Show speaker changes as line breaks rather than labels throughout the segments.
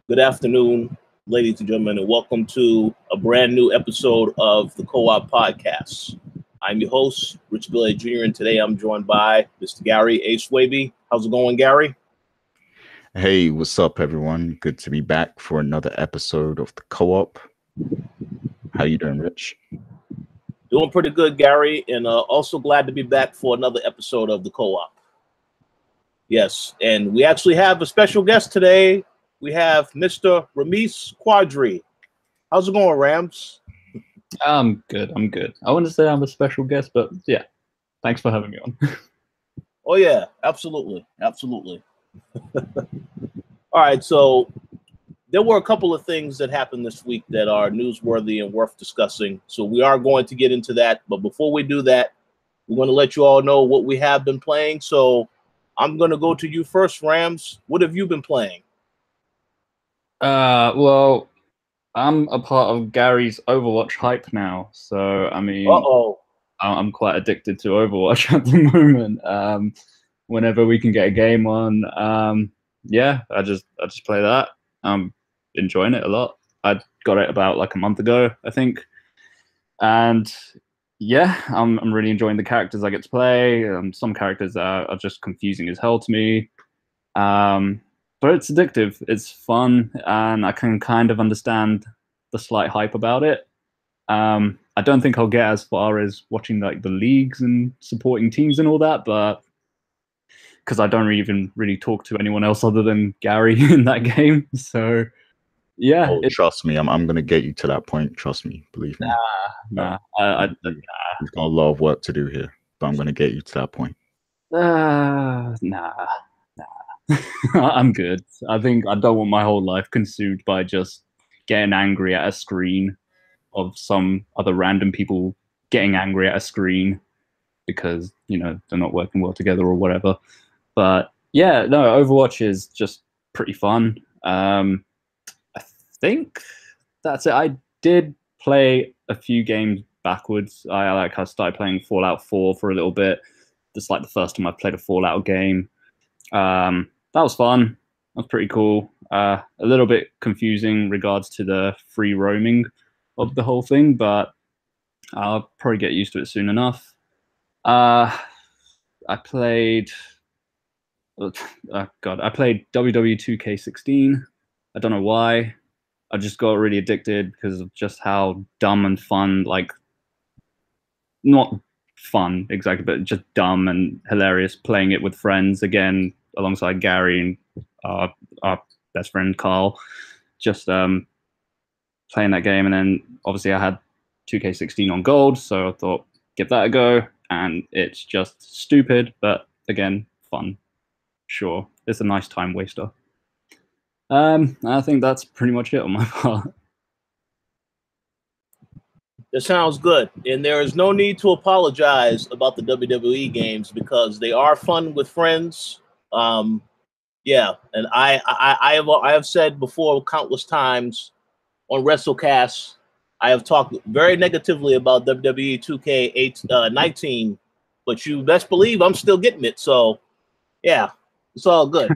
Good afternoon, ladies and gentlemen, and welcome to a brand new episode of the Co-op Podcast. I'm your host, Rich Bill Jr., and today I'm joined by Mr. Gary A. Swaby. How's it going, Gary?
Hey, what's up, everyone? Good to be back for another episode of the Co-op. How you doing, Rich?
Doing pretty good, Gary, and also glad to be back for another episode of the Co-op. Yes, and we actually have a special guest today. We have Mr. Rameez Quadri. How's it going, Rams?
I'm good. I wouldn't say I'm a special guest, but yeah, thanks for having me on.
Oh, yeah, absolutely. All right, so there were a couple of things that happened this week that are newsworthy and worth discussing. So we are going to get into that. But before we do that, we're going to let you all know what we have been playing. So I'm going to go to you first, Rams. What have you been playing?
Well, I'm a part of Gary's Overwatch hype now, so I mean, I'm quite addicted to Overwatch at the moment. Whenever we can get a game on, yeah, I just play that. I'm enjoying it a lot. I got it about like a month ago, I think, and yeah, I'm really enjoying the characters I get to play. Some characters are just confusing as hell to me. But it's addictive, it's fun, and I can kind of understand the slight hype about it. I don't think I'll get as far as watching like the leagues and supporting teams and all that, but because I don't even really talk to anyone else other than Gary in that game. So yeah,
trust me, I'm gonna get you to that point. Trust me, believe me.
Nah.
We've got a lot of work to do here, but I'm gonna get you to that point.
Nah. I'm good. I think I don't want my whole life consumed by just getting angry at a screen of some other random people getting angry at a screen because, you know, they're not working well together or whatever. But yeah, no, Overwatch is just pretty fun. I think that's it. I did play a few games backwards. I started playing Fallout 4 for a little bit. That's like the first time I played a Fallout game. That was fun. That was pretty cool. A little bit confusing in regards to the free roaming of the whole thing, but I'll probably get used to it soon enough. I played WWE 2K16. I don't know why. I just got really addicted because of just how dumb and fun, like not fun exactly, but just dumb and hilarious playing it with friends again alongside Gary and our best friend Carl, just playing that game. And then obviously I had 2K16 on gold, so I thought give that a go, and it's just stupid, but again fun. Sure, it's a nice time waster. I think that's pretty much it on my part.
That sounds good. And there is no need to apologize about the WWE games because they are fun with friends. Yeah, and I have said before countless times on WrestleCast, I have talked very negatively about WWE 2K19, but you best believe I'm still getting it. So yeah, it's all good.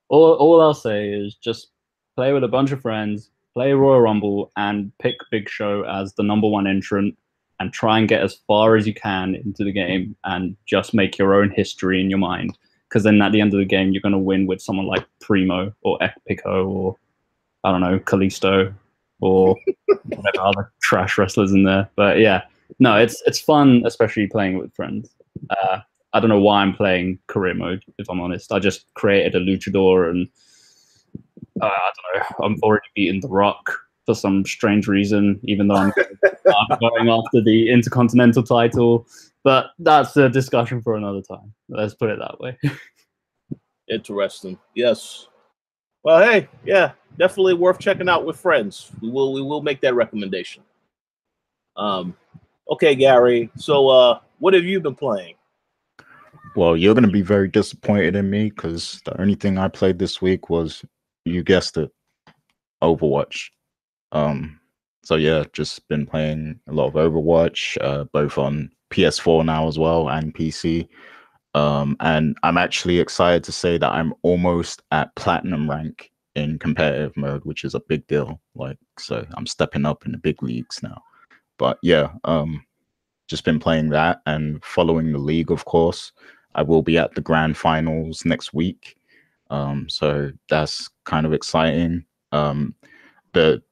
All I'll say is just play with a bunch of friends, play Royal Rumble, and pick Big Show as the #1 entrant, and try and get as far as you can into the game, and just make your own history in your mind. Because then at the end of the game, you're going to win with someone like Primo or Epico or, I don't know, Kalisto or whatever other trash wrestlers in there. But yeah, no, it's fun, especially playing with friends. I don't know why I'm playing career mode, if I'm honest. I just created a luchador and I don't know, I'm already beating The Rock for some strange reason, even though I'm going after the Intercontinental title. But that's a discussion for another time. Let's put it that way.
Interesting. Yes. Well, hey, yeah, definitely worth checking out with friends. We will make that recommendation. Okay, Gary. So, what have you been playing?
Well, you're going to be very disappointed in me because the only thing I played this week was, you guessed it, Overwatch. So yeah, just been playing a lot of Overwatch, both on PS4 now as well and PC. And I'm actually excited to say that I'm almost at platinum rank in competitive mode, which is a big deal. Like, so I'm stepping up in the big leagues now. But yeah, just been playing that and following the league, of course. I will be at the grand finals next week. So that's kind of exciting. The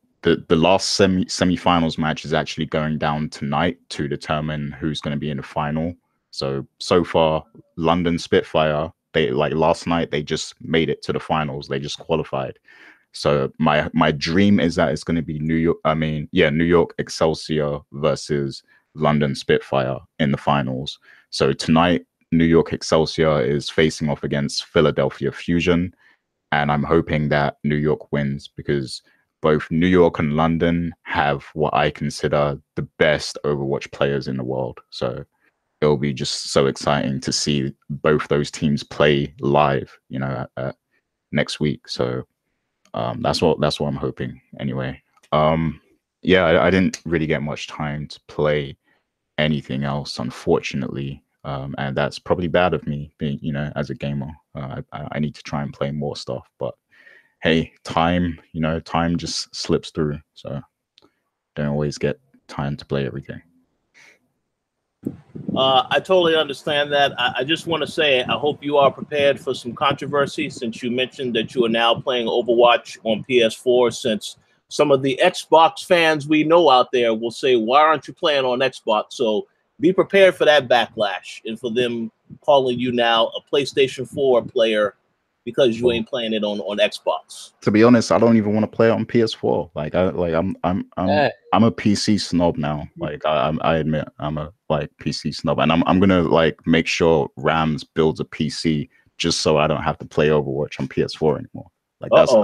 last semi-finals match is actually going down tonight to determine who's going to be in the final. So far, London Spitfire, they like last night, they just made it to the finals. They just qualified. So my dream is that it's going to be New York Excelsior versus London Spitfire in the finals. So tonight, New York Excelsior is facing off against Philadelphia Fusion, and I'm hoping that New York wins because both New York and London have what I consider the best Overwatch players in the world. So it'll be just so exciting to see both those teams play live, you know, next week. So that's what I'm hoping anyway. Yeah, I didn't really get much time to play anything else, unfortunately. And that's probably bad of me being, you know, as a gamer. I need to try and play more stuff, but hey, time just slips through. So don't always get time to play everything.
I totally understand that. I just want to say, I hope you are prepared for some controversy since you mentioned that you are now playing Overwatch on PS4, since some of the Xbox fans we know out there will say, why aren't you playing on Xbox? So be prepared for that backlash and for them calling you now a PlayStation 4 player because you ain't playing it on Xbox.
To be honest, I don't even want to play it on PS4. I'm a PC snob now. Like I admit I'm a PC snob, and I'm gonna make sure Rams builds a PC just so I don't have to play Overwatch on PS4 anymore. Like that's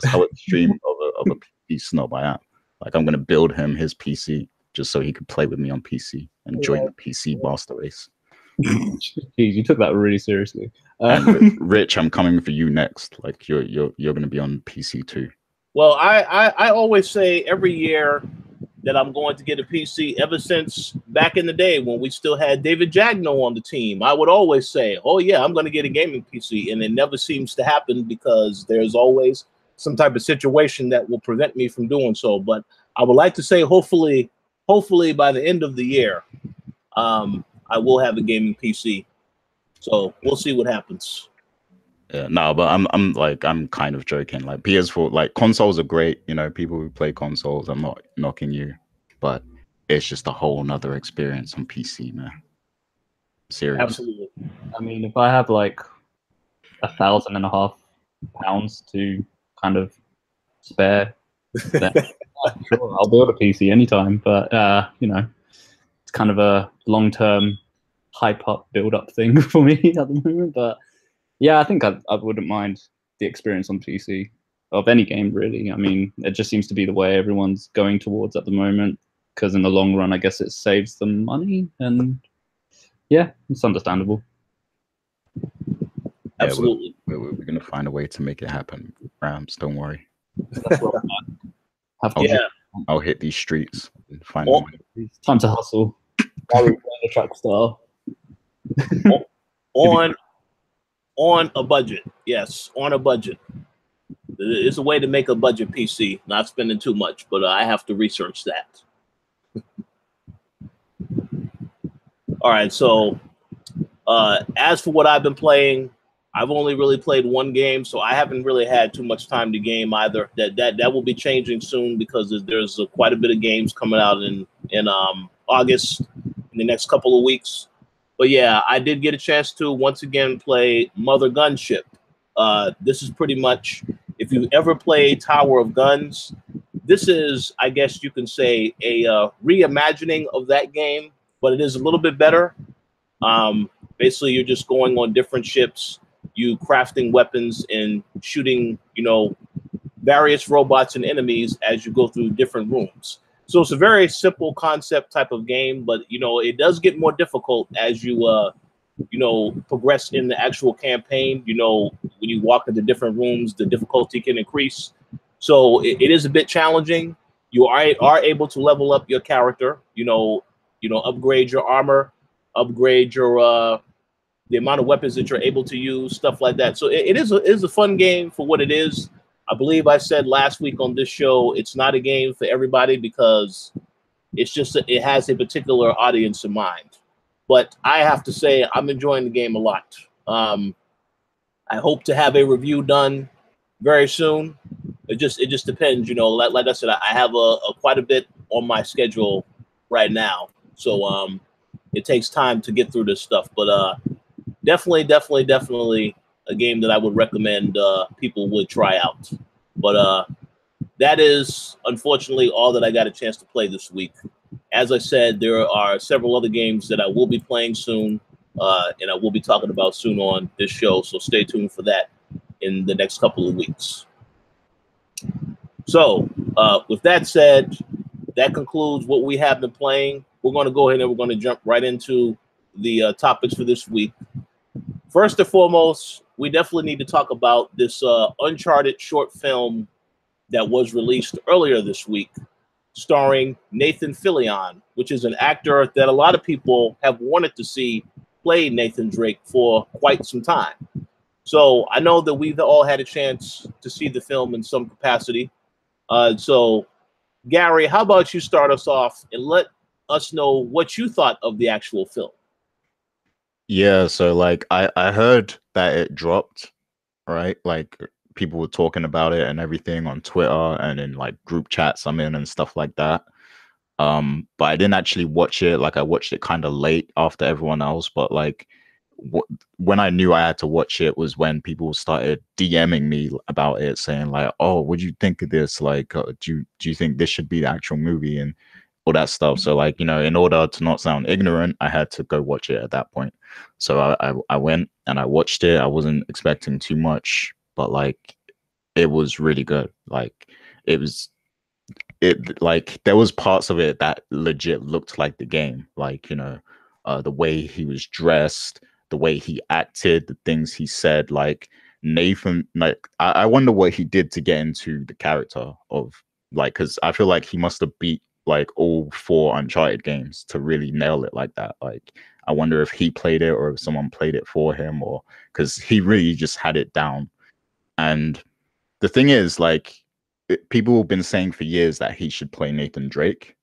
how extreme of a PC snob I am. Like I'm gonna build him his PC just so he could play with me on PC and join the PC master race.
Jeez, you took that really seriously.
And Rich, I'm coming for you next. Like you're gonna be on PC too.
Well, I always say every year that I'm going to get a PC. Ever since back in the day when we still had David Jagno on the team, I would always say, oh yeah, I'm going to get a gaming PC. And it never seems to happen because there's always some type of situation that will prevent me from doing so. But I would like to say hopefully by the end of the year, I will have a gaming PC. So we'll see what happens.
Yeah, no, but I'm kind of joking. Like PS4, like consoles are great. You know, people who play consoles, I'm not knocking you, but it's just a whole nother experience on PC, man. Seriously.
Absolutely.
I mean, if I have like £1,500 to kind of spare, then sure, I'll build a PC anytime. But you know, it's kind of a long-term hype up, build up thing for me at the moment. But yeah, I think I wouldn't mind the experience on PC of any game, really. I mean, it just seems to be the way everyone's going towards at the moment, because in the long run, I guess it saves them money, and yeah, it's understandable.
Absolutely.
Yeah, we're going to find a way to make it happen, Rams. Don't worry. I'll hit these streets and find a way.
It's time to hustle. The track star.
On a budget, yes, on a budget. It's a way to make a budget PC, not spending too much, but I have to research that. All right, so as for what I've been playing, I've only really played one game, so I haven't really had too much time to game either. That will be changing soon because there's quite a bit of games coming out in August in the next couple of weeks. But yeah, I did get a chance to once again play Mother Gunship. This is pretty much, if you ever played Tower of Guns, this is, I guess you can say, a reimagining of that game, but it is a little bit better. Basically, you're just going on different ships, you crafting weapons and shooting, various robots and enemies as you go through different rooms. So it's a very simple concept type of game, but it does get more difficult as you progress in the actual campaign. When you walk into different rooms, the difficulty can increase. So it is a bit challenging. You are able to level up your character. Upgrade your armor, upgrade your the amount of weapons that you're able to use, stuff like that. So it is a fun game for what it is. I believe I said last week on this show, it's not a game for everybody because it's just it has a particular audience in mind. But I have to say, I'm enjoying the game a lot. I hope to have a review done very soon. It just depends, you know. Like I said, I have a quite a bit on my schedule right now, so it takes time to get through this stuff. But definitely a game that I would recommend people would try out. But that is unfortunately all that I got a chance to play this week. As I said, there are several other games that I will be playing soon, and I will be talking about soon on this show. So stay tuned for that in the next couple of weeks. So with that said, that concludes what we have been playing. We're going to go ahead and we're going to jump right into the topics for this week. First and foremost, we definitely need to talk about this Uncharted short film that was released earlier this week, starring Nathan Fillion, which is an actor that a lot of people have wanted to see play Nathan Drake for quite some time. So I know that we've all had a chance to see the film in some capacity. So, Gary, how about you start us off and let us know what you thought of the actual film?
Yeah, so like I heard that it dropped, right? Like people were talking about it and everything on Twitter and in like group chats I'm in and stuff like that. But I didn't actually watch it. Like I watched it kind of late after everyone else, but like when I knew I had to watch it was when people started DMing me about it, saying like, "Oh, what do you think of this? Like, do you think this should be the actual movie and all that stuff?" So like, you know, in order to not sound ignorant, I had to go watch it at that point. So I went and I watched it. I wasn't expecting too much, but like, it was really good. Like, it like there was parts of it that legit looked like the game. Like, you know, the way he was dressed, the way he acted, the things he said. Like Nathan, like I wonder what he did to get into the character of, like, because I feel like he must have beat like all 4 Uncharted games to really nail it like that. Like I wonder if he played it or if someone played it for him, or because he really just had it down. And the thing is, like, people have been saying for years that he should play Nathan Drake,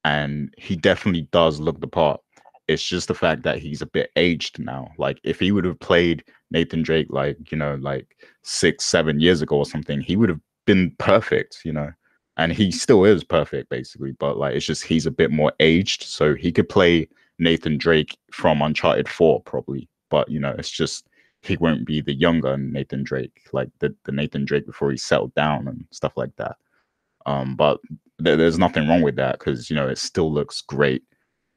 and he definitely does look the part. It's just the fact that he's a bit aged now. Like if he would have played Nathan Drake, like, you know, like 6-7 years ago or something, he would have been perfect, you know. And he still is perfect basically, but like it's just he's a bit more aged, so he could play Nathan Drake from Uncharted 4 probably. But you know, it's just he won't be the younger Nathan Drake, like the Nathan Drake before he settled down and stuff like that. But there's nothing wrong with that because, you know, it still looks great.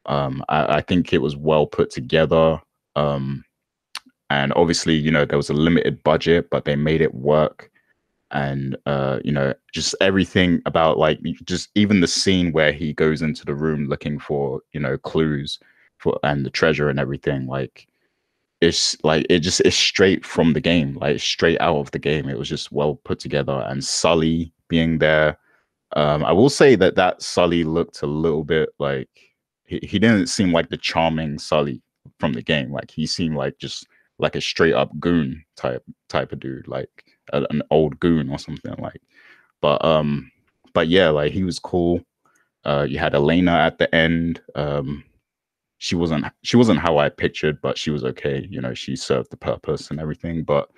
I think it was well put together. And obviously, you know, there was a limited budget, but they made it work. And, you know, just everything about like, just even the scene where he goes into the room looking for, you know, clues for and the treasure and everything, like, it's like it's straight from the game, like straight out of the game. It was just well put together. And Sully being there, I will say that Sully looked a little bit like he didn't seem like the charming Sully from the game. Like he seemed like just like a straight up goon type of dude, like an old goon or something like. But yeah, like he was cool. You had Elena at the end. She wasn't how I pictured, but she was okay. You know, she served the purpose and everything. But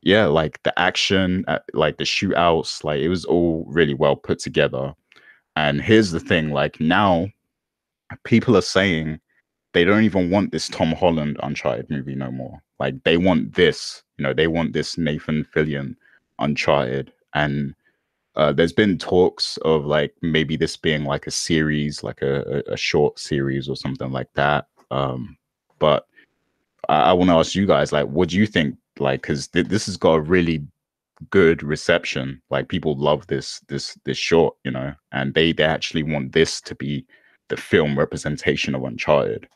yeah, like the action, like the shootouts, like it was all really well put together. And here's the thing, like now people are saying they don't even want this Tom Holland Uncharted movie no more. Like they want this, you know, they want this Nathan Fillion Uncharted. And there's been talks of like maybe this being like a series, like a short series or something like that. But I want to ask you guys, like, what do you think? Like, because this has got a really good reception. Like, people love this short, you know, and they actually want this to be the film representation of Uncharted.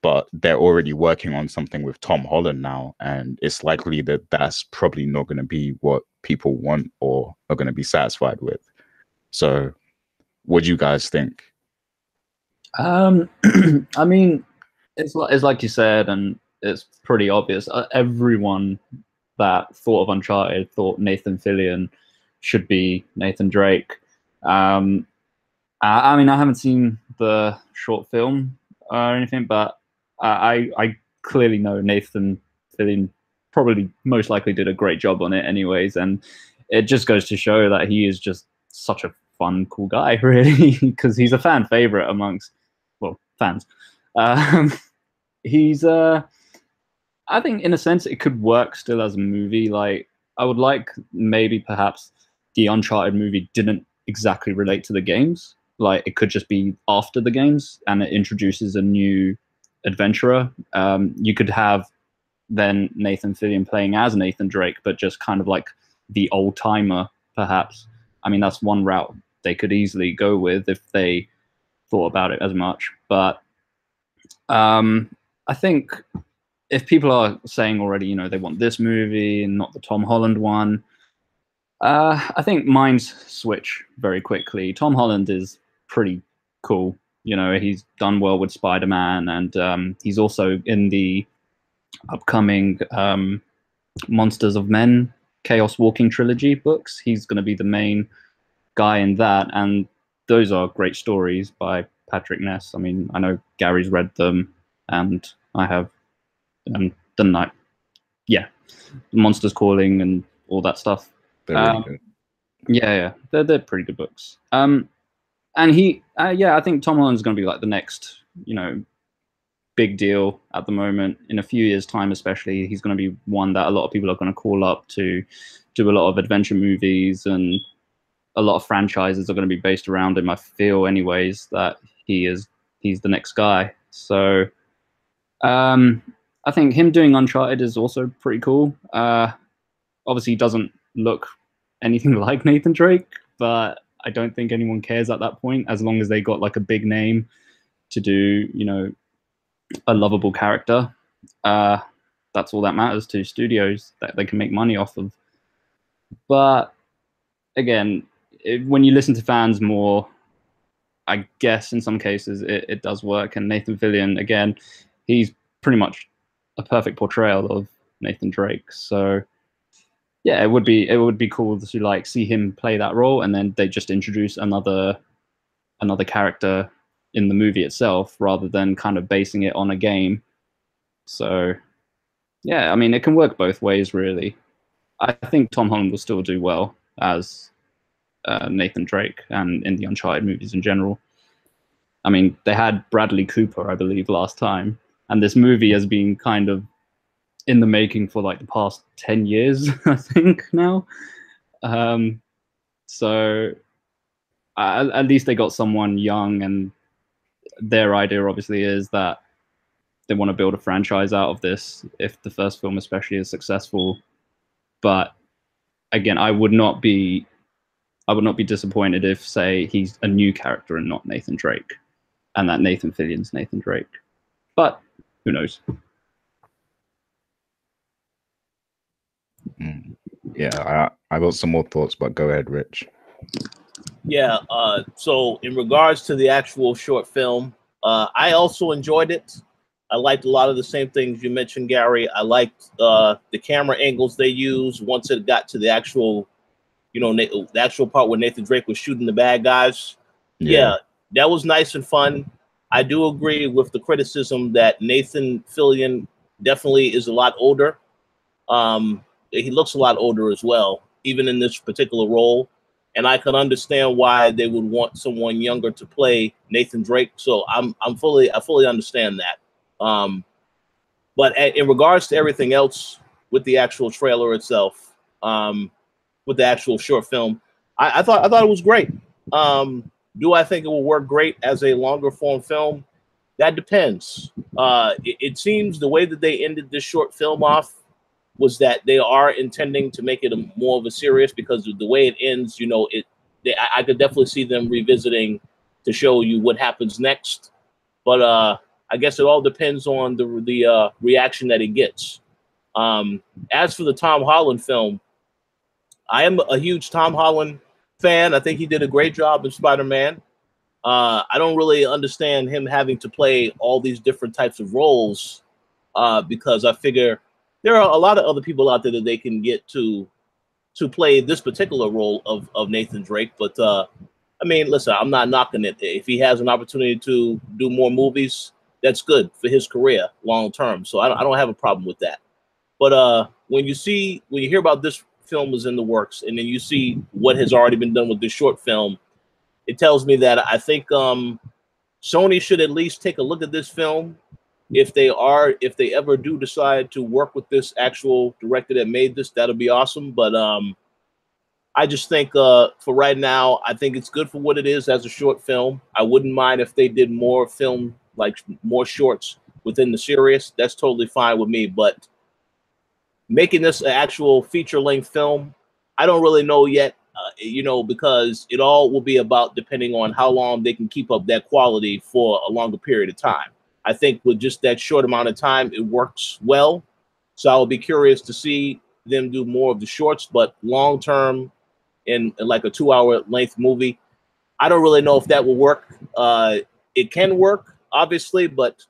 But they're already working on something with Tom Holland now, and it's likely that that's probably not going to be what people want or are going to be satisfied with. So, what do you guys think?
I mean, it's like you said, and it's pretty obvious. Everyone that thought of Uncharted, thought Nathan Fillion should be Nathan Drake. I mean, I haven't seen the short film or anything, but I clearly know Nathan Fillion probably most likely did a great job on it anyways, and it just goes to show that he is just such a fun, cool guy, really, because he's a fan favorite amongst, well, fans. He's I think in a sense it could work still as a movie. Like, I would like maybe perhaps the Uncharted movie didn't exactly relate to the games. Like, it could just be after the games and it introduces a new adventurer. You could have then Nathan Fillion playing as Nathan Drake, but just kind of like the old timer, perhaps. I mean, that's one route they could easily go with if they thought about it as much. But I think if people are saying already, you know, they want this movie and not the Tom Holland one, I think minds switch very quickly. Tom Holland is pretty cool. You know, he's done well with Spider-Man, and he's also in the upcoming Monsters of Men Chaos Walking trilogy books. He's going to be the main guy in that, and those are great stories by Patrick Ness. I mean, I know Gary's read them, and I have done that. Yeah, Monsters Calling and all that stuff.
They're really good.
Yeah, they're pretty good books. And he, yeah, I think Tom Holland's going to be like the next, you know, big deal at the moment. In a few years' time, especially, he's going to be one that a lot of people are going to call up to do a lot of adventure movies, and a lot of franchises are going to be based around him. I feel, anyways, that he's the next guy. So, I think him doing Uncharted is also pretty cool. Obviously, he doesn't look anything like Nathan Drake, but I don't think anyone cares at that point, as long as they got like a big name to do, you know, a lovable character. That's all that matters to studios, that they can make money off of. But again, when you listen to fans more, I guess in some cases it does work. And Nathan Fillion, again, he's pretty much a perfect portrayal of Nathan Drake. So yeah, it would be cool to like see him play that role, and then they just introduce another character in the movie itself, rather than kind of basing it on a game. So yeah, I mean, it can work both ways, really. I think Tom Holland will still do well as Nathan Drake and in the Uncharted movies in general. I mean, they had Bradley Cooper, I believe, last time, and this movie has been kind of in the making for like the past 10 years, I think now. So at least they got someone young, and their idea obviously is that they want to build a franchise out of this if the first film especially is successful. But again, I would not be disappointed if, say, he's a new character and not Nathan Drake, and that Nathan Fillion's Nathan Drake. But who knows?
Yeah, I got some more thoughts, but go ahead, Rich.
Yeah, so in regards to the actual short film, I also enjoyed it. I liked a lot of the same things you mentioned, Gary. I liked the camera angles they used once it got to the actual, you know, the actual part where Nathan Drake was shooting the bad guys. Yeah, that was nice and fun. I do agree with the criticism that Nathan Fillion definitely is a lot older. He looks a lot older as well, even in this particular role. And I can understand why they would want someone younger to play Nathan Drake. So I fully understand that. But in regards to everything else with the actual trailer itself, with the actual short film, I thought it was great. Do I think it will work great as a longer form film? That depends. It seems the way that they ended this short film off was that they are intending to make it more of a serious, because of the way it ends, you know, I could definitely see them revisiting to show you what happens next. But I guess it all depends on the reaction that it gets. As for the Tom Holland film, I am a huge Tom Holland fan. I think he did a great job in Spider-Man. I don't really understand him having to play all these different types of roles, because I figure there are a lot of other people out there that they can get to play this particular role of Nathan Drake. But I mean, listen, I'm not knocking it. If he has an opportunity to do more movies, that's good for his career long term. So I don't have a problem with that. But when you hear about this film is in the works, and then you see what has already been done with this short film, it tells me that I think Sony should at least take a look at this film. If they ever do decide to work with this actual director that made this, that'll be awesome. But I just think for right now, I think it's good for what it is as a short film. I wouldn't mind if they did more film, like more shorts within the series. That's totally fine with me. But making this an actual feature-length film, I don't really know yet, because it all will be about depending on how long they can keep up that quality for a longer period of time. I think with just that short amount of time, it works well. So I'll be curious to see them do more of the shorts, but long term in like a 2-hour length movie, I don't really know if that will work. It can work, obviously, but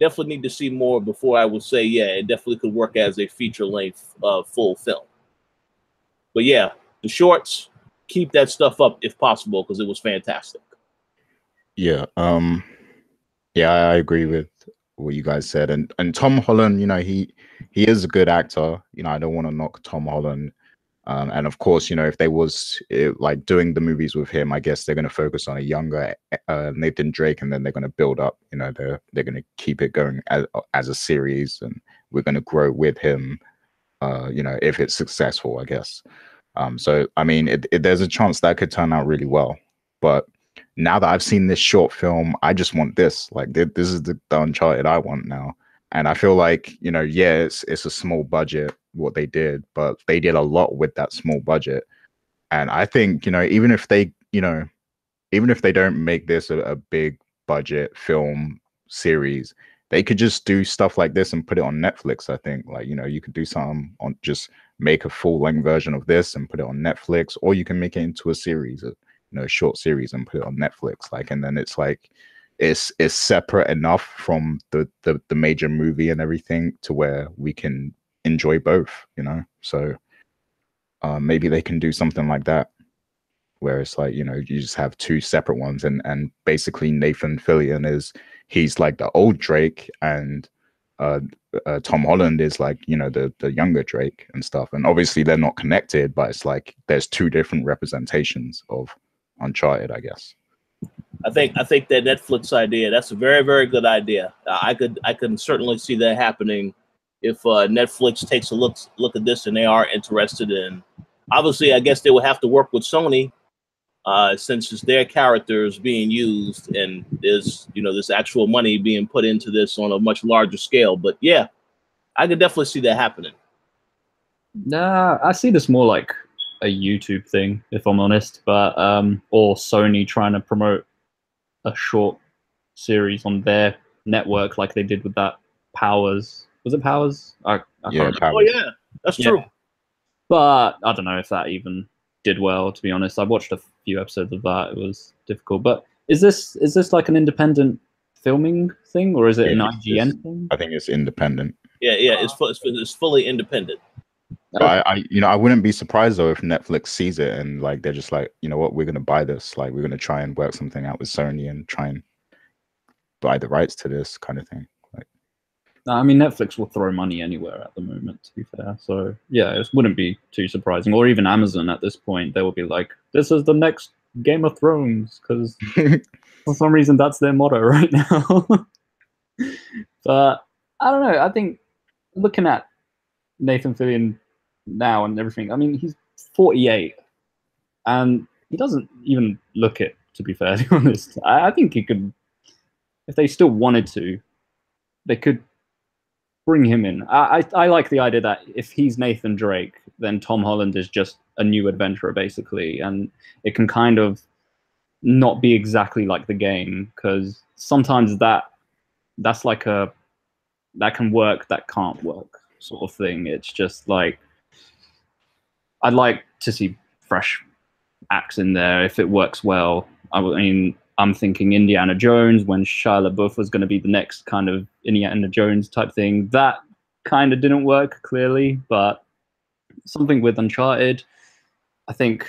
definitely need to see more before I would say, yeah, it definitely could work as a feature length full film. But yeah, the shorts, keep that stuff up if possible, because it was fantastic.
Yeah. Yeah, I agree with what you guys said, and Tom Holland, he is a good actor. I don't want to knock Tom Holland, and of course, if they was like doing the movies with him, I guess they're going to focus on a younger Nathan Drake, and then they're going to build up. They're going to keep it going as a series, and we're going to grow with him. If it's successful, I guess. So I mean, there's a chance that could turn out really well, but now that I've seen this short film, I just want this. Like, this is the Uncharted I want now. And I feel like, yeah, it's a small budget, what they did, but they did a lot with that small budget. And I think, even if they don't make this a big budget film series, they could just do stuff like this and put it on Netflix. I think, like, you could do something on, just make a full-length version of this and put it on Netflix, or you can make it into a series, short series, and put it on Netflix. Like, and then it's like it's separate enough from the major movie and everything to where we can enjoy both. So maybe they can do something like that, where it's like, you just have two separate ones, and basically Nathan Fillion he's like the old Drake, and Tom Holland is like, the younger Drake and stuff. And obviously they're not connected, but it's like there's two different representations of Uncharted, I guess.
I think that Netflix idea, that's a very, very good idea. I can certainly see that happening if Netflix takes a look at this and they are interested in. Obviously, I guess they will have to work with Sony, since it's their characters being used, and there's this actual money being put into this on a much larger scale. But yeah, I could definitely see that happening.
Nah, I see this more like a YouTube thing, if I'm honest, but or Sony trying to promote a short series on their network, like they did with that Powers. Was it Powers?
Yeah, Powers.
Oh yeah, that's true.
But I don't know if that even did well, to be honest. I watched a few episodes of that. It was difficult. But is this like an independent filming thing, or is it an IGN thing?
I think it's independent.
Yeah, it's fully independent.
But I wouldn't be surprised though if Netflix sees it and like they're just like, what, we're gonna buy this. Like, we're gonna try and work something out with Sony and try and buy the rights to this kind of thing. Like,
I mean, Netflix will throw money anywhere at the moment, to be fair. So yeah, it wouldn't be too surprising. Or even Amazon at this point, they will be like, "This is the next Game of Thrones," because for some reason that's their motto right now. But I don't know. I think looking at Nathan Fillion now and everything, I mean, he's 48, and he doesn't even look it, to be fairly honest. I think he could, if they still wanted to, they could bring him in. I like the idea that if he's Nathan Drake, then Tom Holland is just a new adventurer, basically, and it can kind of not be exactly like the game, because sometimes that's like that can work, that can't work sort of thing. It's just like, I'd like to see fresh acts in there if it works well. I mean, I'm thinking Indiana Jones, when Shia LaBeouf was going to be the next kind of Indiana Jones type thing. That kind of didn't work clearly, but something with Uncharted, I think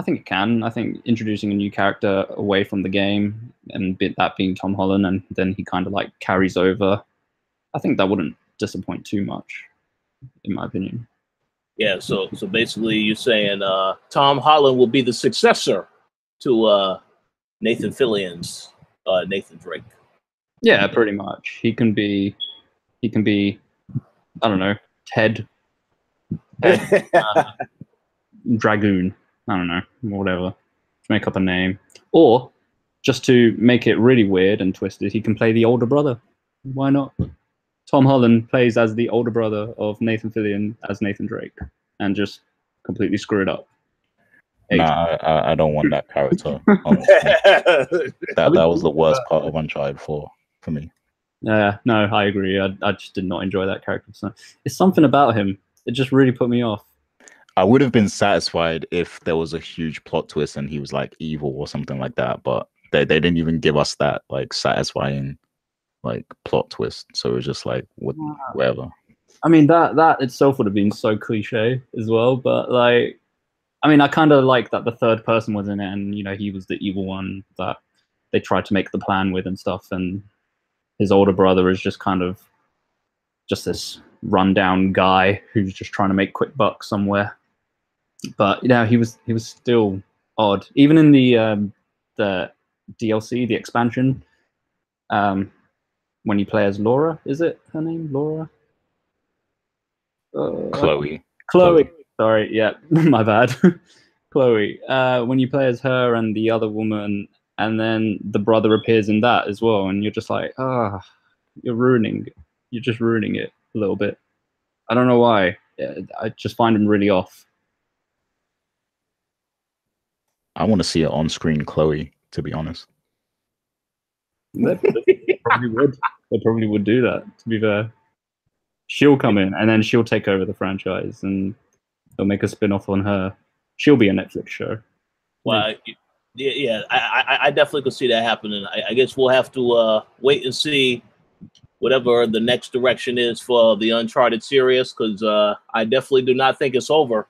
it can. I think introducing a new character away from the game and that being Tom Holland, and then he kind of like carries over, I think that wouldn't disappoint too much, in my opinion.
Yeah, so basically you're saying Tom Holland will be the successor to Nathan Fillion's Nathan Drake.
Yeah, pretty much. He can be I don't know, Ted Dragoon. I don't know, whatever. Make up a name. Or, just to make it really weird and twisted, he can play the older brother. Why not? Tom Holland plays as the older brother of Nathan Fillion as Nathan Drake, and just completely screw it up.
Nah, I don't want that character. that was the worst part of Uncharted 4 for me.
Yeah, no, I agree. I just did not enjoy that character. So it's something about him. It just really put me off.
I would have been satisfied if there was a huge plot twist and he was like evil or something like that, but they didn't even give us that like satisfying like plot twist. So it was just like whatever.
I mean that itself would have been so cliche as well, but like I mean I kind of like that the third person was in it and you know he was the evil one that they tried to make the plan with and stuff, and his older brother is just kind of just this rundown guy who's just trying to make quick bucks somewhere. But you know, he was still odd. Even in the DLC, the expansion, when you play as Laura, is it her name? Laura?
Chloe.
Sorry, yeah, my bad. Chloe. When you play as her and the other woman, and then the brother appears in that as well, and you're just like, you're just ruining it a little bit. I don't know why. I just find him really off.
I want to see an on-screen Chloe, to be honest.
They probably would. They probably would do that, to be fair. She'll come in, and then she'll take over the franchise, and they'll make a spin-off on her. She'll be a Netflix show.
Well, yeah, I definitely could see that happening. I guess we'll have to wait and see whatever the next direction is for the Uncharted series, because I definitely do not think it's over.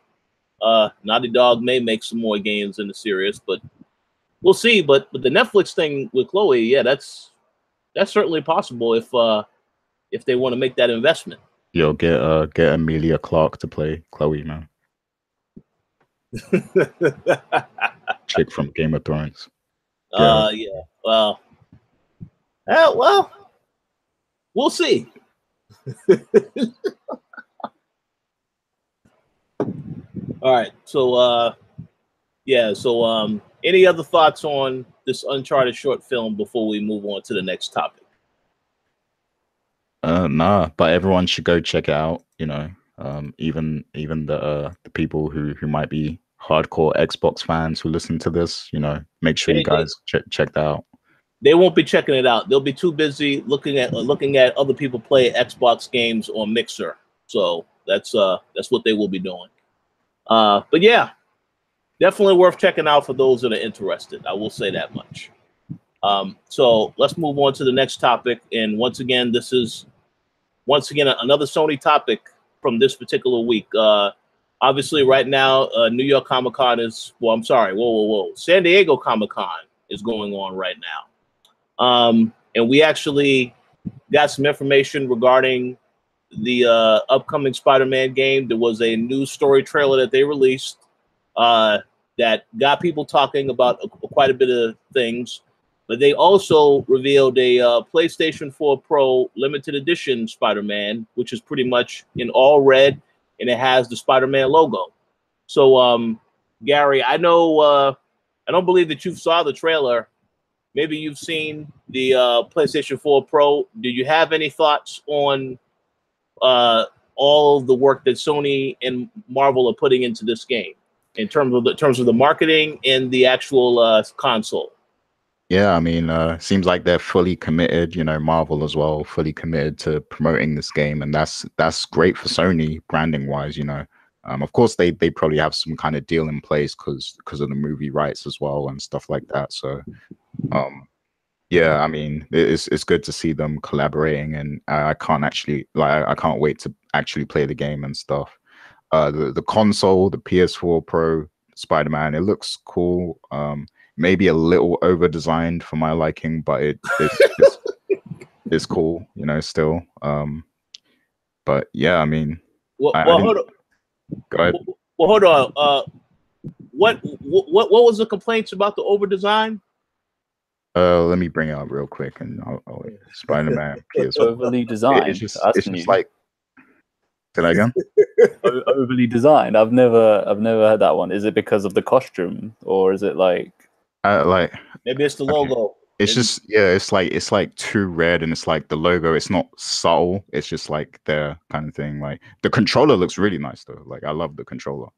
Naughty Dog may make some more games in the series, but we'll see. But the Netflix thing with Chloe, yeah, that's certainly possible if they want to make that investment.
Yo, get Emilia Clarke to play Chloe, man. Chick from Game of Thrones.
Yeah. Well, we'll see. All right. So, any other thoughts on this Uncharted short film before we move on to the next topic?
Nah, but everyone should go check it out. You know, even the people who might be hardcore Xbox fans who listen to this, you know, make sure you guys check that out.
They won't be checking it out. They'll be too busy looking at other people play Xbox games on Mixer. So that's what they will be doing. But yeah, definitely worth checking out for those that are interested. I will say that much. So let's move on to the next topic. And once again, this is another Sony topic from this particular week. Obviously, right now, New York Comic-Con is, well, I'm sorry, whoa. San Diego Comic-Con is going on right now. And we actually got some information regarding the upcoming Spider-Man game. There was a new story trailer that they released that got people talking about quite a bit of things. But they also revealed a PlayStation 4 Pro limited edition Spider-Man, which is pretty much in all red, and it has the Spider-Man logo. So, Gary, I know I don't believe that you saw the trailer. Maybe you've seen the PlayStation 4 Pro. Do you have any thoughts on all of the work that Sony and Marvel are putting into this game in terms of the marketing and the actual console?
Yeah, I mean, seems like they're fully committed, you know, Marvel as well, fully committed to promoting this game. And that's great for Sony branding wise, you know. Of course, they probably have some kind of deal in place because of the movie rights as well and stuff like that. So, Yeah, I mean, it's good to see them collaborating, and I can't actually I can't wait to actually play the game and stuff. The console, the PS4 Pro, Spider-Man, it looks cool. Maybe a little over designed for my liking, but it's cool, you know, still. But yeah, I mean, I didn't.
Hold on.
Go ahead.
Well, hold on. What was the complaints about the over design?
Let me bring it up real quick, and I'll Spider-Man PS4.
Overly designed.
It's just like. Say that again.
Overly designed. I've never heard that one. Is it because of the costume, or is it like
maybe it's the logo?
It's just it's like too red, and it's like the logo. It's not subtle. It's just like their kind of thing. Like the controller looks really nice though. Like I love the controller.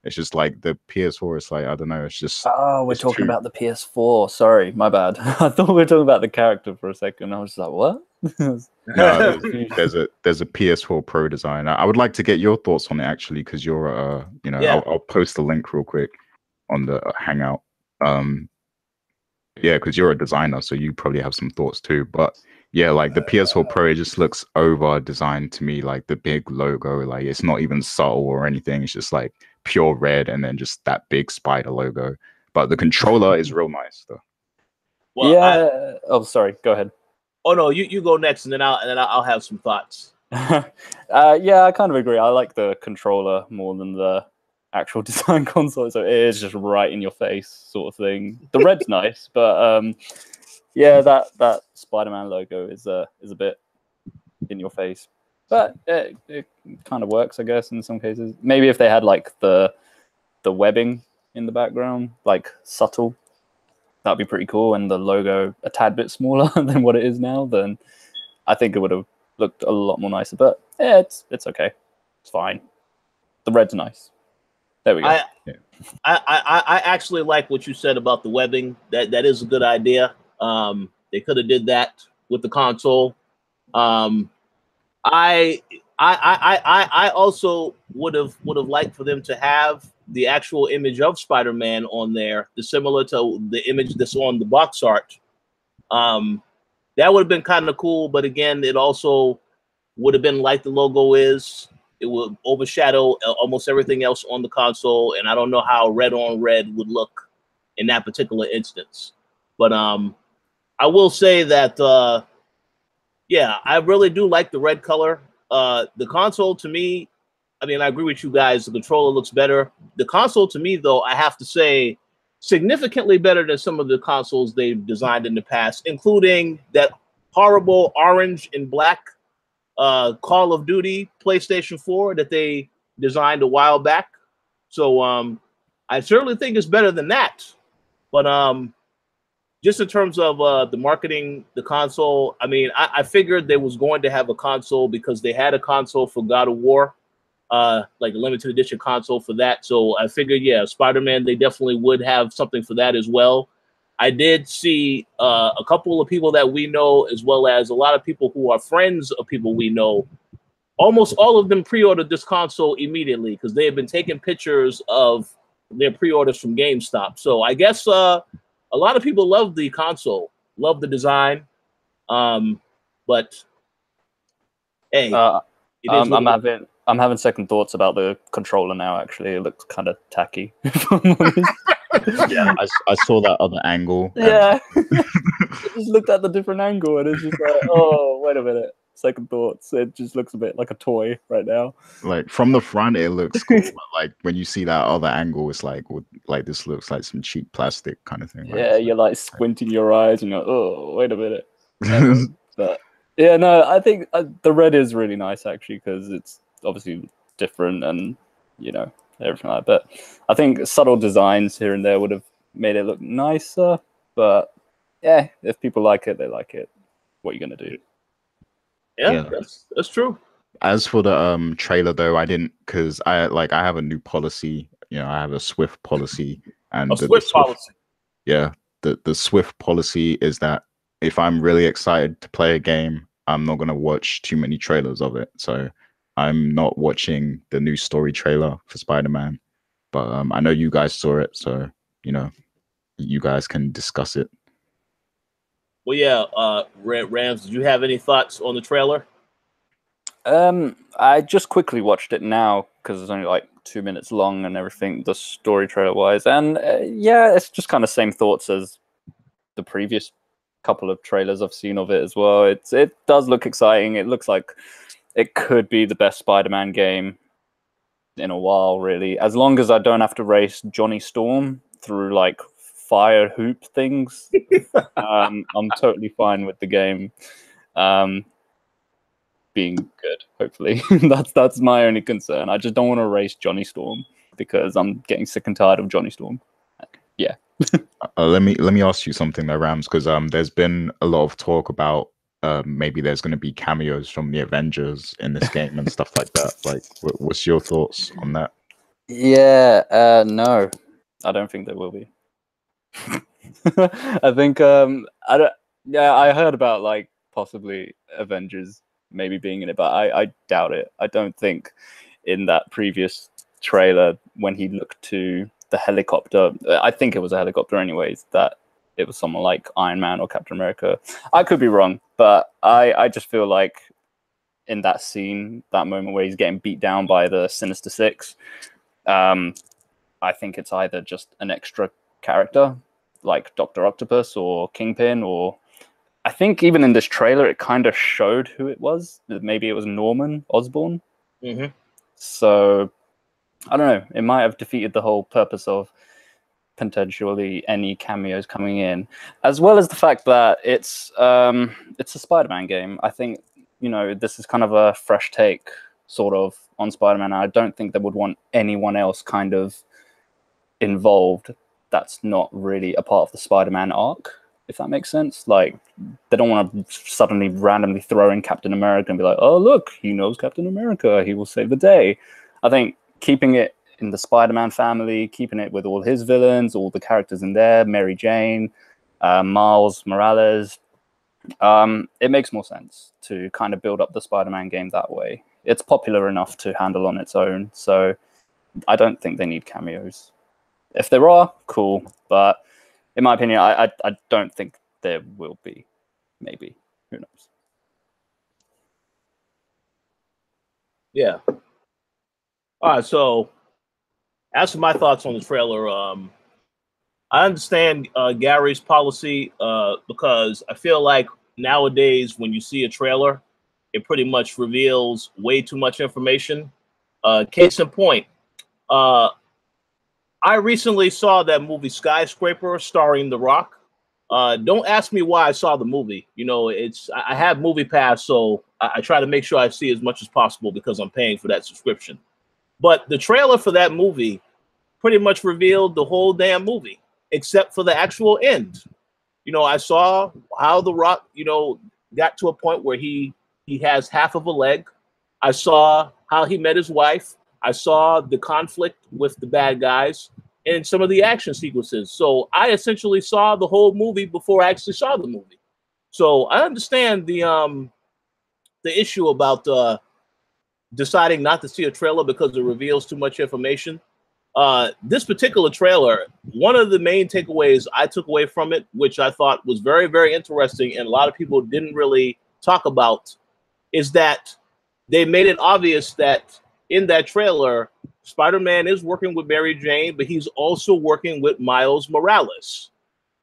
It's just like the PS4. It's like I don't know. It's just
we're talking about the PS4. Sorry, my bad. I thought we were talking about the character for a second. I was just like, what?
No, there's a PS4 Pro design. I would like to get your thoughts on it actually, because you're you know, I'll post the link real quick on the Hangout. Yeah, because you're a designer, so you probably have some thoughts too. But yeah, like the PS4 Pro, it just looks over designed to me. Like the big logo, like it's not even subtle or anything. It's just like pure red, and then just that big spider logo. But the controller is real nice though.
Well, yeah. Oh, sorry. Go ahead.
Oh no, you go next, and then I'll have some thoughts.
Yeah, I kind of agree. I like the controller more than the actual design console, so it is just right in your face sort of thing. The red's nice, but yeah, that Spider-Man logo is a bit in your face, but it kind of works, I guess, in some cases. Maybe if they had like the webbing in the background, like subtle, that'd be pretty cool, and the logo a tad bit smaller than what it is now, then I think it would have looked a lot more nicer. But yeah, it's okay. It's fine. The red's nice. There we go.
I actually like what you said about the webbing. That is a good idea. They could have did that with the console. I also would have liked for them to have the actual image of Spider-Man on there, similar to the image that's on the box art. That would have been kind of cool, but again, it also would have been like the logo is. It would overshadow almost everything else on the console, and I don't know how red on red would look in that particular instance. But I will say that yeah, I really do like the red color. The console to me, I mean, I agree with you guys. The controller looks better. The console to me, though, I have to say, significantly better than some of the consoles they've designed in the past, including that horrible orange and black Call of Duty PlayStation 4 that they designed a while back. So I certainly think it's better than that. But just in terms of the marketing, the console, I mean, I figured they was going to have a console because they had a console for God of War, like a limited edition console for that. So I figured, yeah, Spider-Man, they definitely would have something for that as well. I did see a couple of people that we know, as well as a lot of people who are friends of people we know. Almost all of them pre-ordered this console immediately because they have been taking pictures of their pre-orders from GameStop. So I guess a lot of people love the console, love the design. But hey,
I'm having second thoughts about the controller now. Actually, it looks kind of tacky.
Yeah, I saw that other angle.
Yeah, I just looked at the different angle, and it's just like, oh, wait a minute. Second thoughts. It just looks a bit like a toy right now.
Like from the front, it looks cool. But like when you see that other angle, it's like this looks like some cheap plastic kind of thing. Right?
Yeah, you're like squinting your eyes, and you're like, oh, wait a minute. But yeah, no, I think the red is really nice actually because it's obviously different and you know everything like that. But I think subtle designs here and there would have made it look nicer. But yeah, if people like it, they like it. What are you gonna do?
Yeah. That's true.
As for the trailer though, I didn't because I have a new policy. You know, I have a Swift policy and
the Swift policy.
Yeah, the Swift policy is that if I'm really excited to play a game, I'm not gonna watch too many trailers of it. So I'm not watching the new story trailer for Spider-Man. But I know you guys saw it, so you know, you guys can discuss it.
Well, yeah, Rams, did you have any thoughts on the trailer?
I just quickly watched it now because it's only like 2 minutes long and everything, the story trailer wise, and yeah, it's just kind of same thoughts as the previous couple of trailers I've seen of it as well. It does look exciting. It looks like it could be the best Spider-Man game in a while, really. As long as I don't have to race Johnny Storm through like fire hoop things, I'm totally fine with the game being good. Hopefully, that's my only concern. I just don't want to race Johnny Storm because I'm getting sick and tired of Johnny Storm. Yeah.
Let me ask you something there, Rams, because there's been a lot of talk about maybe there's going to be cameos from the Avengers in this game and stuff like that. Like, what's your thoughts on that?
Yeah, no, I don't think there will be. I think I don't. Yeah, I heard about like possibly Avengers maybe being in it, but I doubt it. I don't think in that previous trailer when he looked to the helicopter, I think it was a helicopter anyways, that it was someone like Iron Man or Captain America. I could be wrong, but I just feel like in that scene, that moment where he's getting beat down by the Sinister Six, I think it's either just an extra character like Dr. Octopus or Kingpin, or I think even in this trailer it kind of showed who it was. Maybe it was Norman Osborn.
Mm-hmm.
So I don't know. It might have defeated the whole purpose of potentially any cameos coming in, as well as the fact that it's a Spider-Man game. I think, you know, this is kind of a fresh take sort of on Spider-Man. I don't think they would want anyone else kind of involved that's not really a part of the Spider-Man arc, if that makes sense. Like, they don't want to suddenly randomly throw in Captain America and be like, oh, look, he knows Captain America, he will save the day. I think keeping it in the Spider-Man family, keeping it with all his villains, all the characters in there, Mary Jane, Miles Morales, it makes more sense to kind of build up the Spider-Man game that way. It's popular enough to handle on its own, so I don't think they need cameos. If there are, cool, but in my opinion, I don't think there will be. Maybe. Who knows?
Yeah. All right, so as for my thoughts on the trailer, I understand Gary's policy because I feel like nowadays when you see a trailer, it pretty much reveals way too much information. Case in point, I recently saw that movie Skyscraper starring The Rock. Don't ask me why I saw the movie. You know, I have Movie Pass, so I try to make sure I see as much as possible because I'm paying for that subscription. But the trailer for that movie pretty much revealed the whole damn movie, except for the actual end. You know, I saw how The Rock, you know, got to a point where he has half of a leg. I saw how he met his wife. I saw the conflict with the bad guys and some of the action sequences. So I essentially saw the whole movie before I actually saw the movie. So I understand the issue about deciding not to see a trailer because it reveals too much information. This particular trailer, one of the main takeaways I took away from it, which I thought was very, very interesting and a lot of people didn't really talk about, is that they made it obvious that in that trailer, Spider-Man is working with Mary Jane, but he's also working with Miles Morales.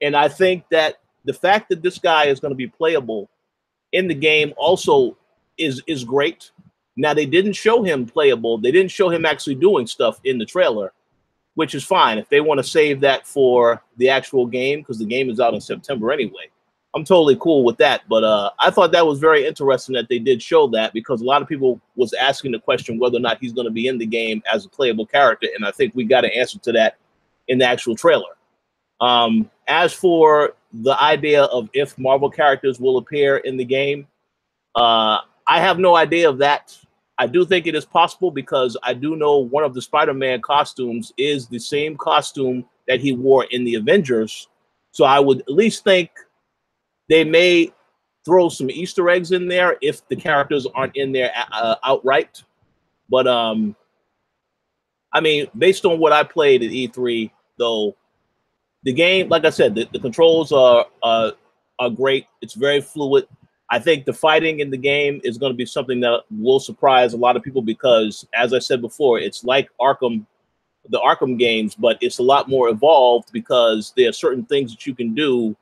And I think that the fact that this guy is going to be playable in the game also is great. Now, they didn't show him playable. They didn't show him actually doing stuff in the trailer, which is fine if they want to save that for the actual game, because the game is out in September anyway. I'm totally cool with that. But I thought that was very interesting that they did show that, because a lot of people was asking the question whether or not he's going to be in the game as a playable character. And I think we got an answer to that in the actual trailer. As for the idea of if Marvel characters will appear in the game, I have no idea of that. I do think it is possible because I do know one of the Spider-Man costumes is the same costume that he wore in the Avengers. So I would at least think they may throw some Easter eggs in there if the characters aren't in there outright. But I mean, based on what I played at E3, though, the game, like I said, the controls are are great. It's very fluid. I think the fighting in the game is going to be something that will surprise a lot of people because, as I said before, it's like the Arkham games, but it's a lot more evolved because there are certain things that you can do.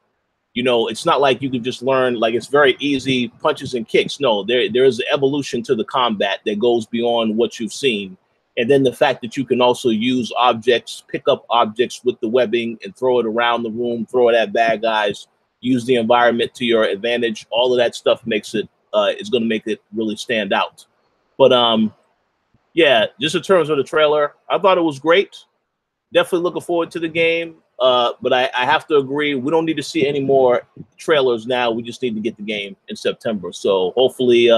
You know, it's not like you can just learn, like it's very easy punches and kicks. No, there is an evolution to the combat that goes beyond what you've seen. And then the fact that you can also use objects, pick up objects with the webbing and throw it around the room, throw it at bad guys, use the environment to your advantage. All of that stuff makes it, is going to make it really stand out. But yeah, just in terms of the trailer, I thought it was great. Definitely looking forward to the game. But I have to agree, we don't need to see any more trailers now. We just need to get the game in September. So hopefully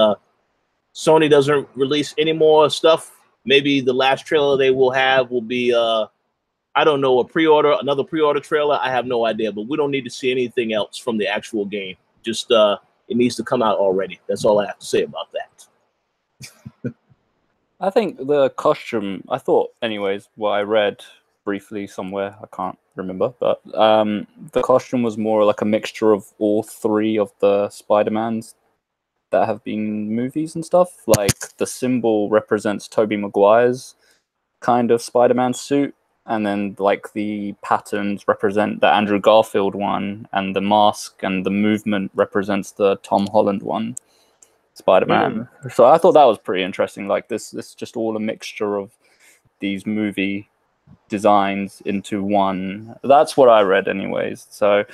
Sony doesn't release any more stuff. Maybe the last trailer they will have will be, I don't know, another pre-order trailer. I have no idea, but we don't need to see anything else from the actual game. Just it needs to come out already. That's all I have to say about that.
I think the costume, I thought anyways, what I read briefly somewhere, I can't remember, but the costume was more like a mixture of all three of the Spider-Mans that have been movies and stuff. Like the symbol represents Tobey Maguire's kind of Spider-Man suit, and then like the patterns represent the Andrew Garfield one, and the mask and the movement represents the Tom Holland one, Spider-Man. So I thought that was pretty interesting. Like this just all a mixture of these movie designs into one. That's what I read anyways. So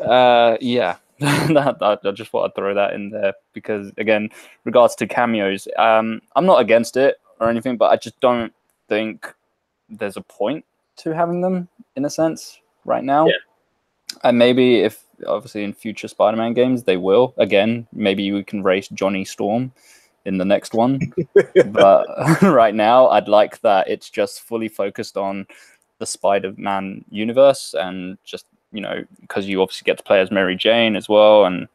yeah. I just thought I'd throw that in there because, again, regards to cameos, I'm not against it or anything, but I just don't think there's a point to having them in a sense right now.
Yeah.
And maybe if obviously in future Spider-Man games they will, again, maybe we can race Johnny Storm in the next one. But right now I'd like that it's just fully focused on the Spider-Man universe, and just, you know, because you obviously get to play as Mary Jane as well, and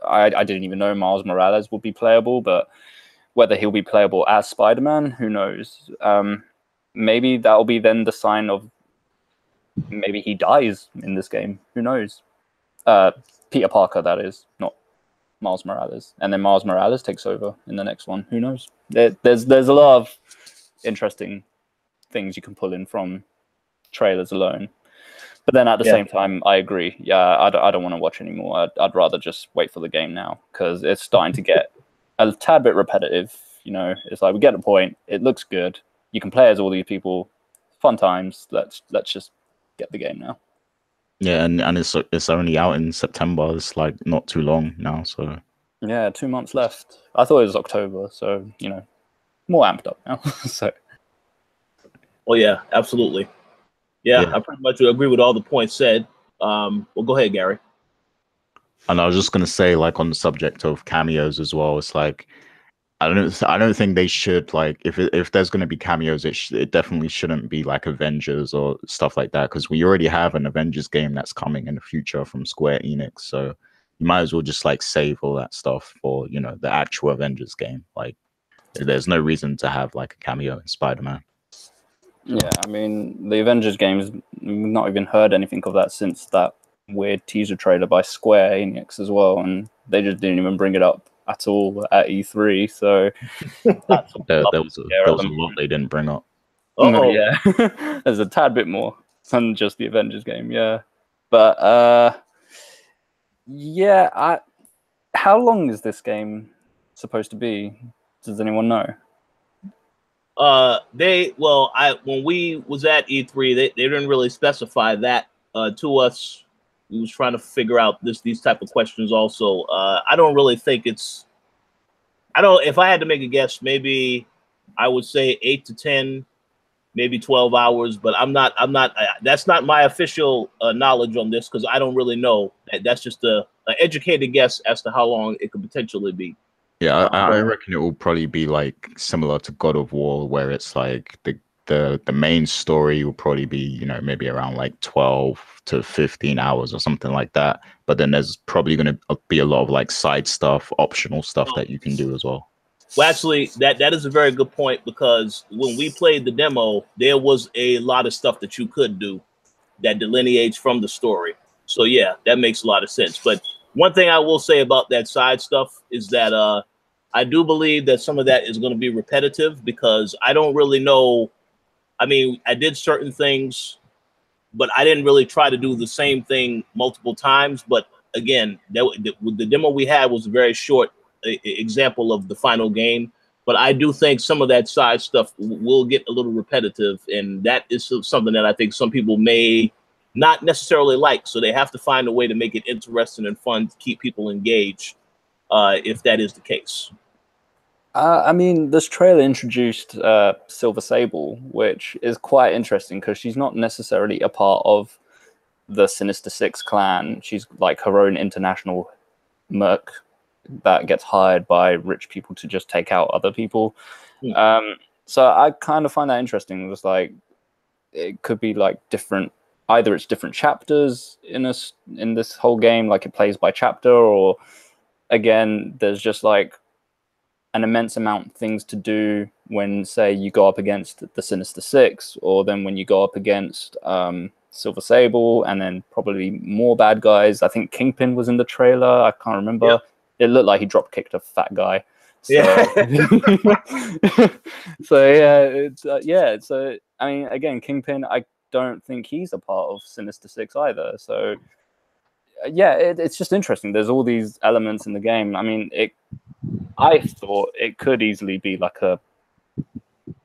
I didn't even know Miles Morales would be playable, but whether he'll be playable as Spider-Man, who knows? Maybe that'll be then the sign of maybe he dies in this game. Who knows? Peter Parker, that is, not Miles Morales. And then Miles Morales takes over in the next one. Who knows? There's a lot of interesting things you can pull in from trailers alone. But then at the same time, I agree. Yeah, I don't want to watch anymore. I'd rather just wait for the game now because it's starting to get a tad bit repetitive. You know, it's like we get the point. It looks good. You can play as all these people. Fun times. Let's just get the game now.
Yeah, and it's only out in September. It's like not too long now. So
yeah, 2 months left. I thought it was October. So, you know, more amped up now. So.
Oh yeah, absolutely. Yeah, I pretty much agree with all the points said. Well, go ahead, Gary.
And I was just gonna say, like, on the subject of cameos as well, it's like I don't think they should, like, if there's gonna be cameos, it definitely shouldn't be like Avengers or stuff like that, because we already have an Avengers game that's coming in the future from Square Enix. So you might as well just like save all that stuff for, you know, the actual Avengers game. Like, there's no reason to have like a cameo in Spider-Man.
Yeah, I mean, the Avengers games, we've not even heard anything of that since that weird teaser trailer by Square Enix as well, and they just didn't even bring it up at all at E3, so
there was a lot they didn't bring up.
Yeah, there's a tad bit more than just the Avengers game, yeah. But, yeah, how long is this game supposed to be? Does anyone know?
When we was at E3, they didn't really specify that to us. We was trying to figure out these type of questions also. I don't really think it's, if I had to make a guess, maybe I would say 8 to 10, maybe 12 hours, but that's not my official knowledge on this, because I don't really know. That's just an educated guess as to how long it could potentially be.
Yeah, I reckon it will probably be like similar to God of War, where it's like the main story will probably be, you know, maybe around like 12 to 15 hours or something like that. But then there's probably going to be a lot of like side stuff, optional stuff that you can do as well.
Well, actually, that is a very good point, because when we played the demo, there was a lot of stuff that you could do that delineates from the story. So yeah, that makes a lot of sense. But One thing I will say about that side stuff is that I do believe that some of that is going to be repetitive because I don't really know. I mean, I did certain things, but I didn't really try to do the same thing multiple times. But again, the demo we had was a very short example of the final game. But I do think some of that side stuff will get a little repetitive, and that is something that I think some people may not necessarily like. So they have to find a way to make it interesting and fun to keep people engaged, if that is the case.
I mean, this trailer introduced Silver Sable, which is quite interesting because she's not necessarily a part of the Sinister Six clan. She's like her own international merc that gets hired by rich people to just take out other people. So I kind of find that interesting. It was like, it could be like different, either it's different chapters in this whole game, like it plays by chapter, or again, there's just like an immense amount of things to do when, say, you go up against the Sinister Six, or then when you go up against Silver Sable, and then probably more bad guys. I think Kingpin was in the trailer. I can't remember. Yep. It looked like he drop kicked a fat guy. So, yeah. So yeah, So I mean, again, Kingpin, I don't think he's a part of Sinister Six either. So yeah, it's just interesting. There's all these elements in the game. I mean, I thought it could easily be like a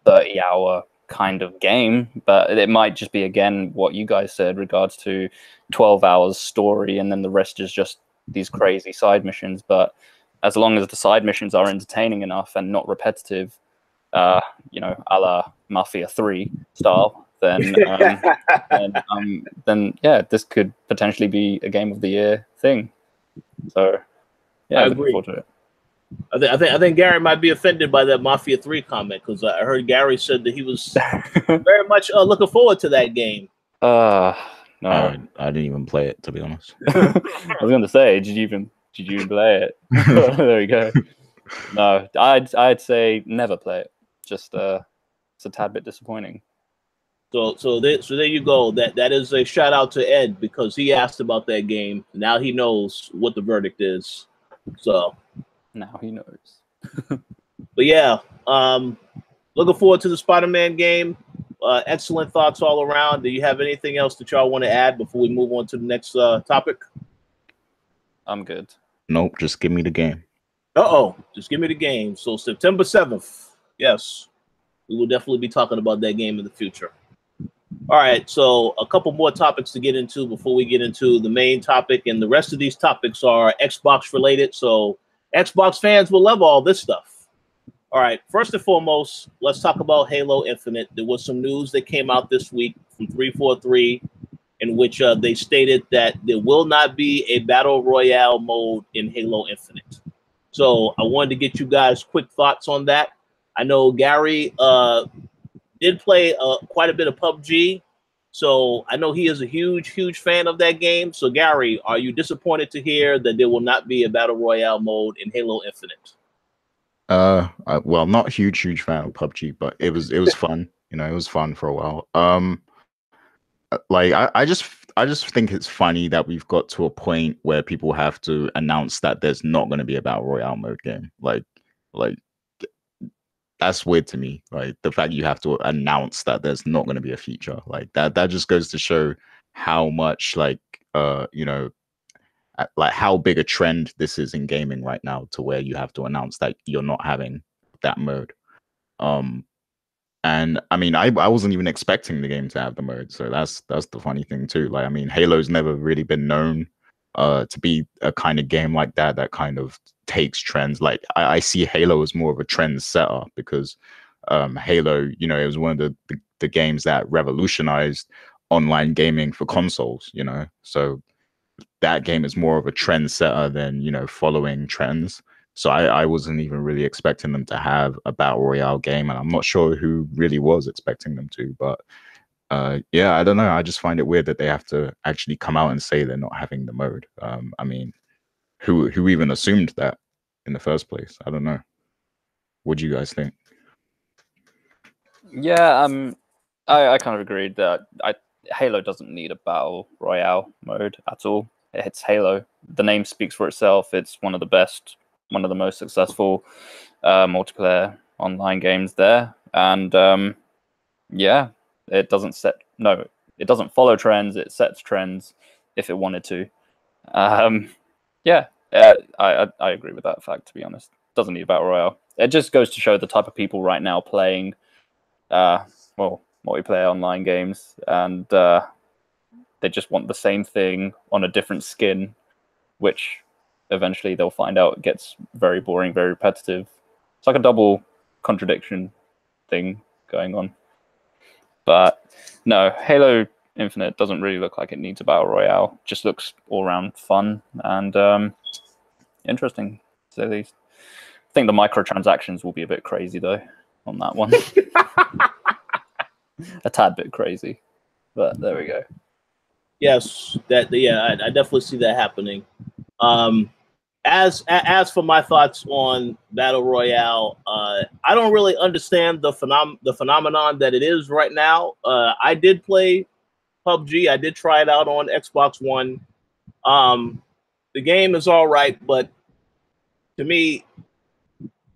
30-hour kind of game, but it might just be, again, what you guys said regards to 12 hours story, and then the rest is just these crazy side missions. But as long as the side missions are entertaining enough and not repetitive, you know, a la Mafia 3 style, then yeah, this could potentially be a game of the year thing. So yeah,
I agree.
Looking forward to it.
I think Gary might be offended by that Mafia 3 comment, because I heard Gary said that he was very much looking forward to that game.
No,
I didn't even play it, to be honest.
I was going to say, did you even play it? There we go. No, I'd say never play it. Just it's a tad bit disappointing.
So there you go. That is a shout out to Ed, because he asked about that game. Now he knows what the verdict is. So
now he knows.
But yeah, looking forward to the Spider-Man game. Excellent thoughts all around. Do you have anything else that y'all want to add before we move on to the next topic?
I'm good.
Nope, just give me the game.
Just give me the game. So September 7th. Yes, we will definitely be talking about that game in the future. All right, so a couple more topics to get into before we get into the main topic, and the rest of these topics are Xbox related, so Xbox fans will love all this stuff. All right, first and foremost, let's talk about Halo Infinite. There was some news that came out this week from 343 in which they stated that there will not be a Battle Royale mode in Halo Infinite. So I wanted to get you guys quick thoughts on that. I know Gary did play quite a bit of PUBG, so I know he is a huge fan of that game. So Gary, are you disappointed to hear that there will not be a Battle Royale mode in Halo Infinite?
Well, not a huge fan of PUBG, but it was fun. You know, it was fun for a while. Like I just think it's funny that we've got to a point where people have to announce that there's not going to be a Battle Royale mode game. Like that's weird to me. Like the fact you have to announce that there's not going to be a feature like that just goes to show how much like how big a trend this is in gaming right now, to where you have to announce that you're not having that mode. And I mean, I wasn't even expecting the game to have the mode, so that's the funny thing too. Like, I mean, Halo's never really been known to be a kind of game like that kind of takes trends. Like I see Halo as more of a trend setter, because Halo, you know, it was one of the games that revolutionized online gaming for consoles, you know. So that game is more of a trend setter than, you know, following trends. So I wasn't even really expecting them to have a Battle Royale game, and I'm not sure who really was expecting them to. But yeah, I don't know. I just find it weird that they have to actually come out and say they're not having the mode. I mean, who even assumed that in the first place? I don't know. What do you guys think?
Yeah, I kind of agreed that Halo doesn't need a Battle Royale mode at all. It's Halo. the name speaks for itself. It's one of the best, one of the most successful multiplayer online games there. And yeah, it doesn't follow trends. It sets trends if it wanted to. Yeah, I agree with that fact, to be honest. It doesn't need a Battle Royale. It just goes to show the type of people right now playing, well, multiplayer online games, and they just want the same thing on a different skin, which eventually they'll find out gets very boring, very repetitive. It's like a double contradiction thing going on. But no, Halo Infinite doesn't really look like it needs a Battle Royale. Just looks all around fun and interesting, to say the least. I think the microtransactions will be a bit crazy though on that one. A tad bit crazy, but there we go.
Yes, I definitely see that happening. As for my thoughts on Battle Royale, I don't really understand the phenomenon that it is right now. I did play PUBG. I did try it out on Xbox One. The game is all right, but to me,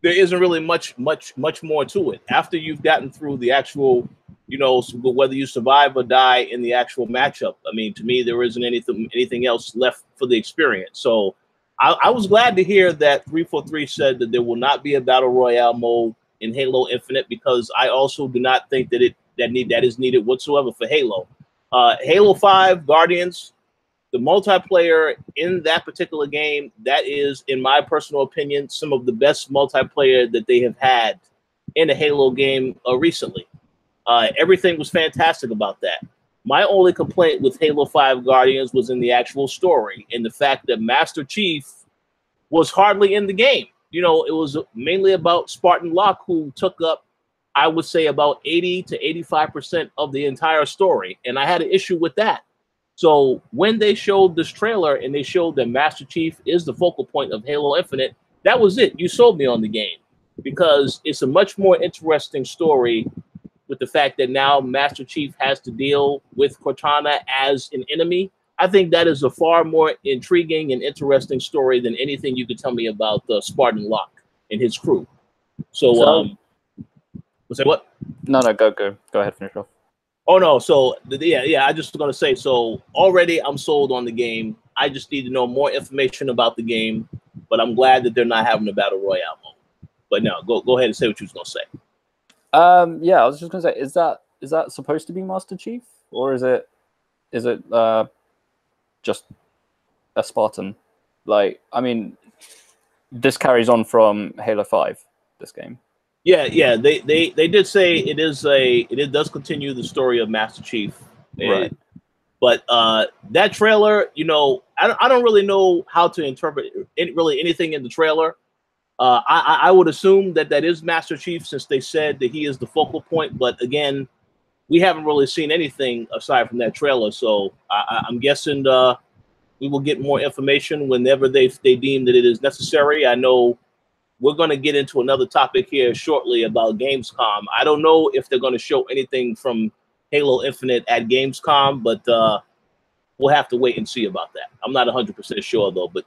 there isn't really much more to it. After you've gotten through the actual, whether you survive or die in the actual matchup, I mean, to me, there isn't anything else left for the experience. So I was glad to hear that 343 said that there will not be a Battle Royale mode in Halo Infinite, because I also do not think that that is needed whatsoever for Halo. Halo 5 Guardians, the multiplayer in that particular game, that is, in my personal opinion, some of the best multiplayer that they have had in a Halo game recently. Everything was fantastic about that. My only complaint with Halo 5 Guardians was in the actual story, and the fact that Master Chief was hardly in the game. It was mainly about Spartan Locke, who took up, I would say, about 80 to 85% of the entire story, and I had an issue with that. So when they showed this trailer and they showed that Master Chief is the focal point of Halo Infinite, that was it. You sold me on the game, because it's a much more interesting story with the fact that now Master Chief has to deal with Cortana as an enemy. I think that is a far more intriguing and interesting story than anything you could tell me about Spartan Locke and his crew. So say what?
No, go ahead, finish off.
Oh no, so yeah, I just gonna say, so already I'm sold on the game. I just need to know more information about the game, but I'm glad that they're not having a Battle Royale mode. But no, go ahead and say what you was gonna say.
Yeah, I was just gonna say, is that supposed to be Master Chief, or is it just a Spartan? Like, I mean, this carries on from Halo 5, this game.
Yeah, they did say it does continue the story of Master Chief.
Right.
But that trailer, I don't really know how to interpret really anything in the trailer. I would assume that is Master Chief, since they said that he is the focal point. But again, we haven't really seen anything aside from that trailer. So I'm guessing we will get more information whenever they deem that it is necessary. I know we're going to get into another topic here shortly about Gamescom. I don't know if they're going to show anything from Halo Infinite at Gamescom, but we'll have to wait and see about that. I'm not 100% sure, though, but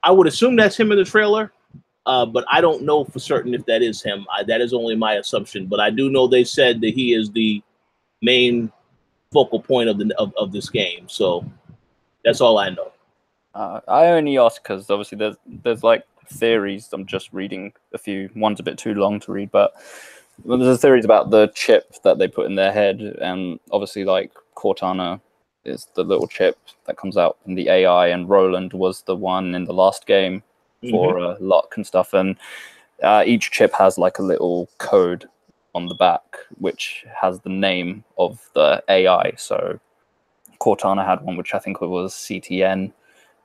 I would assume that's him in the trailer, but I don't know for certain if that is him. That is only my assumption, but I do know they said that he is the main focal point of this game, so that's all I know.
I only ask because obviously there's like theories. I'm just reading a few. One's a bit too long to read, but there's theories about the chip that they put in their head, and obviously like Cortana is the little chip that comes out in the AI, and Roland was the one in the last game for luck and stuff, and each chip has like a little code on the back which has the name of the AI. So Cortana had one which I think was CTN,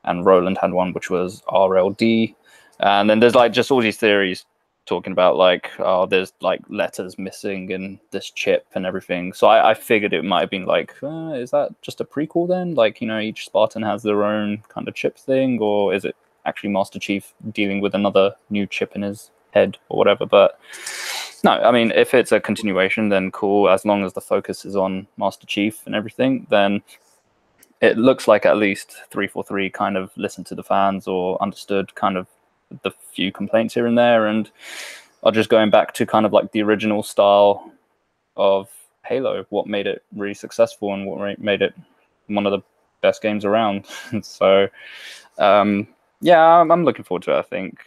and Roland had one which was RLD. And then there's like just all these theories talking about like, oh, there's like letters missing in this chip and everything. So I figured it might have been like, is that just a prequel then? Like, each Spartan has their own kind of chip thing, or is it actually Master Chief dealing with another new chip in his head or whatever? But no, I mean, if it's a continuation, then cool. As long as the focus is on Master Chief and everything, then it looks like at least 343 kind of listened to the fans or understood kind of the few complaints here and there, and are just going back to kind of like the original style of Halo, what made it really successful and what made it one of the best games around. So yeah, I'm looking forward to it. I think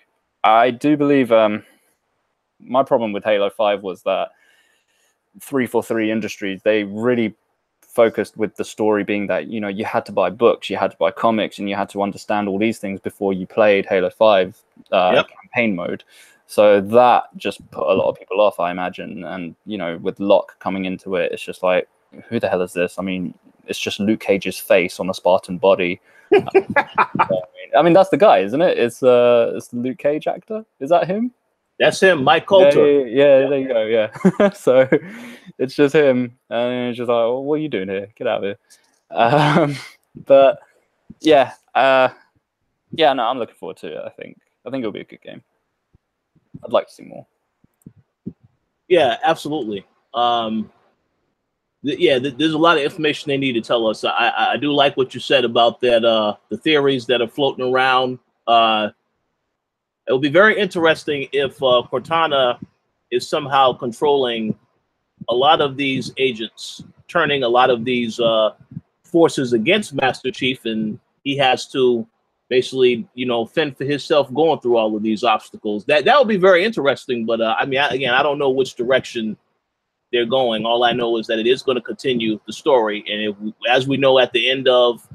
I do believe my problem with Halo 5 was that 343 Industries, they really focused with the story being that, you know, you had to buy books, you had to buy comics, and you had to understand all these things before you played Halo 5 campaign mode. So that just put a lot of people off, I imagine. And, you know, with Locke coming into it, it's just like, who the hell is this? I mean, it's just Luke Cage's face on a Spartan body. I mean, that's the guy, isn't it? It's the Luke Cage actor. Is that him?
That's him, Mike Coulter.
Yeah, there you go. Yeah. So it's just him, and it's just like, well, what are you doing here? Get out of here. But yeah, no, I'm looking forward to it. I think it'll be a good game. I'd like to see more.
Yeah, absolutely. There's a lot of information they need to tell us. I do like what you said about that. The theories that are floating around. It will be very interesting if Cortana is somehow controlling a lot of these agents, turning a lot of these forces against Master Chief, and he has to basically, you know, fend for himself going through all of these obstacles. That would be very interesting. But I mean, again, I don't know which direction they're going. All I know is that it is going to continue the story, and as we know, at the end of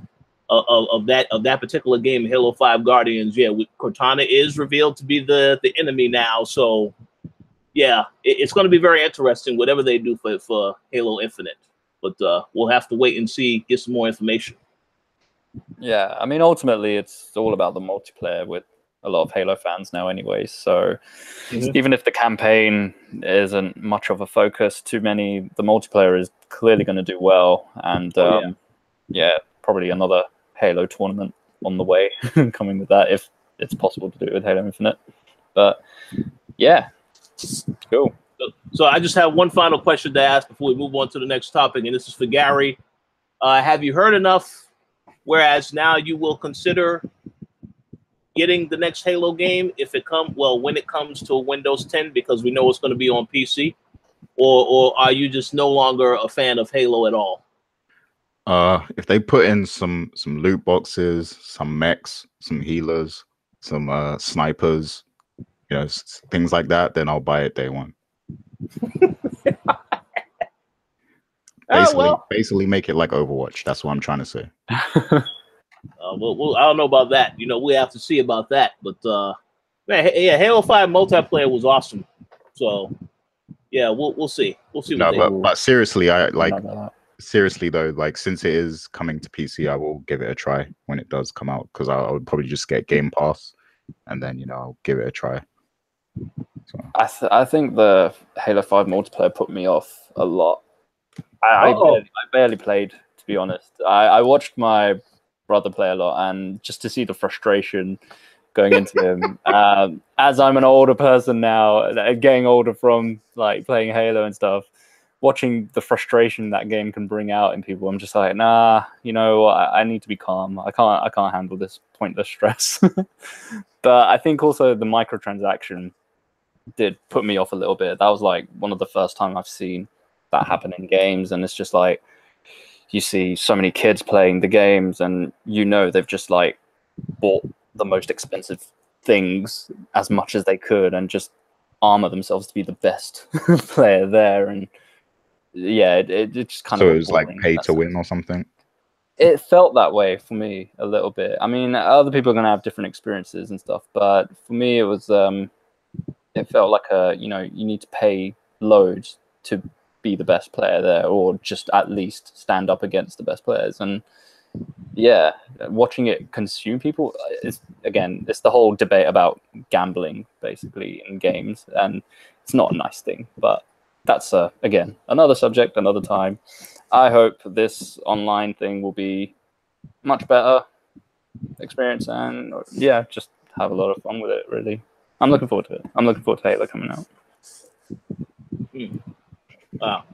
that particular game, Halo 5 Guardians, yeah, Cortana is revealed to be the enemy now. So yeah, it's going to be very interesting whatever they do for Halo Infinite. But we'll have to wait and see, get some more information.
Yeah, I mean, ultimately, it's all about the multiplayer with a lot of Halo fans now anyway. So even if the campaign isn't much of a focus to many, the multiplayer is clearly going to do well. And yeah, probably another Halo tournament on the way coming with that, if it's possible to do it with Halo Infinite. But yeah, cool.
So I just have one final question to ask before we move on to the next topic, and this is for Gary. Have you heard enough, whereas now you will consider getting the next Halo game when it comes to Windows 10, because we know it's going to be on PC, or are you just no longer a fan of Halo at all?
If they put in some loot boxes, some mechs, some healers, some snipers, you know, things like that, then I'll buy it day one. Basically make it like Overwatch. That's what I'm trying to say.
Well, I don't know about that. You know, we have to see about that. But man, yeah, Halo 5 multiplayer was awesome. So yeah, we'll see. We'll see.
But seriously, seriously though, like, since it is coming to PC, I will give it a try when it does come out, because I would probably just get Game Pass and then, you know, I'll give it a try. So.
I think the Halo 5 multiplayer put me off a lot. I barely played, to be honest. I watched my brother play a lot, and just to see the frustration going into him, as I'm an older person now, getting older from like playing Halo and stuff, watching the frustration that game can bring out in people, I'm just like, nah, you know, I need to be calm. I can't handle this pointless stress. But I think also the microtransaction did put me off a little bit. That was like one of the first time I've seen that happen in games, and it's just like, you see so many kids playing the games, and you know they've just like bought the most expensive things as much as they could and just armor themselves to be the best player there. And yeah, it just kind of.
So it was like pay to win or something.
It felt that way for me a little bit. I mean, other people are going to have different experiences and stuff, but for me, it was. It felt like you need to pay loads to be the best player there, or just at least stand up against the best players. And yeah, watching it consume people is, again, it's the whole debate about gambling basically in games, and it's not a nice thing, but that's again another subject, another time. I hope this online thing will be much better experience, and yeah, just have a lot of fun with it. Really, I'm looking forward to it. I'm looking forward to Halo coming out.
Wow,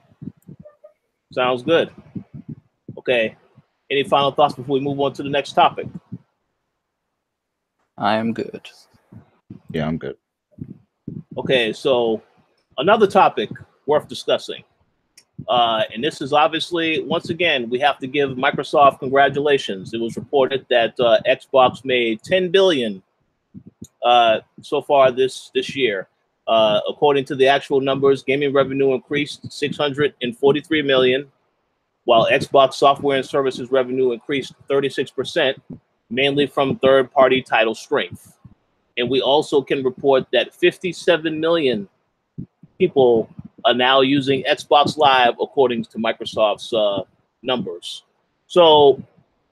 sounds good. Okay, any final thoughts before we move on to the next topic?
I am good.
Yeah, I'm good.
Okay, so another topic worth discussing. And this is obviously, once again, we have to give Microsoft congratulations. It was reported that Xbox made $10 billion so far this year. According to the actual numbers, gaming revenue increased $643 million, while Xbox software and services revenue increased 36%, mainly from third-party title strength. And we also can report that 57 million people are now using Xbox Live, according to Microsoft's numbers. So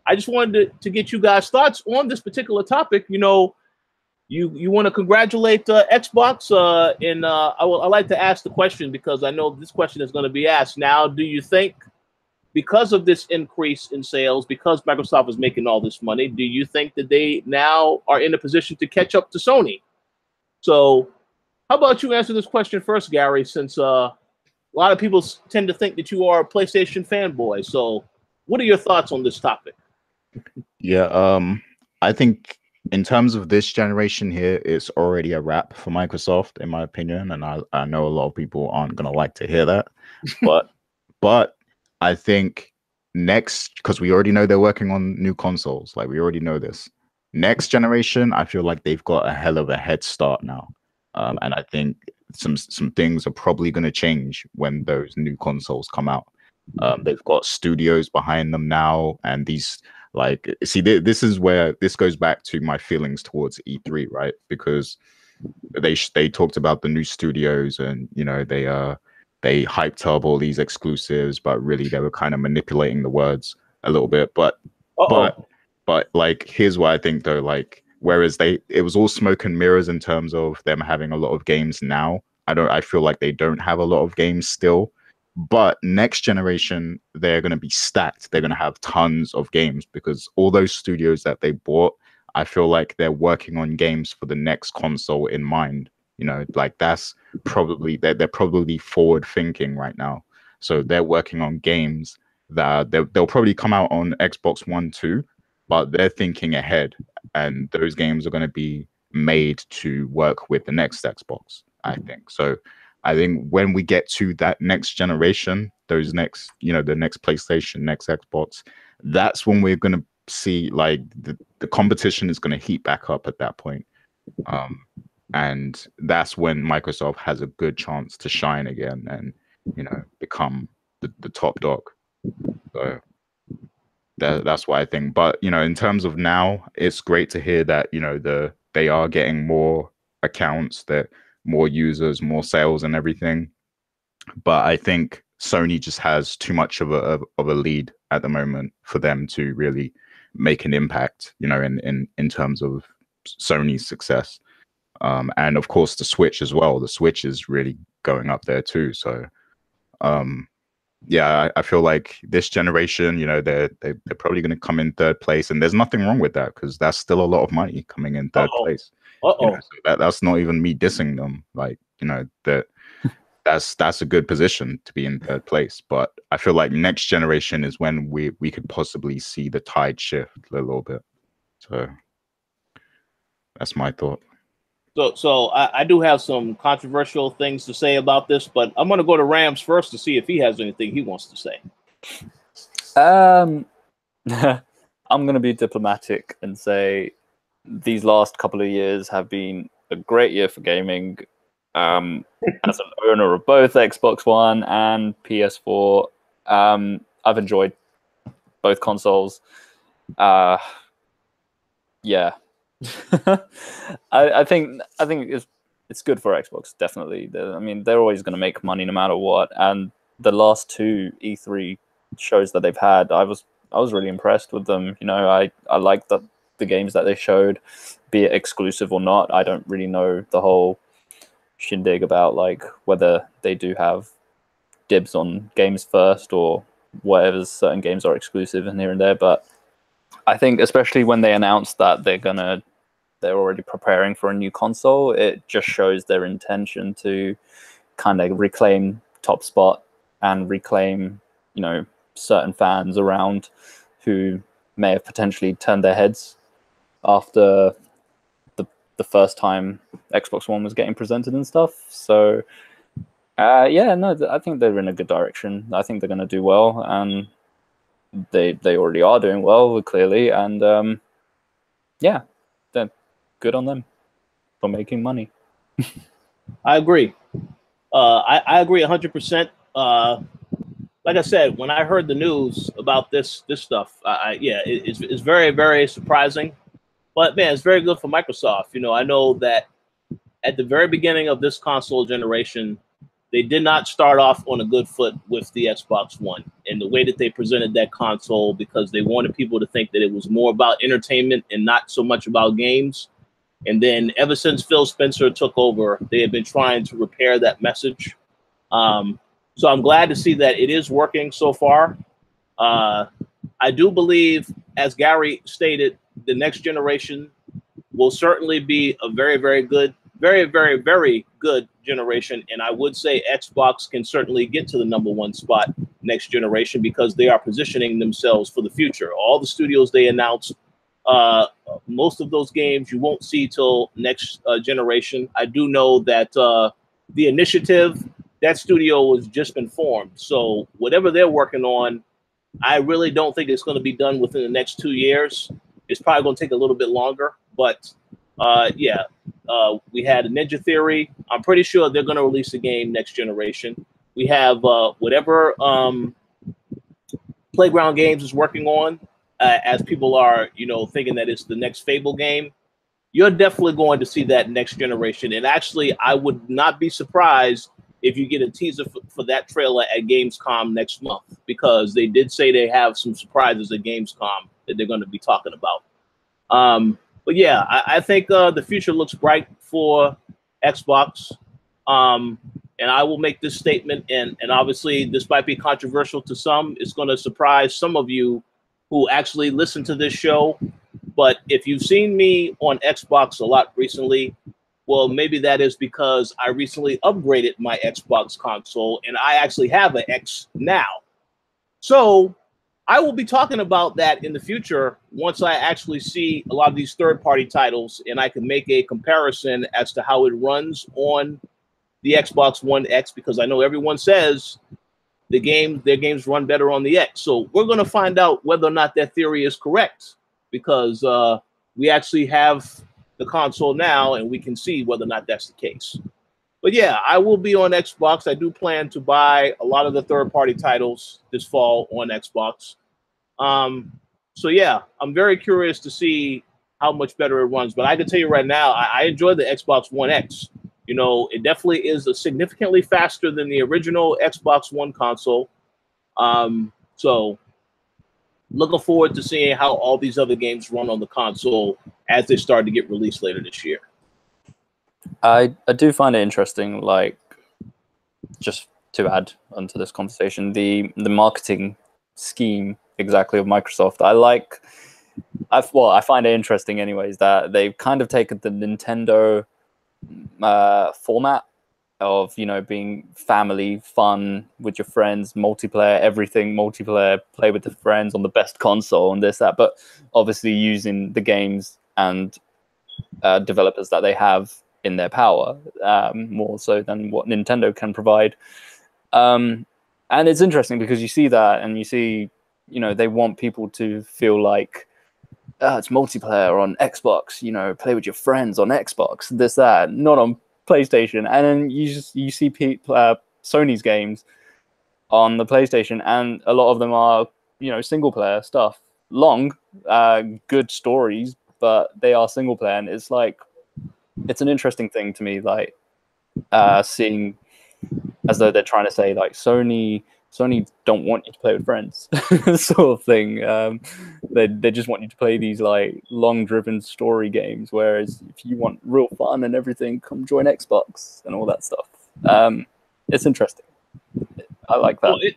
I just wanted to get you guys' thoughts on this particular topic. You know, you want to congratulate Xbox, and I like to ask the question because I know this question is going to be asked now. Do you think, because of this increase in sales, because Microsoft is making all this money, do you think that they now are in a position to catch up to Sony? So how about you answer this question first, Gary, since a lot of people tend to think that you are a PlayStation fanboy. So what are your thoughts on this topic?
Yeah, I think in terms of this generation here, it's already a wrap for Microsoft, in my opinion. And I know a lot of people aren't going to like to hear that. But I think next, because we already know they're working on new consoles, like we already know this. Next generation, I feel like they've got a hell of a head start now. And I think some things are probably going to change when those new consoles come out. They've got studios behind them now, and these, like, see, this is where this goes back to my feelings towards E3, right? Because they talked about the new studios, and you know they hyped up all these exclusives, but really they were kind of manipulating the words a little bit. But like, here's what I think though, like, whereas it was all smoke and mirrors in terms of them having a lot of games now. I feel like they don't have a lot of games still. But next generation, they're going to be stacked. They're going to have tons of games because all those studios that they bought, I feel like they're working on games for the next console in mind. You know, like that's probably, they're probably forward thinking right now. So they're working on games that they'll probably come out on Xbox One too, but they're thinking ahead, and those games are going to be made to work with the next Xbox, I think. So I think when we get to that next generation, those next, you know, the next PlayStation, next Xbox, that's when we're going to see like the competition is going to heat back up at that point. And that's when Microsoft has a good chance to shine again and, you know, become the top dog. So that's what I think. But, you know, in terms of now, it's great to hear that, you know, they are getting more accounts, that more users, more sales and everything. But I think Sony just has too much of a lead at the moment for them to really make an impact, you know, in terms of Sony's success. And of course the Switch as well. The Switch is really going up there too. So yeah, I feel like this generation, you know, they're probably going to come in third place, and there's nothing wrong with that because that's still a lot of money coming in third place. You know, so that's not even me dissing them. Like, you know, that's a good position to be in third place. But I feel like next generation is when we could possibly see the tide shift a little bit. So that's my thought.
So I do have some controversial things to say about this, but I'm going to go to Rams first to see if he has anything he wants to say.
I'm going to be diplomatic and say these last couple of years have been a great year for gaming. As an owner of both Xbox One and PS4, I've enjoyed both consoles. Yeah. I think it's good for Xbox, definitely. I mean, they're always going to make money no matter what. And the last two E3 shows that they've had, I was really impressed with them. You know, I like the games that they showed, be it exclusive or not. I don't really know the whole shindig about like whether they do have dibs on games first or whatever, certain games are exclusive and here and there. But I think especially when they announced that they're already preparing for a new console, it just shows their intention to kind of reclaim top spot and reclaim, you know, certain fans around who may have potentially turned their heads after the first time Xbox One was getting presented and stuff. So yeah, no, I think they're in a good direction. I think they're going to do well, and they already are doing well, clearly. And yeah, they're good on them for making money.
I agree. I agree 100%. Like I said, when I heard the news about this stuff, yeah, it's very, very surprising. But man, it's very good for Microsoft. You know, I know that at the very beginning of this console generation, they did not start off on a good foot with the Xbox One and the way that they presented that console, because they wanted people to think that it was more about entertainment and not so much about games. And then ever since Phil Spencer took over, they have been trying to repair that message. So I'm glad to see that it is working so far. I do believe, as Gary stated, the next generation will certainly be a very, very good, very, very, very good generation. And I would say Xbox can certainly get to the #1 spot next generation, because they are positioning themselves for the future. All the studios they announced, most of those games you won't see till next generation. I do know that the Initiative, that studio has just been formed. So whatever they're working on, I really don't think it's going to be done within the next 2 years. It's probably going to take a little bit longer. But yeah, we had a Ninja Theory. I'm pretty sure they're going to release a game next generation. We have whatever Playground Games is working on, as people are, you know, thinking that it's the next Fable game. You're definitely going to see that next generation. And actually, I would not be surprised if you get a teaser for that trailer at Gamescom next month, because they did say they have some surprises at Gamescom that they're going to be talking about. But yeah, I think the future looks bright for Xbox. And I will make this statement, and obviously this might be controversial to some. It's going to surprise some of you who actually listen to this show. But if you've seen me on Xbox a lot recently, well, maybe that is because I recently upgraded my Xbox console, and I actually have an X now. So I will be talking about that in the future once I actually see a lot of these third-party titles, and I can make a comparison as to how it runs on the Xbox One X, because I know everyone says their games run better on the X. So we're going to find out whether or not that theory is correct, because we actually have the console now, and we can see whether or not that's the case. But yeah, I will be on Xbox. I do plan to buy a lot of the third-party titles this fall on Xbox. So yeah, I'm very curious to see how much better it runs. But I can tell you right now, I enjoy the Xbox One X. You know, it definitely is significantly faster than the original Xbox One console. So looking forward to seeing how all these other games run on the console as they start to get released later this year.
I do find it interesting, like, just to add onto this conversation, the marketing scheme exactly of Microsoft. I find it interesting anyways that they've kind of taken the Nintendo format of, you know, being family fun with your friends, multiplayer, everything multiplayer, play with the friends on the best console and this, that, but obviously using the games and developers that they have in their power, more so than what Nintendo can provide. And it's interesting because you see that, and you see, you know, they want people to feel like, it's multiplayer on Xbox, you know, play with your friends on Xbox, this, that, not on PlayStation. And then you see Sony's games on the PlayStation, and a lot of them are, you know, single player stuff, long, good stories, but they are single player. And it's like, it's an interesting thing to me, like, seeing as though they're trying to say, like, Sony don't want you to play with friends, sort of thing. They just want you to play these, like, long-driven story games, whereas if you want real fun and everything, come join Xbox and all that stuff. It's interesting. I like that.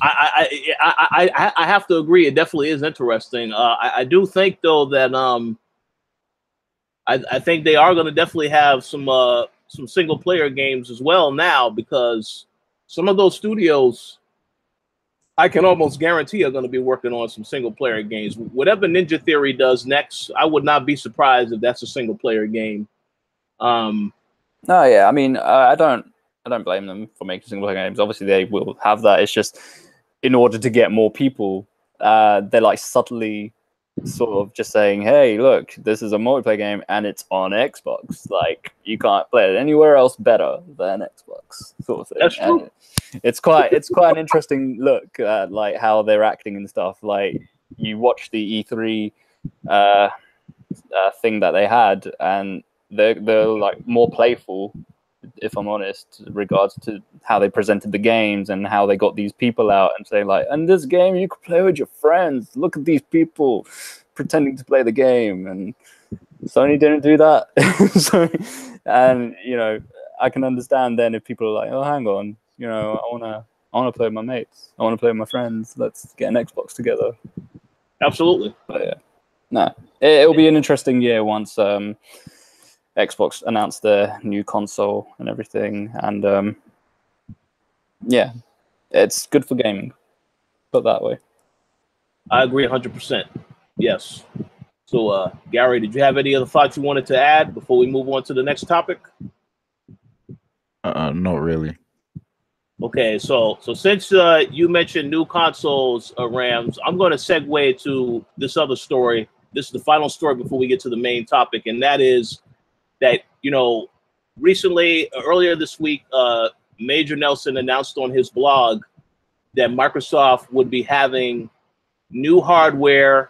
I have to agree. It definitely is interesting. I do think, though, that I think they are going to definitely have some single-player games as well now, because some of those studios, I can almost guarantee are going to be working on some single player games. Whatever Ninja Theory does next, I would not be surprised if that's a single player game.
No, yeah, I mean, I don't blame them for making single player games. Obviously, they will have that. It's just in order to get more people, they're like subtly sort of just saying, "Hey, look, this is a multiplayer game and it's on Xbox. Like, you can't play it anywhere else better than Xbox." Sort of thing.
That's true.
And it's quite an interesting look at like how they're acting and stuff. Like, you watch the E3 thing that they had, and they're like more playful, if I'm honest, in regards to how they presented the games and how they got these people out and say like, "In this game you could play with your friends. Look at these people pretending to play the game." And Sony didn't do that. So, and you know, I can understand then if people are like, "Oh, hang on, you know, I wanna play with my mates. I wanna play with my friends. Let's get an Xbox together."
Absolutely.
But yeah, no, it'll be an interesting year once Xbox announced their new console and everything, and yeah, it's good for gaming. Put that way.
I agree 100%. Yes. So, Gary, did you have any other thoughts you wanted to add before we move on to the next topic?
Not really.
Okay, so since you mentioned new consoles, Rams, I'm going to segue to this other story. This is the final story before we get to the main topic, and that is that, you know, recently, earlier this week, Major Nelson announced on his blog that Microsoft would be having new hardware.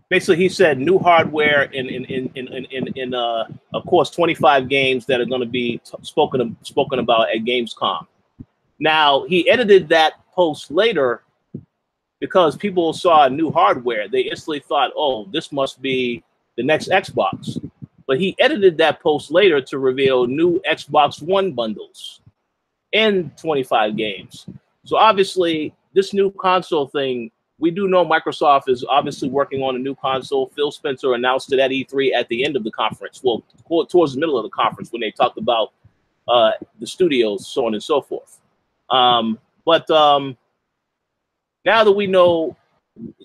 Basically, he said new hardware in of course 25 games that are going to be spoken about at Gamescom. Now, he edited that post later because people saw new hardware. They instantly thought, "Oh, this must be the next Xbox." But he edited that post later to reveal new Xbox One bundles in 25 games. So obviously, this new console thing, we do know Microsoft is obviously working on a new console. Phil Spencer announced it at E3 at the end of the conference. Well, towards the middle of the conference when they talked about the studios, so on and so forth. But now that we know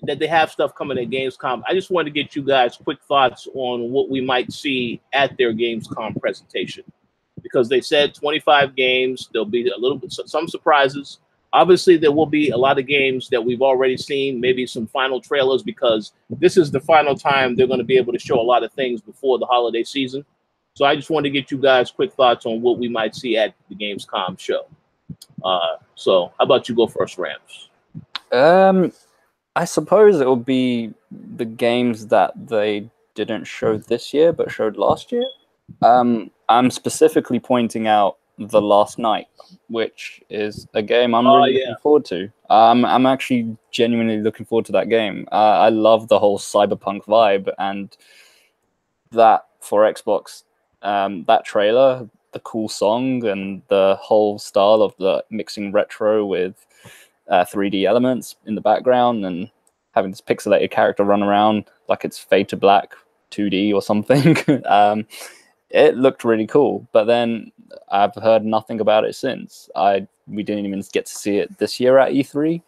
that they have stuff coming at Gamescom, I just wanted to get you guys quick thoughts on what we might see at their Gamescom presentation, because they said 25 games. There'll be a little bit, some surprises. Obviously, there will be a lot of games that we've already seen, maybe some final trailers, because this is the final time they're going to be able to show a lot of things before the holiday season. So I just wanted to get you guys quick thoughts on what we might see at the Gamescom show. So how about you go first, Rams?
I suppose it will be the games that they didn't show this year but showed last year. I'm specifically pointing out The Last Night, which is a game I'm really looking forward to. I'm actually genuinely looking forward to that game. I love the whole cyberpunk vibe, and that for Xbox, that trailer, the cool song, and the whole style of the mixing retro with 3D elements in the background and having this pixelated character run around like it's Fade to Black 2D or something. It looked really cool, but then I've heard nothing about it since. We didn't even get to see it this year at E3.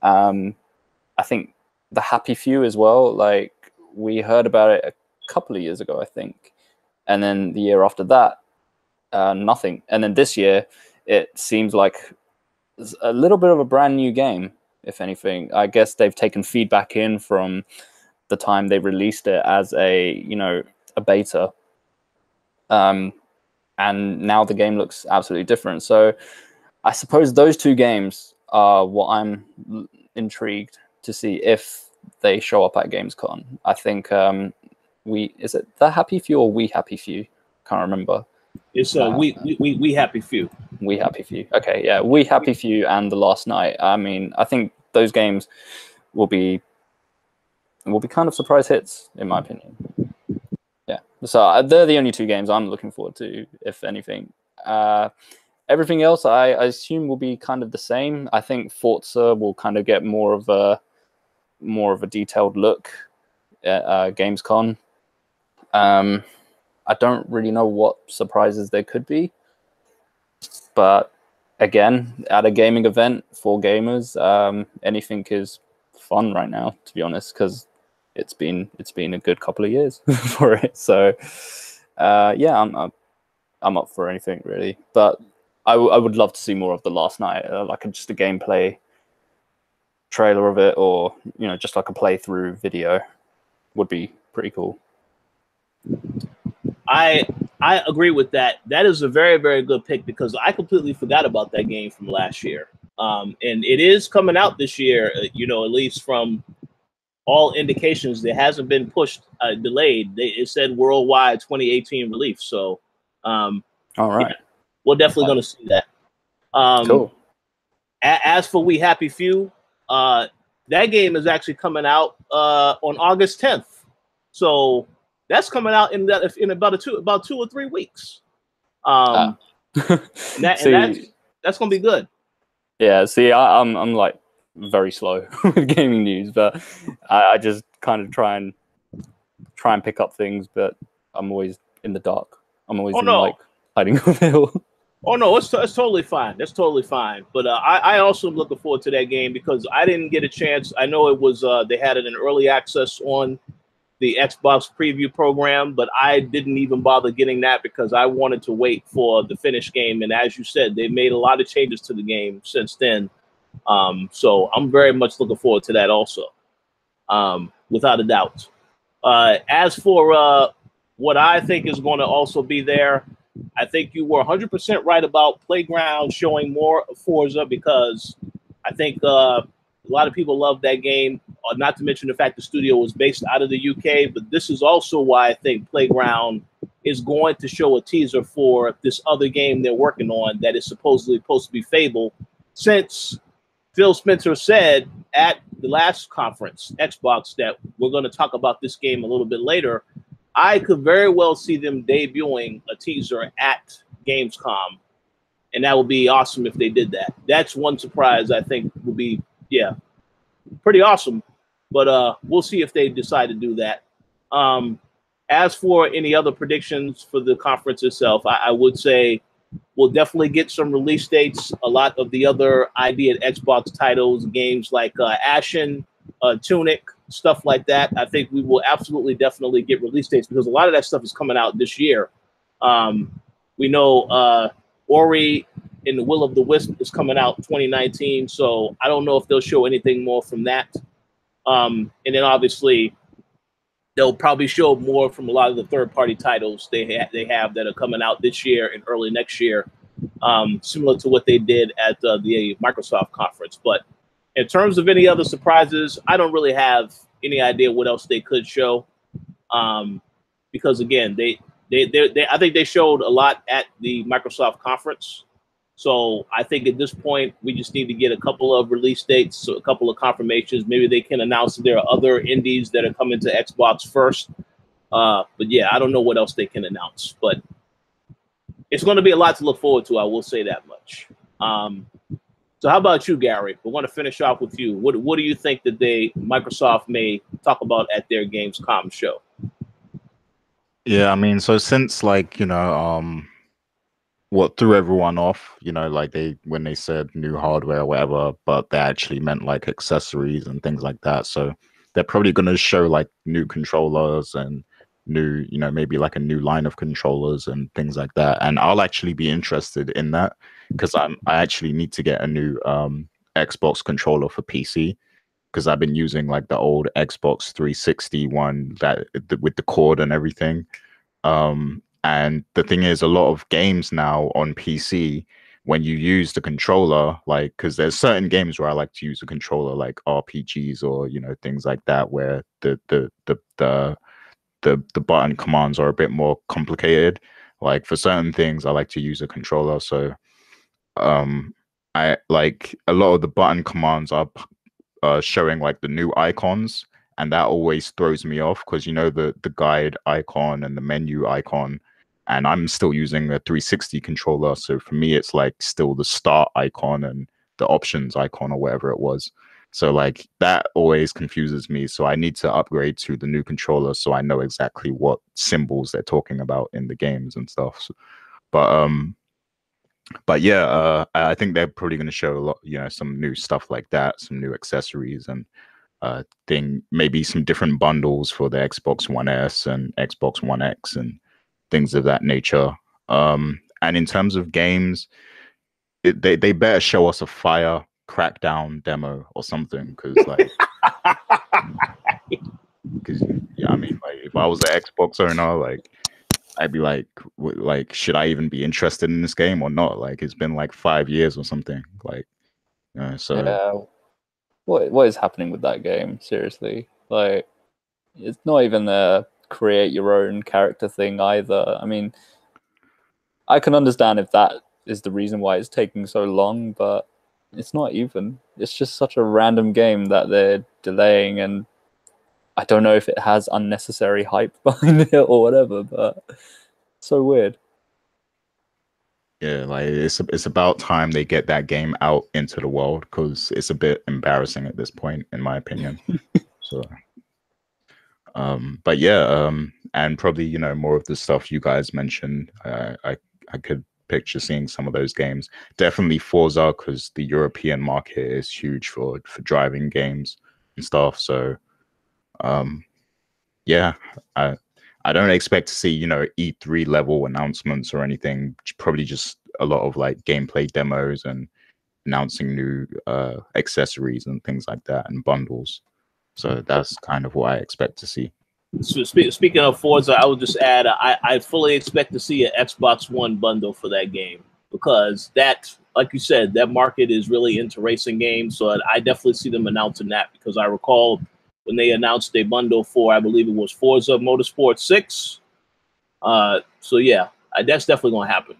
I think the Happy Few as well, like we heard about it a couple of years ago, I think. And then the year after that, nothing. And then this year, it seems like a little bit of a brand new game, if anything. I guess they've taken feedback in from the time they released it as a beta. And now the game looks absolutely different. So I suppose those two games are what I'm intrigued to see if they show up at Gamescom. I think is it the Happy Few or We Happy Few? Can't remember.
It's We Happy Few.
We Happy Few. Okay, yeah, We Happy Few and The Last Night. I mean, I think those games will be kind of surprise hits, in my opinion. Yeah, so they're the only two games I'm looking forward to, if anything. Everything else, I assume, will be kind of the same. I think Forza will kind of get more of a detailed look at Gamescom. I don't really know what surprises there could be, but again, at a gaming event for gamers, anything is fun right now, to be honest, because it's been a good couple of years for it. So yeah, I'm up for anything really, but I would love to see more of the last night, like just a gameplay trailer of it, or just like a playthrough video would be pretty cool.
I agree with that. That is a very, very good pick because I completely forgot about that game from last year. And it is coming out this year, at least from all indications. It hasn't been pushed, delayed. It said worldwide 2018 release. So,
all right,
yeah, we're definitely going to see that.
Cool.
As for We Happy Few, that game is actually coming out on August 10th. So that's coming out in about 2 or 3 weeks. And that's going to be good.
Yeah, see, I'm like very slow with gaming news, but I just kind of try and pick up things, but I'm always in the dark. I'm always like hiding on the hill.
Oh no, it's totally fine. That's totally fine. But I also am looking forward to that game because I didn't get a chance. I know it was they had it in early access on the Xbox preview program, but I didn't even bother getting that because I wanted to wait for the finished game. And as you said, they made a lot of changes to the game since then. So I'm very much looking forward to that also, without a doubt. As for what I think is going to also be there, I think you were 100% right about Playground showing more of Forza because I think a lot of people love that game, not to mention the fact the studio was based out of the UK. But this is also why I think Playground is going to show a teaser for this other game they're working on that is supposedly supposed to be Fable, since Phil Spencer said at the last conference, Xbox, that we're going to talk about this game a little bit later. I could very well see them debuting a teaser at Gamescom, and that would be awesome if they did that. That's one surprise I think would be, pretty awesome. But we'll see if they decide to do that. As for any other predictions for the conference itself, I would say we'll definitely get some release dates. A lot of the other ID at Xbox titles, games like Ashen, Tunic, stuff like that. I think we will absolutely, definitely get release dates because a lot of that stuff is coming out this year. We know Ori and the Will of the Wisp is coming out 2019, so I don't know if they'll show anything more from that. And then obviously they'll probably show more from a lot of the third-party titles they have that are coming out this year and early next year, similar to what they did at the Microsoft conference. But in terms of any other surprises, I don't really have any idea what else they could show, because again, I think they showed a lot at the Microsoft conference. So I think at this point we just need to get a couple of release dates, so a couple of confirmations. Maybe they can announce that there are other indies that are coming to Xbox first. But yeah, I don't know what else they can announce, but it's going to be a lot to look forward to. I will say that much. So how about you, Gary? We want to finish off with you. What do you think that Microsoft may talk about at their Gamescom show?
Yeah, I mean, so since what threw everyone off, like when they said new hardware or whatever, but they actually meant like accessories and things like that. So they're probably going to show like new controllers and new, maybe like a new line of controllers and things like that. And I'll actually be interested in that because I actually need to get a new Xbox controller for PC because I've been using like the old Xbox 360 one with the cord and everything. And the thing is, a lot of games now on PC, when you use the controller, like, because there's certain games where I like to use a controller, like RPGs or things like that, where the button commands are a bit more complicated. Like for certain things, I like to use a controller. So, I like a lot of the button commands are showing like the new icons, and that always throws me off because the guide icon and the menu icon. And I'm still using a 360 controller. So for me, it's like still the start icon and the options icon or whatever it was. So like that always confuses me. So I need to upgrade to the new controller so I know exactly what symbols they're talking about in the games and stuff. But But yeah, I think they're probably going to show a lot, some new stuff like that, some new accessories, and maybe some different bundles for the Xbox One S and Xbox One X and things of that nature. And in terms of games, they better show us a Fire Crackdown demo or something, because yeah, I mean, like, if I was an Xbox owner, like, I'd be like, should I even be interested in this game or not? Like, it's been like 5 years or something. Like, so
yeah, what is happening with that game? Seriously, like, it's not even a create your own character thing either. I mean, I can understand if that is the reason why it's taking so long, but it's not even. It's just such a random game that they're delaying, and I don't know if it has unnecessary hype behind it or whatever, but so weird.
yeah, like it's about time they get that game out into the world, because it's a bit embarrassing at this point, in my opinion. So, but yeah, and probably more of the stuff you guys mentioned. I could picture seeing some of those games. Definitely Forza, because the European market is huge for driving games and stuff. So, yeah, I don't expect to see E3 level announcements or anything. Probably just a lot of like gameplay demos and announcing new accessories and things like that, and bundles. So that's kind of what I expect to see.
Speaking of Forza, I would just add I fully expect to see an Xbox One bundle for that game, because that, like you said, that market is really into racing games. So I definitely see them announcing that, because I recall when they announced a bundle for, I believe it was Forza Motorsport 6. So yeah, that's definitely going to happen.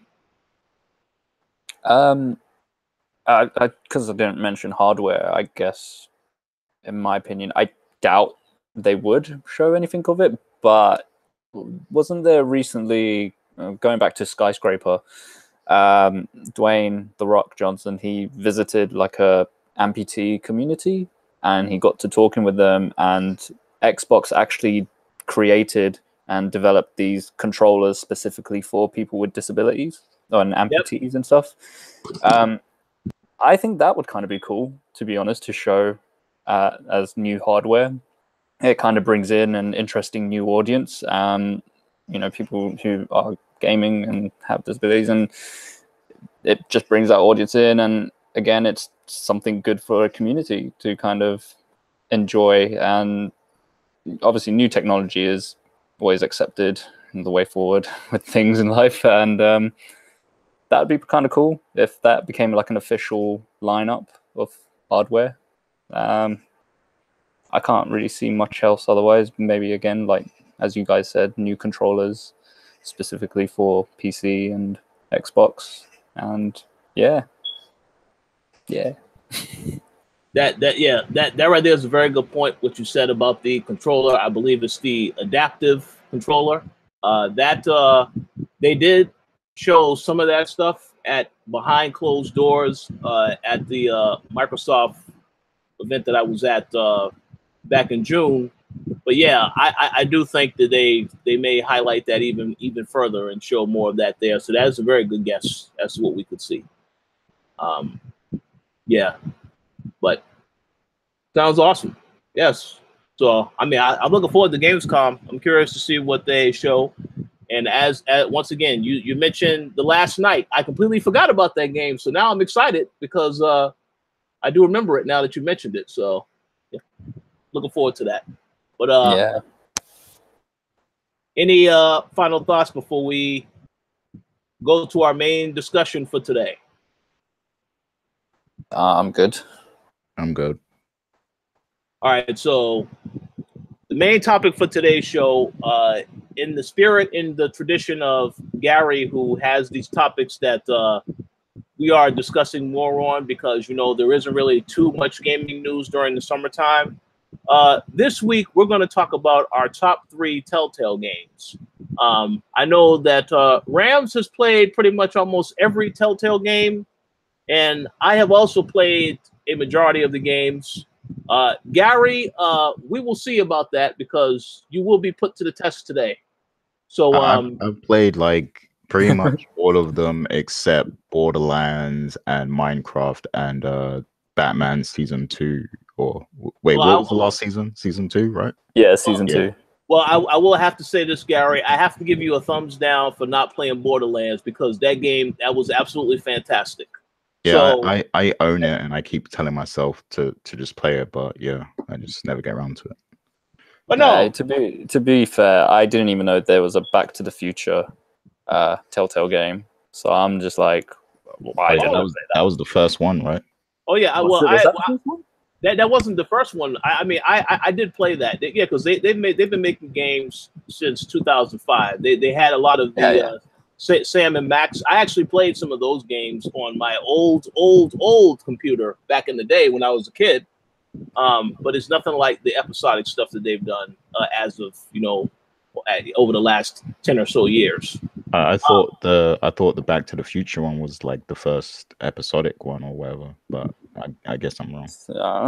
Because I didn't mention hardware, I guess, in my opinion, I doubt they would show anything of it. But wasn't there recently, going back to Skyscraper, Dwayne "The Rock" Johnson, he visited like a amputee community, and he got to talking with them, and Xbox actually created and developed these controllers specifically for people with disabilities and amputees and stuff. I think that would kind of be cool, to be honest, to show as new hardware. It kind of brings in an interesting new audience, people who are gaming and have disabilities, and it just brings that audience in. And again, it's something good for a community to kind of enjoy. And obviously, new technology is always accepted in the way forward with things in life, and that would be kind of cool if that became like an official lineup of hardware. I can't really see much else otherwise. Maybe, again, like as you guys said, new controllers specifically for PC and Xbox. And yeah.
That right there is a very good point, what you said about the controller. I believe it's the adaptive controller. They did show some of that stuff at behind closed doors at the Microsoft event that I was at back in June. But yeah, I do think that they may highlight that even further and show more of that there. So that is a very good guess as to what we could see. Yeah, but sounds awesome. Yes. So I mean, I'm looking forward to Gamescom. I'm curious to see what they show. And as once again, you mentioned The Last Night. I completely forgot about that game, so now I'm excited because I do remember it now that you mentioned it. So yeah, looking forward to that. But
yeah.
Any final thoughts before we go to our main discussion for today?
I'm good.
I'm good.
All right, so the main topic for today's show, in the tradition of Gary, who has these topics that we are discussing more on, because there isn't really too much gaming news during the summertime. This week we're going to talk about our top 3 Telltale games. I know that Rams has played pretty much almost every Telltale game, and I have also played a majority of the games. Gary, we will see about that, because you will be put to the test today. So
I've played like Pretty much all of them except Borderlands and Minecraft and Batman Season 2. Or wait,
Well,
what was the last season? Season 2, right?
Yeah, Season 2.
Well, I will have to say this, Gary. I have to give you a thumbs down for not playing Borderlands, because that was absolutely fantastic.
Yeah,
so,
I own it, and I keep telling myself to just play it, but yeah, I just never get around to it.
But no,
to be fair, I didn't even know there was a Back to the Future Telltale game. So I'm just like, why didn't I play
that was the first one, right?
Oh yeah, that wasn't the first one. I mean, I did play that. Yeah, because they've been making games since 2005. They had a lot of the Sam and Max. I actually played some of those games on my old computer back in the day when I was a kid. But it's nothing like the episodic stuff that they've done as of over the last 10 or so years.
I thought the Back to the Future one was like the first episodic one or whatever, but I guess I'm wrong.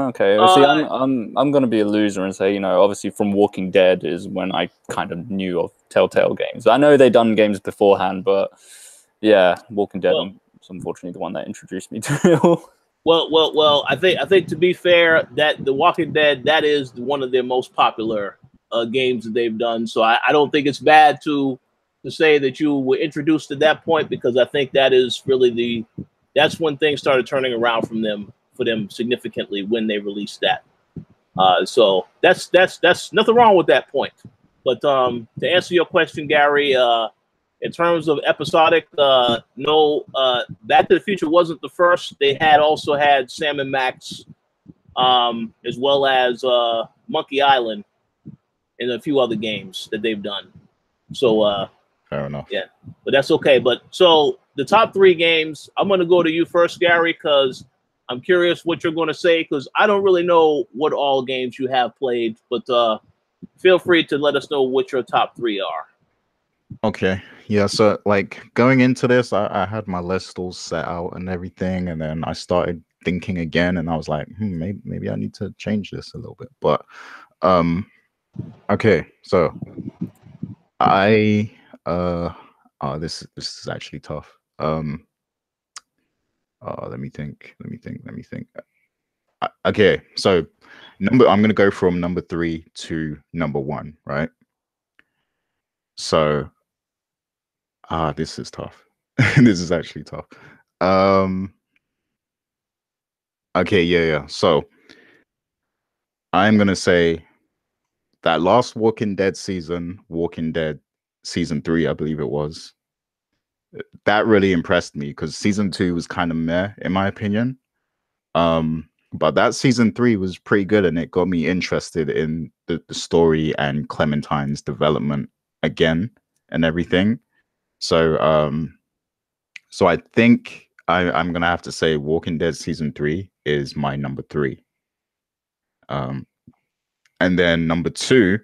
Okay, well, see, I'm going to be a loser and say, obviously from Walking Dead is when I kind of knew of Telltale games. I know they'd done games beforehand, but yeah, Walking Dead was unfortunately the one that introduced me to it.
Well. I think to be fair, that The Walking Dead, that is one of their most popular games that they've done. So I don't think it's bad to say that you were introduced to that point, because I think that is really that's when things started turning around for them significantly, when they released that. So that's nothing wrong with that point. But to answer your question, Gary, in terms of episodic, no, Back to the Future wasn't the first. They also had Sam and Max, as well as Monkey Island, and a few other games that they've done. So
fair enough.
Yeah, but that's okay. But so the top 3 games, I'm going to go to you first, Gary, because I'm curious what you're going to say, because I don't really know what all games you have played, but feel free to let us know what your top 3 are.
Okay. Yeah, so like going into this, I had my list all set out and everything, and then I started thinking again, and I was like, maybe I need to change this a little bit. But okay, so I this is actually tough. Let me think. Okay, so I'm gonna go from number 3 to number 1, right? So this is tough. This is actually tough. Okay, yeah. So I'm gonna say that last Walking Dead season, Walking Dead season 3, I believe it was, that really impressed me, because season 2 was kind of meh, in my opinion. But that season 3 was pretty good, and it got me interested in the story and Clementine's development again and everything. So so I think I'm gonna have to say Walking Dead season 3 is my number 3. And then number 2,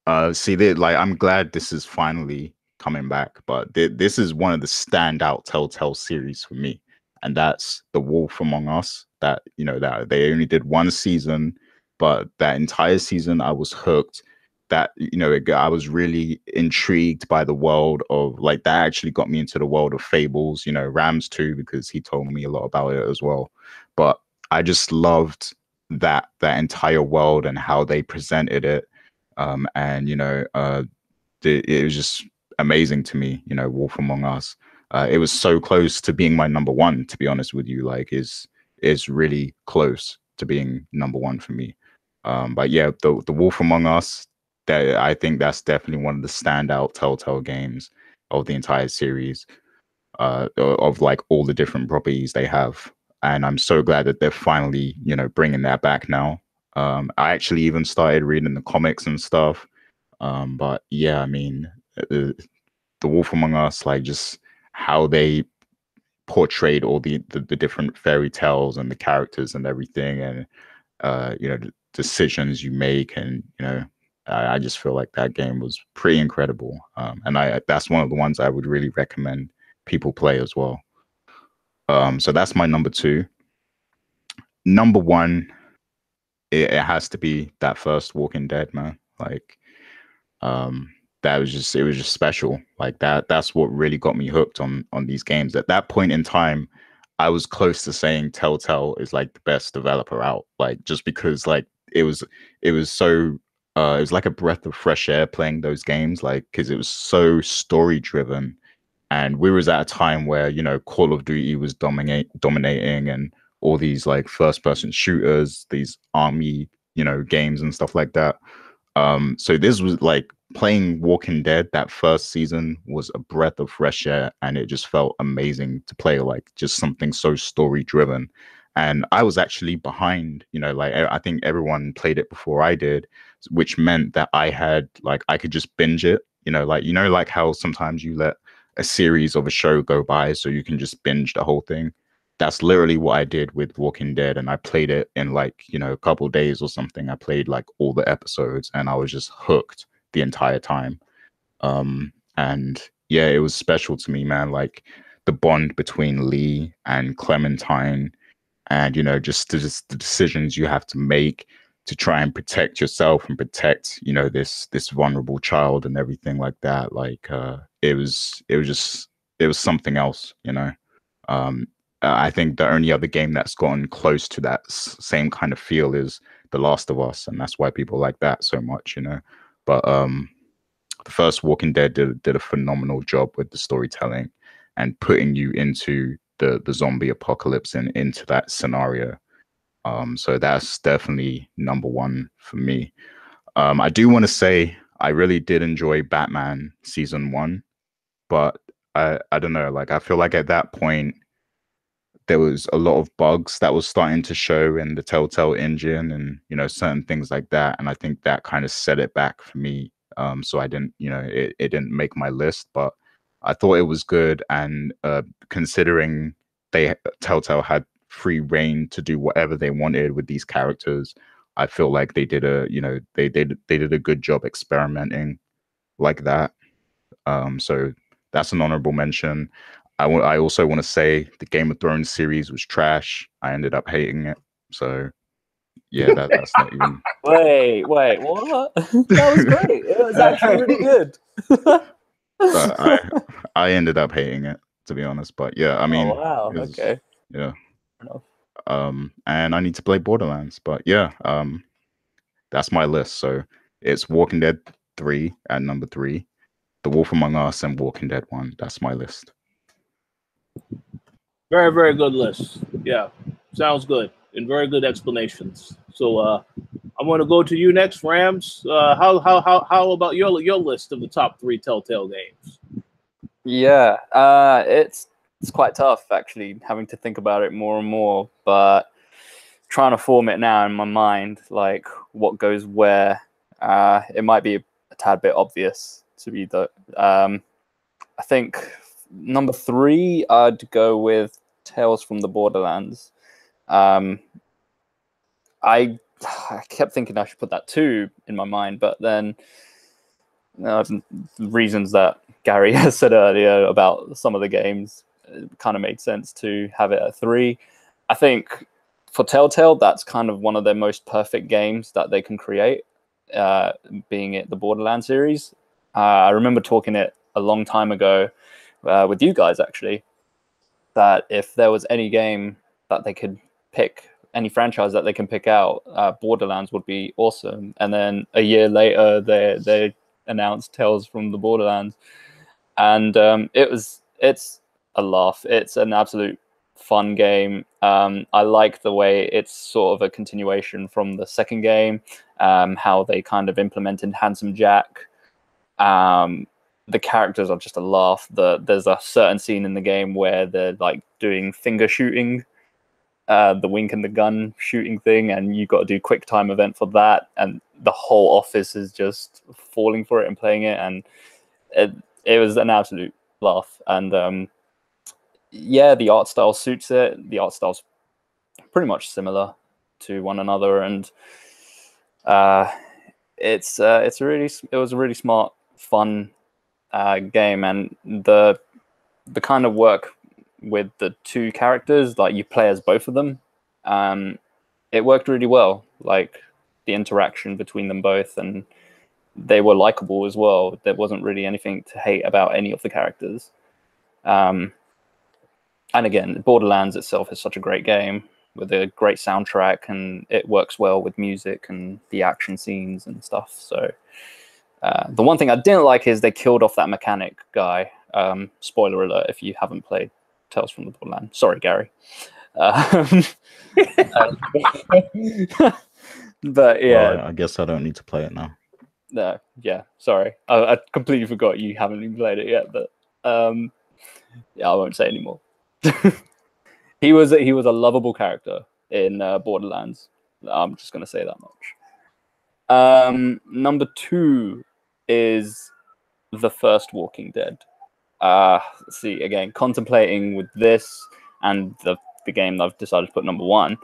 I'm glad this is finally coming back, but this is one of the standout Telltale series for me, and that's The Wolf Among Us. That that they only did 1 season, but that entire season I was hooked. That I was really intrigued by the world of, like, that actually got me into the world of Fables. Rams too, because he told me a lot about it as well. But I just loved that entire world and how they presented it. And it was just amazing to me. Wolf Among Us. It was so close to being my number 1, to be honest with you. Like, is really close to being number 1 for me. But yeah, the Wolf Among Us, that I think that's definitely one of the standout Telltale games of the entire series, of like all the different properties they have. And I'm so glad that they're finally, bringing that back now. I actually even started reading the comics and stuff. But yeah, I mean, the Wolf Among Us, like, just how they portrayed all the different fairy tales and the characters and everything, and the decisions you make, and I just feel like that game was pretty incredible. And that's one of the ones I would really recommend people play as well. So that's my number 2. Number 1, it has to be that first Walking Dead, man. Like, that was just, it was just special. Like that's what really got me hooked on these games. At that point in time, I was close to saying Telltale is like the best developer out. Like just because like it was so it was like a breath of fresh air playing those games, like because it was so story driven. And we was at a time where, you know, Call of Duty was dominating, and all these like first person shooters, these army, you know, games and stuff like that. So this was like playing Walking Dead. That first season was a breath of fresh air, and it just felt amazing to play, like just something so story driven. And I was actually behind, you know, like I think everyone played it before I did, which meant that I had like I could just binge it, you know, like how sometimes you let a series of a show go by so you can just binge the whole thing. That's literally what I did with Walking Dead, and I played it in like, you know, a couple days or something. I played like all the episodes, and I was just hooked the entire time. And yeah, it was special to me, man. Like the bond between Lee and Clementine, and you know, just the decisions you have to make to try and protect yourself and protect, you know, this vulnerable child and everything like that. Like it was something else, you know. I think the only other game that's gotten close to that same kind of feel is The Last of Us, and that's why people like that so much, you know. But the first Walking Dead did a phenomenal job with the storytelling and putting you into the zombie apocalypse and into that scenario. So that's definitely number one for me. I do want to say I really did enjoy Batman season 1, but I don't know, like I feel like at that point there was a lot of bugs that was starting to show in the Telltale engine, and you know, certain things like that, and I think that kind of set it back for me. So I didn't, you know, it didn't make my list, but I thought it was good. And considering Telltale had free reign to do whatever they wanted with these characters, I feel like they did a, you know, they did a good job experimenting like that. So that's an honorable mention. I also want to say the Game of Thrones series was trash. I ended up hating it. So yeah, that's not even.
Wait, what? That was great. It was actually really good.
I ended up hating it, to be honest. But yeah, I mean,
oh, wow, okay,
yeah. And I need to play Borderlands, but yeah, that's my list. So it's Walking Dead 3 at number 3, The Wolf Among Us, and Walking Dead 1. That's my list.
Very, very good list. Yeah, sounds good, and very good explanations. So I'm going to go to you next, Rams. How about your list of the top 3 Telltale games?
Yeah, it's quite tough actually, having to think about it more and more, but trying to form it now in my mind, like what goes where. It might be a tad bit obvious to be the. I think number 3, I'd go with Tales from the Borderlands. I kept thinking I should put that 2 in my mind, but then reasons that Gary has said earlier about some of the games, it kind of made sense to have it at 3. I think for Telltale, that's kind of one of their most perfect games that they can create, being it the Borderlands series. I remember talking it a long time ago with you guys, actually, that if there was any game that they could pick, any franchise that they can pick out, Borderlands would be awesome. And then a year later, they announced Tales from the Borderlands, and it's a laugh. It's an absolute fun game. I like the way it's sort of a continuation from the second game, how they kind of implemented Handsome Jack. The characters are just a laugh. There's a certain scene in the game where they're like doing finger shooting, the wink and the gun shooting thing, and you've got to do quick time event for that, and the whole office is just falling for it and playing it, and it was an absolute laugh. And yeah, the art style suits it. The art style's pretty much similar to one another, and it was a really smart, fun game, and the kind of work with the 2 characters, like you play as both of them, it worked really well, like the interaction between them both, and they were likable as well. There wasn't really anything to hate about any of the characters. And again, Borderlands itself is such a great game with a great soundtrack, and it works well with music and the action scenes and stuff. So the one thing I didn't like is they killed off that mechanic guy. Spoiler alert if you haven't played Tales from the Borderlands. Sorry, Gary. But yeah,
well, I guess I don't need to play it now.
No, yeah, sorry, I completely forgot you haven't even played it yet. But yeah, I won't say anymore. He was a lovable character in Borderlands. I'm just gonna say that much. Number 2 is the first Walking Dead. Let's see, again, contemplating with this and the game I've decided to put number 1.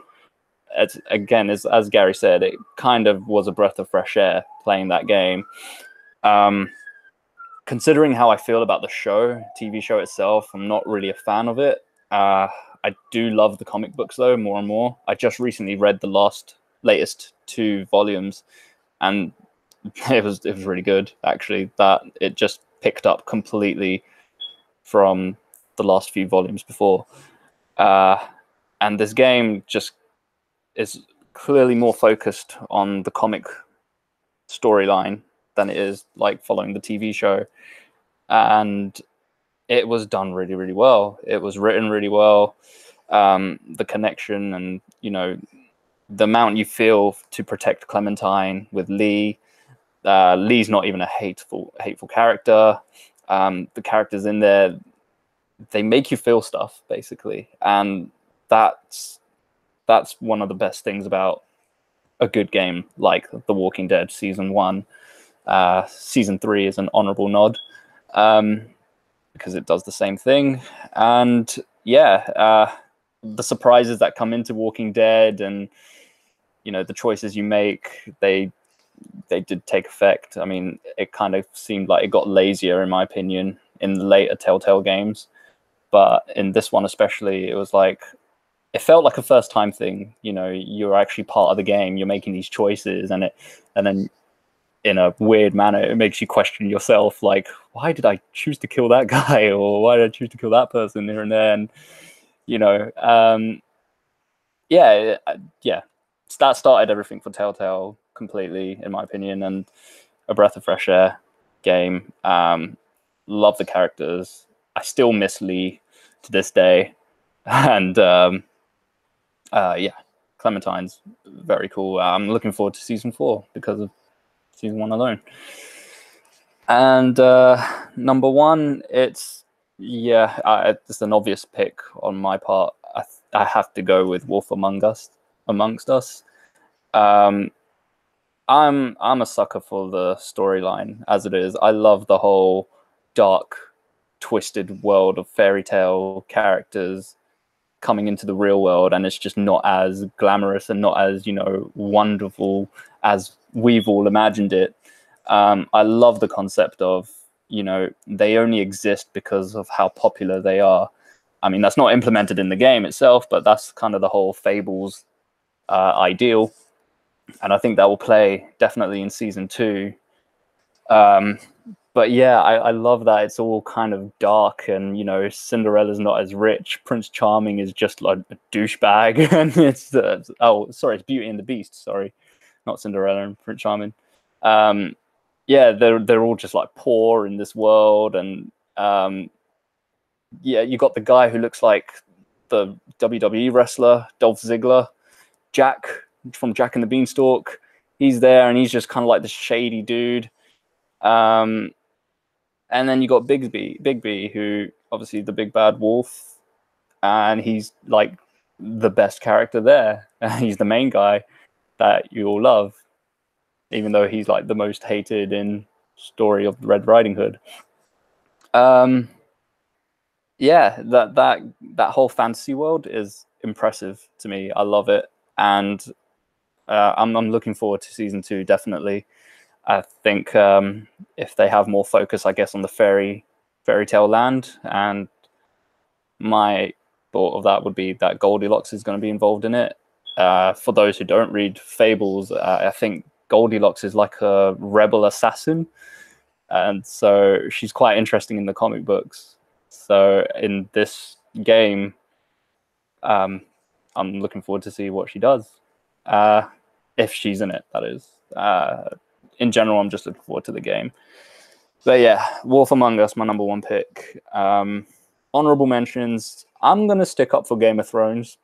It's, again, as Gary said, it kind of was a breath of fresh air playing that game. Considering how I feel about the TV show itself, I'm not really a fan of it. I do love the comic books though, more and more. I just recently read the latest 2 volumes, and it was really good actually. That it just picked up completely from the last few volumes before, and this game just is clearly more focused on the comic storyline than it is like following the TV show, and it was done really, really well. It was written really well. The connection and, the amount you feel to protect Clementine with Lee. Lee's not even a hateful character. The characters in there, they make you feel stuff basically, and that's one of the best things about a good game like The Walking Dead Season 1. Season 3 is an honorable nod, because it does the same thing. And yeah, the surprises that come into Walking Dead and, the choices you make, they did take effect. I mean, it kind of seemed like it got lazier, in my opinion, in the later Telltale games. But in this one especially, it was like, it felt like a first time thing. You're actually part of the game. You're making these choices, and then in a weird manner, it makes you question yourself. Like, why did I choose to kill that guy, or why did I choose to kill that person here and there? And yeah. That started everything for Telltale completely, in my opinion, and a breath of fresh air game. Love the characters. I still miss Lee to this day, and yeah, Clementine's very cool. I'm looking forward to Season 4 because of Season 1 alone. And number 1, it's an obvious pick on my part. I have to go with Wolf Amongst Us. I'm a sucker for the storyline as it is. I love the whole dark, twisted world of fairy tale characters coming into the real world, and it's just not as glamorous and not as wonderful as we've all imagined it. I love the concept of they only exist because of how popular they are. I mean, that's not implemented in the game itself, but that's kind of the whole Fables ideal, and I think that will play definitely in Season 2. But yeah, I love that it's all kind of dark, and Cinderella's not as rich. Prince Charming is just like a douchebag, and it's Beauty and the Beast. Sorry, not Cinderella and Prince Charming. Yeah, they're all just like poor in this world, and yeah, you got the guy who looks like the WWE wrestler Dolph Ziggler, Jack from Jack and the Beanstalk. He's there, and he's just kind of like this shady dude. And then you got Bigby, who obviously the big bad wolf, and he's like the best character there. He's the main guy that you all love, even though he's like the most hated in story of Red Riding Hood. Yeah, that whole fantasy world is impressive to me. I love it, and I'm looking forward to Season 2 definitely. I think if they have more focus, I guess, on the fairy tale land, and my thought of that would be that Goldilocks is going to be involved in it. For those who don't read Fables, I think Goldilocks is like a rebel assassin, and so she's quite interesting in the comic books. So in this game, I'm looking forward to see what she does, if she's in it, that is. In general, I'm just looking forward to the game. But yeah, Wolf Among Us, my number 1 pick. Honorable mentions, I'm going to stick up for Game of Thrones,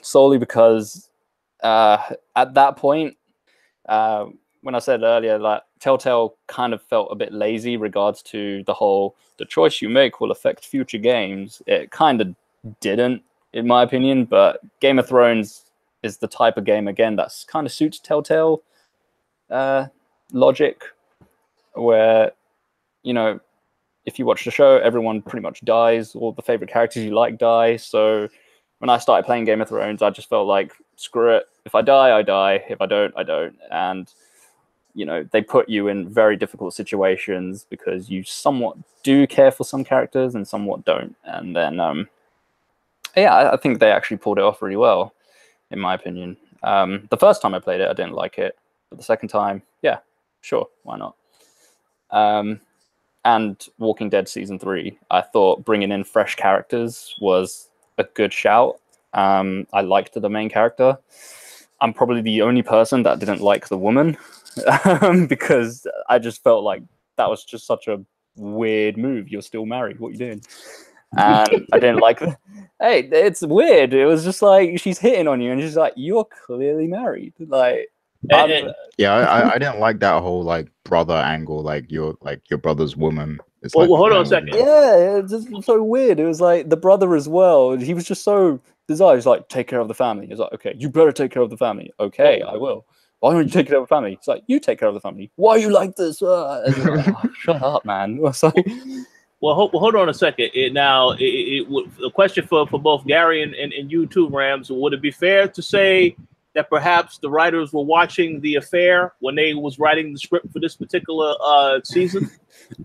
solely because at that point, when I said earlier, like Telltale kind of felt a bit lazy regards to the choice you make will affect future games. It kind of didn't, in my opinion, but Game of Thrones is the type of game, again, that's kind of suits Telltale logic, where, you know, if you watch the show, everyone pretty much dies. All the favorite characters you like die. So when I started playing Game of Thrones, I just felt like, screw it. If I die, I die. If I don't, I don't. And, you know, they put you in very difficult situations because you somewhat do care for some characters and somewhat don't. And then, yeah, I think they actually pulled it off really well, in my opinion. The first time I played it, I didn't like it. But the second time, yeah, sure, why not? And Walking Dead Season 3, I thought bringing in fresh characters was a good shout. I liked the main character. I'm probably the only person that didn't like the woman, because I just felt like that was just such a weird move. You're still married. What are you doing? And I didn't like it. Hey, it's weird. It was just like, she's hitting on you and she's like, you're clearly married. Like,
yeah, I didn't like that whole like brother angle, like your brother's woman. It's
well,
like,
hold on a second.
Yeah, it's just so weird. It was like the brother as well. He was just so bizarre. He's like, take care of the family. He's like, okay, you better take care of the family. Okay, I will. Why don't you take care of the family? It's like, you take care of the family. Why are you like this? Like, oh, shut up, man. It's like,
well, hold on a second. A question for both Gary and you too, Rams. Would it be fair to say that perhaps the writers were watching The Affair when they was writing the script for this particular season?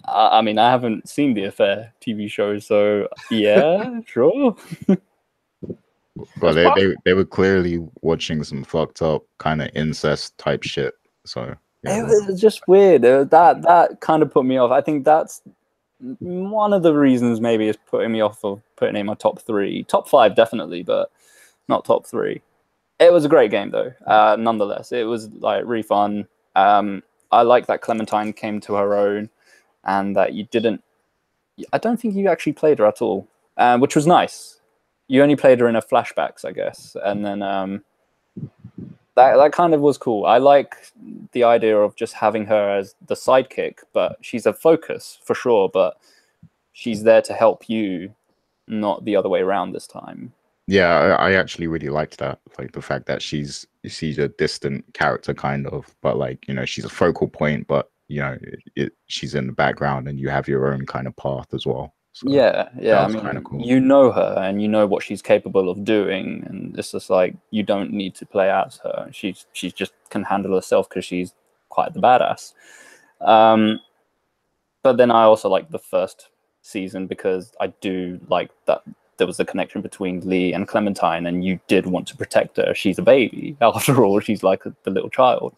I mean, I haven't seen The Affair TV show, so yeah, sure.
Well, they were clearly watching some fucked up kind of incest type shit. So yeah.
It was just weird. That kind of put me off. I think that's one of the reasons maybe is putting me off of putting it in my top 3. Top 5 definitely, but not top 3. It was a great game though. Nonetheless, it was like really fun. I like that Clementine came to her own, and that you didn't. I don't think you actually played her at all, which was nice. You only played her in her flashbacks, I guess, and then that kind of was cool. I like the idea of just having her as the sidekick, but she's a focus for sure. But she's there to help you, not the other way around this time.
Yeah, I actually really liked that. Like the fact that she's a distant character kind of, but like, you know, she's a focal point, but you know, she's in the background and you have your own kind of path as well. So
yeah. I mean,
kind of cool.
You know her and you know what she's capable of doing, and it's just like you don't need to play as her. She's just can handle herself because she's quite the badass. But then I also like the first season because I do like that there was a connection between Lee and Clementine, and you did want to protect her. She's a baby after all. She's like the little child,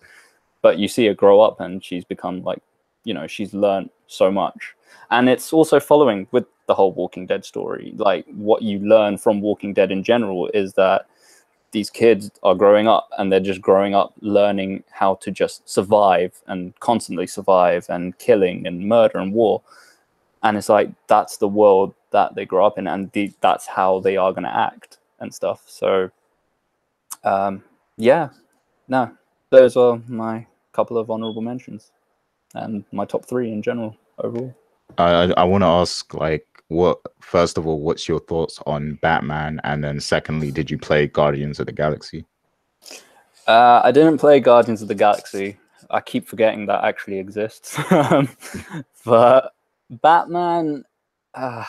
but you see her grow up and she's become like, you know, she's learned so much. And it's also following with the whole Walking Dead story. Like what you learn from Walking Dead in general is that these kids are growing up and they're just growing up learning how to just survive and constantly survive, and killing and murder and war. And it's like, that's the world that they grow up in, and that's how they are going to act and stuff. So, yeah, no, those are my couple of honorable mentions and my top 3 in general overall.
I want to ask, like, first of all, what's your thoughts on Batman? And then secondly, did you play Guardians of the Galaxy?
I didn't play Guardians of the Galaxy. I keep forgetting that actually exists. But Batman, I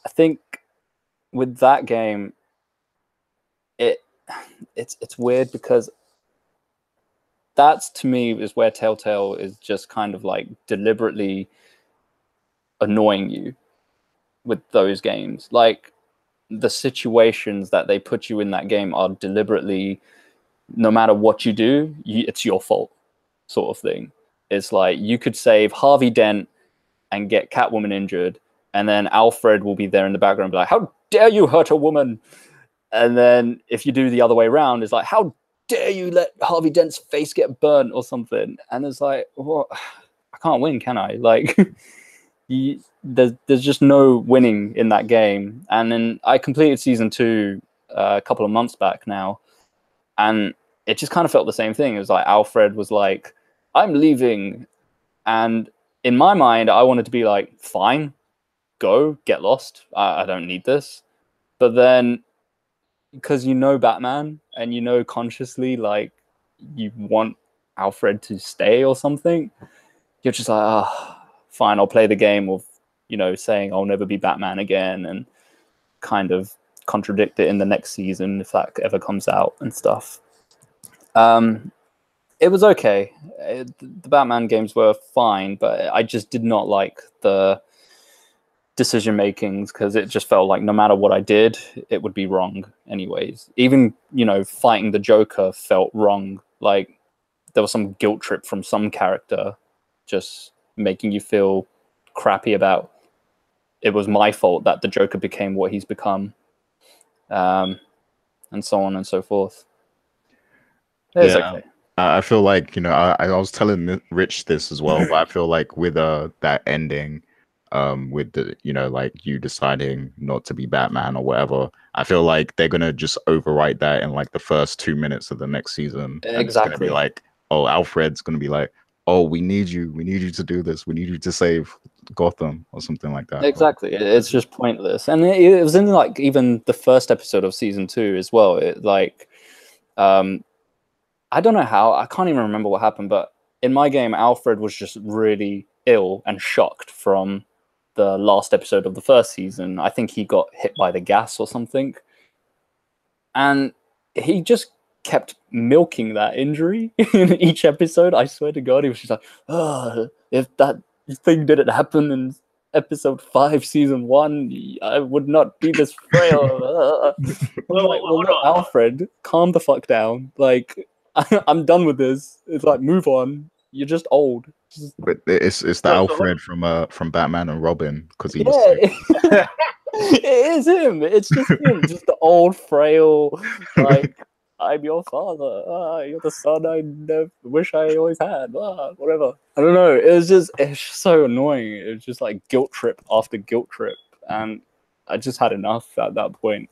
think with that game, it's weird because that's, to me, is where Telltale is just kind of like deliberately annoying you with those games. Like the situations that they put you in that game are deliberately no matter what you do, it's your fault, sort of thing. It's like you could save Harvey Dent and get Catwoman injured, and then Alfred will be there in the background and be like, how dare you hurt a woman? And then if you do the other way around, it's like, how dare you let Harvey Dent's face get burnt or something? And it's like, well, I can't win, can I? Like, there's just no winning in that game. And then I completed season 2 a couple of months back now, and it just kind of felt the same thing. It was like Alfred was like, I'm leaving. And in my mind, I wanted to be like, fine, go, get lost. I don't need this. But then, because you know Batman, and you know consciously, like, you want Alfred to stay or something, you're just like, oh, fine, I'll play the game of, you know, saying I'll never be Batman again, and kind of contradict it in the next season if that ever comes out and stuff. It was okay. The Batman games were fine, but I just did not like the decision makings, because it just felt like no matter what I did, it would be wrong anyways. Even, you know, fighting the Joker felt wrong. Like, there was some guilt trip from some character just making you feel crappy about it was my fault that the Joker became what he's become, and so on and so forth. Okay.
I feel like, you know, I was telling Rich this as well, but I feel like with that ending, with the, you know, like you deciding not to be Batman or whatever, I feel like they're gonna just overwrite that in like the first 2 minutes of the next season.
Exactly.
And it's gonna be like, oh, Alfred's gonna be like, oh, we need you to do this, we need you to save Gotham or something like that.
Exactly. It's just pointless. And it was in like even the first episode of season 2 as well. It like, I don't know how, I can't even remember what happened, but in my game, Alfred was just really ill and shocked from the last episode of the first season. I think he got hit by the gas or something. And he just kept milking that injury in each episode. I swear to God, he was just like, oh, if that thing didn't happen in episode 5, season 1, I would not be this frail. Alfred, calm the fuck down. Like, I'm done with this. It's like, move on. You're just old.
But it's the Alfred from Batman and Robin, because he
it is him. It's just him, just the old frail, like, I'm your father. You're the son I never wish I always had. Whatever. I don't know. It's just so annoying. It was just like guilt trip after guilt trip, and I just had enough at that point.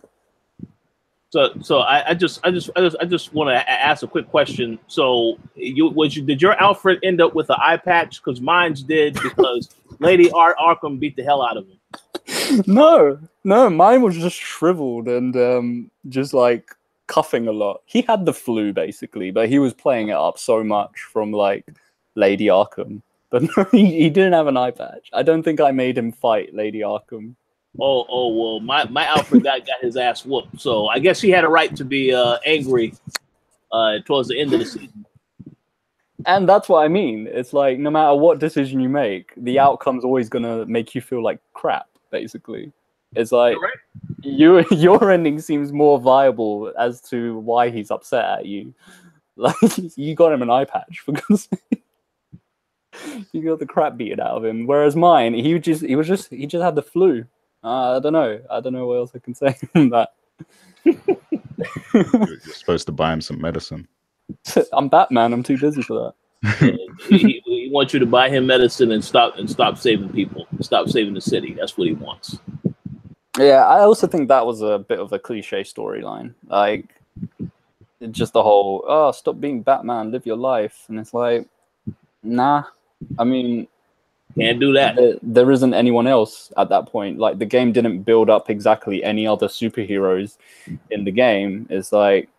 So I just want to ask a quick question. So did your Alfred end up with an eye patch? Because mine's did, because Lady Arkham beat the hell out of him.
No, mine was just shriveled and just like coughing a lot. He had the flu basically, but he was playing it up so much from like Lady Arkham. But no, he didn't have an eye patch. I don't think I made him fight Lady Arkham.
Oh well, my Alfred got his ass whooped. So I guess he had a right to be angry towards the end of the season.
And that's what I mean. It's like no matter what decision you make, the outcome's always gonna make you feel like crap. Basically, it's like your ending seems more viable as to why he's upset at you. Like, you got him an eye patch for God's sake. You got the crap beaten out of him. Whereas mine, he just had the flu. I don't know what else I can say on that.
You're supposed to buy him some medicine.
I'm Batman. I'm too busy for that.
He wants you to buy him medicine and stop saving people. Stop saving the city. That's what he wants.
Yeah, I also think that was a bit of a cliche storyline. Like, just the whole, stop being Batman, live your life. And it's like, nah. I mean,
can't do that.
There isn't anyone else at that point. Like, the game didn't build up exactly any other superheroes in the game. It's like,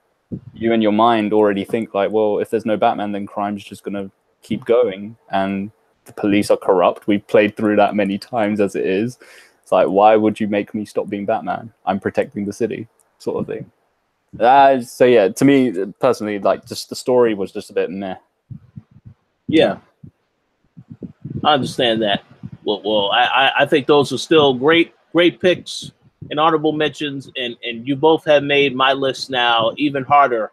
you in your mind already think like, well, if there's no Batman, then crime's just going to keep going. And the police are corrupt. We've played through that many times as it is. It's like, why would you make me stop being Batman? I'm protecting the city, sort of thing. So yeah, to me personally, like, just the story was just a bit meh.
Yeah, I understand that. Well, I think those are still great picks and honorable mentions, and you both have made my list now even harder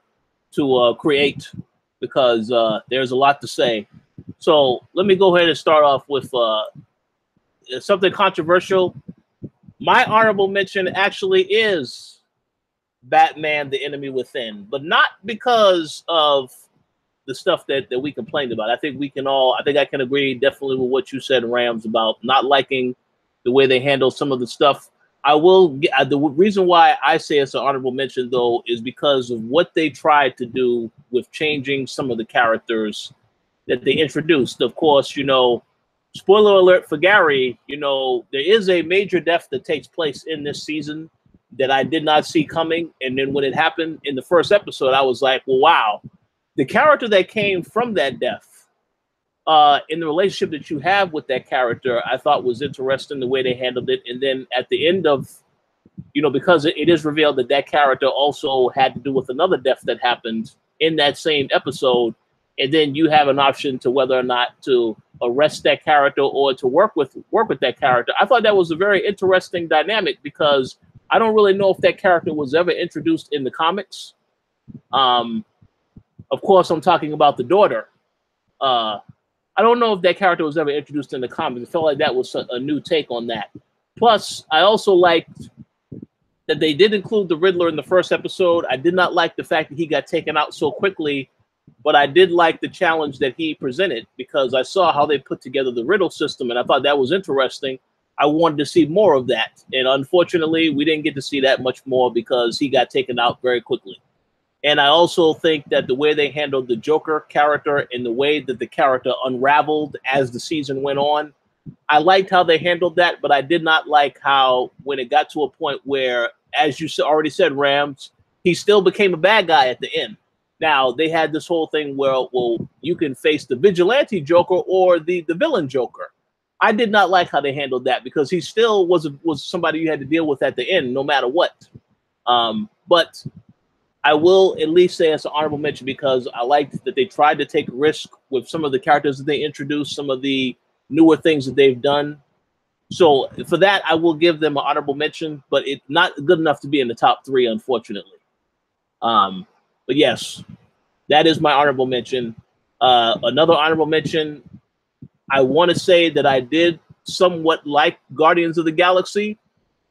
to create, because there's a lot to say. So let me go ahead and start off with something controversial. My honorable mention actually is Batman: The Enemy Within, but not because of the stuff that we complained about. I think I can agree definitely with what you said, Rams, about not liking the way they handle some of the stuff. The reason why I say it's an honorable mention, though, is because of what they tried to do with changing some of the characters that they introduced. Of course, spoiler alert for Gary, there is a major death that takes place in this season that I did not see coming. And then when it happened in the first episode, I was like, well, wow. The character that came from that death, in the relationship that you have with that character, I thought was interesting the way they handled it. And then at the end of, because it is revealed that that character also had to do with another death that happened in that same episode. And then you have an option to whether or not to arrest that character or to work with that character. I thought that was a very interesting dynamic, because I don't really know if that character was ever introduced in the comics. Of course, I'm talking about the daughter. I don't know if that character was ever introduced in the comics. It felt like that was a new take on that. Plus, I also liked that they did include the Riddler in the first episode. I did not like the fact that he got taken out so quickly, but I did like the challenge that he presented, because I saw how they put together the riddle system, and I thought that was interesting. I wanted to see more of that. And unfortunately, we didn't get to see that much more because he got taken out very quickly. And I also think that the way they handled the Joker character and the way that the character unraveled as the season went on, I liked how they handled that, but I did not like how, when it got to a point where, as you already said, Rams, he still became a bad guy at the end. Now, they had this whole thing where, well, you can face the vigilante Joker or the villain Joker. I did not like how they handled that, because he still was somebody you had to deal with at the end, no matter what. But I will at least say it's an honorable mention, because I liked that they tried to take risk with some of the characters that they introduced, some of the newer things that they've done. So for that, I will give them an honorable mention, but it's not good enough to be in the top 3, unfortunately. But yes, that is my honorable mention. Another honorable mention, I want to say that I did somewhat like Guardians of the Galaxy.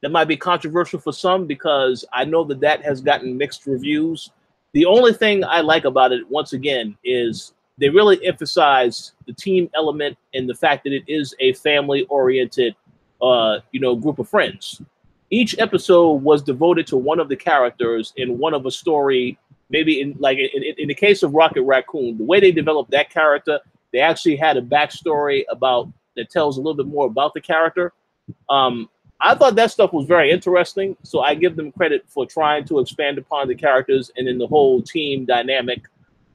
That might be controversial for some, because I know that has gotten mixed reviews. The only thing I like about it, once again, is they really emphasize the team element and the fact that it is a family-oriented, group of friends. Each episode was devoted to one of the characters in one of a story. Maybe in the case of Rocket Raccoon, the way they developed that character, they actually had a backstory that tells a little bit more about the character. I thought that stuff was very interesting, so I give them credit for trying to expand upon the characters and then the whole team dynamic.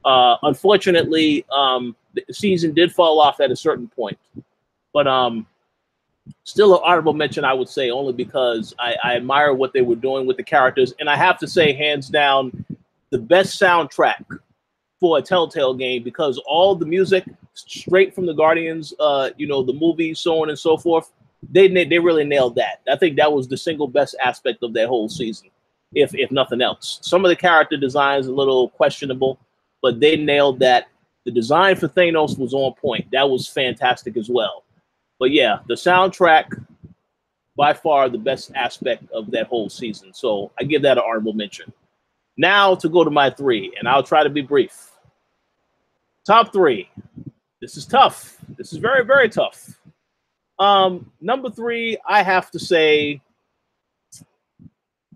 Unfortunately, the season did fall off at a certain point, but still an honorable mention, I would say, only because I admire what they were doing with the characters. And I have to say, hands down, the best soundtrack for a Telltale game, because all the music straight from the Guardians, the movie, so on and so forth, they really nailed that. I think that was the single best aspect of that whole season, if nothing else. Some of the character designs a little questionable, but they nailed that. The design for Thanos was on point. That was fantastic as well. But yeah, the soundtrack, by far the best aspect of that whole season. So I give that an honorable mention. Now to go to my 3, and I'll try to be brief. Top 3. This is tough. This is very, very tough. Number 3, I have to say,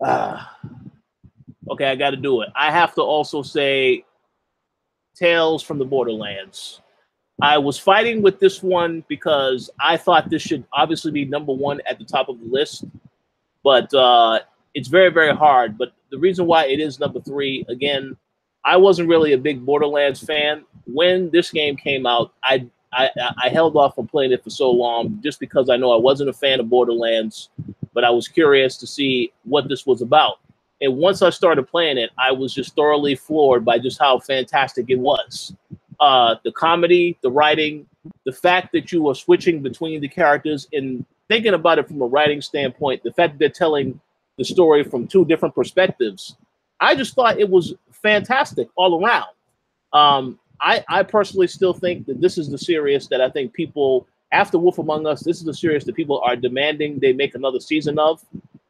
okay, I got to do it. I have to also say Tales from the Borderlands. I was fighting with this one because I thought this should obviously be number 1 at the top of the list, but it's very, very hard. But the reason why it is number 3, again, I wasn't really a big Borderlands fan. When this game came out, I held off from playing it for so long just because I know I wasn't a fan of Borderlands, but I was curious to see what this was about. And once I started playing it, I was just thoroughly floored by just how fantastic it was. The comedy, the writing, the fact that you are switching between the characters, and thinking about it from a writing standpoint, the fact that they're telling the story from 2 different perspectives, I just thought it was fantastic all around. I personally still think that this is the series that I think people, after Wolf Among Us, this is the series that people are demanding they make another season of.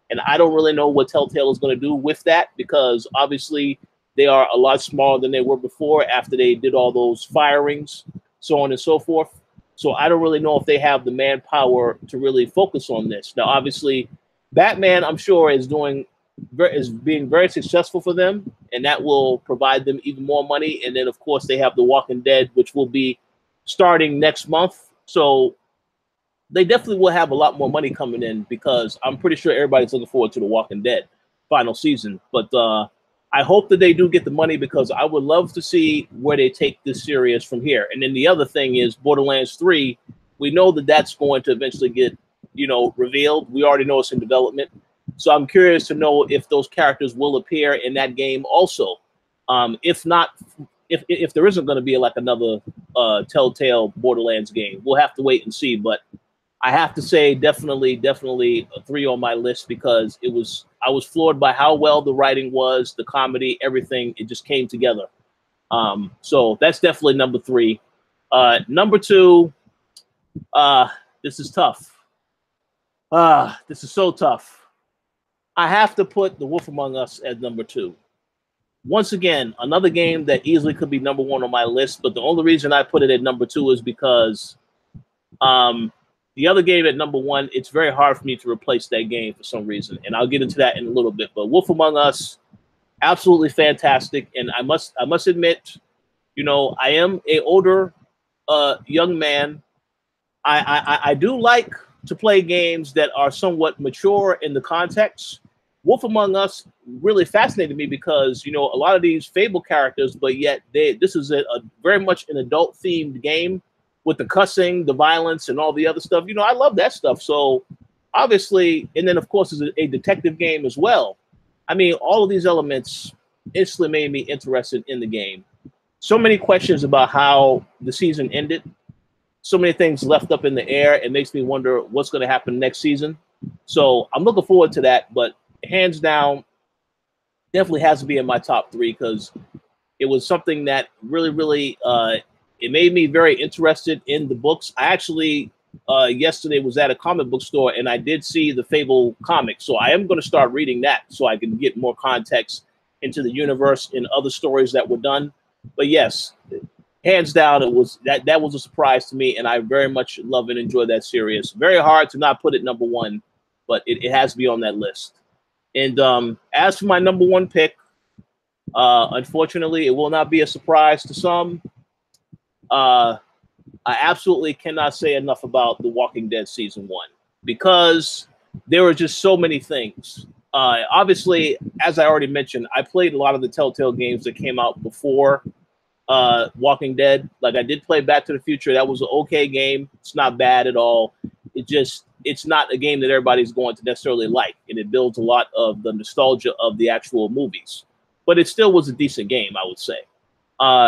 And I don't really know what Telltale is going to do with that, because obviously they are a lot smaller than they were before after they did all those firings, so on and so forth. So I don't really know if they have the manpower to really focus on this. Now, obviously, Batman, I'm sure, is being very successful for them, and that will provide them even more money. And then, of course, they have The Walking Dead, which will be starting next month. So they definitely will have a lot more money coming in, because I'm pretty sure everybody's looking forward to The Walking Dead final season. But I hope that they do get the money, because I would love to see where they take this series from here. And then the other thing is Borderlands 3. We know that that's going to eventually get, revealed. We already know it's in development. So I'm curious to know if those characters will appear in that game also. If not, if there isn't going to be like another Telltale Borderlands game, we'll have to wait and see. But I have to say, definitely a 3 on my list, because I was floored by how well the writing was, the comedy, everything. It just came together. So that's definitely number 3. Number 2, this is tough. This is so tough. I have to put The Wolf Among Us at number 2. Once again, another game that easily could be number 1 on my list, but the only reason I put it at number 2 is because the other game at number 1, it's very hard for me to replace that game for some reason, and I'll get into that in a little bit. But Wolf Among Us, absolutely fantastic, and I must admit, I am a older young man. I do like to play games that are somewhat mature in the context. Wolf Among Us really fascinated me because, a lot of these Fable characters, but yet this is a very much an adult-themed game with the cussing, the violence, and all the other stuff. I love that stuff. So, obviously, and then, of course, it's a detective game as well. I mean, all of these elements instantly made me interested in the game. So many questions about how the season ended. So many things left up in the air. It makes me wonder what's going to happen next season. So I'm looking forward to that. But hands down, definitely has to be in my top 3, because it was something that really, it made me very interested in the books. I actually, yesterday was at a comic book store, and I did see the Fable comic. So I am going to start reading that so I can get more context into the universe and other stories that were done. But yes, hands down, it was that was a surprise to me, and I very much love and enjoy that series. Very hard to not put it number 1, but it has to be on that list. And as for my number 1 pick, unfortunately, it will not be a surprise to some. I absolutely cannot say enough about The Walking Dead Season 1, because there were just so many things. Obviously, as I already mentioned, I played a lot of the Telltale games that came out before Walking Dead. Like, I did play Back to the Future. That was an okay game. It's not bad at all. It's not a game that everybody's going to necessarily like, and it builds a lot of the nostalgia of the actual movies. But it still was a decent game, I would say.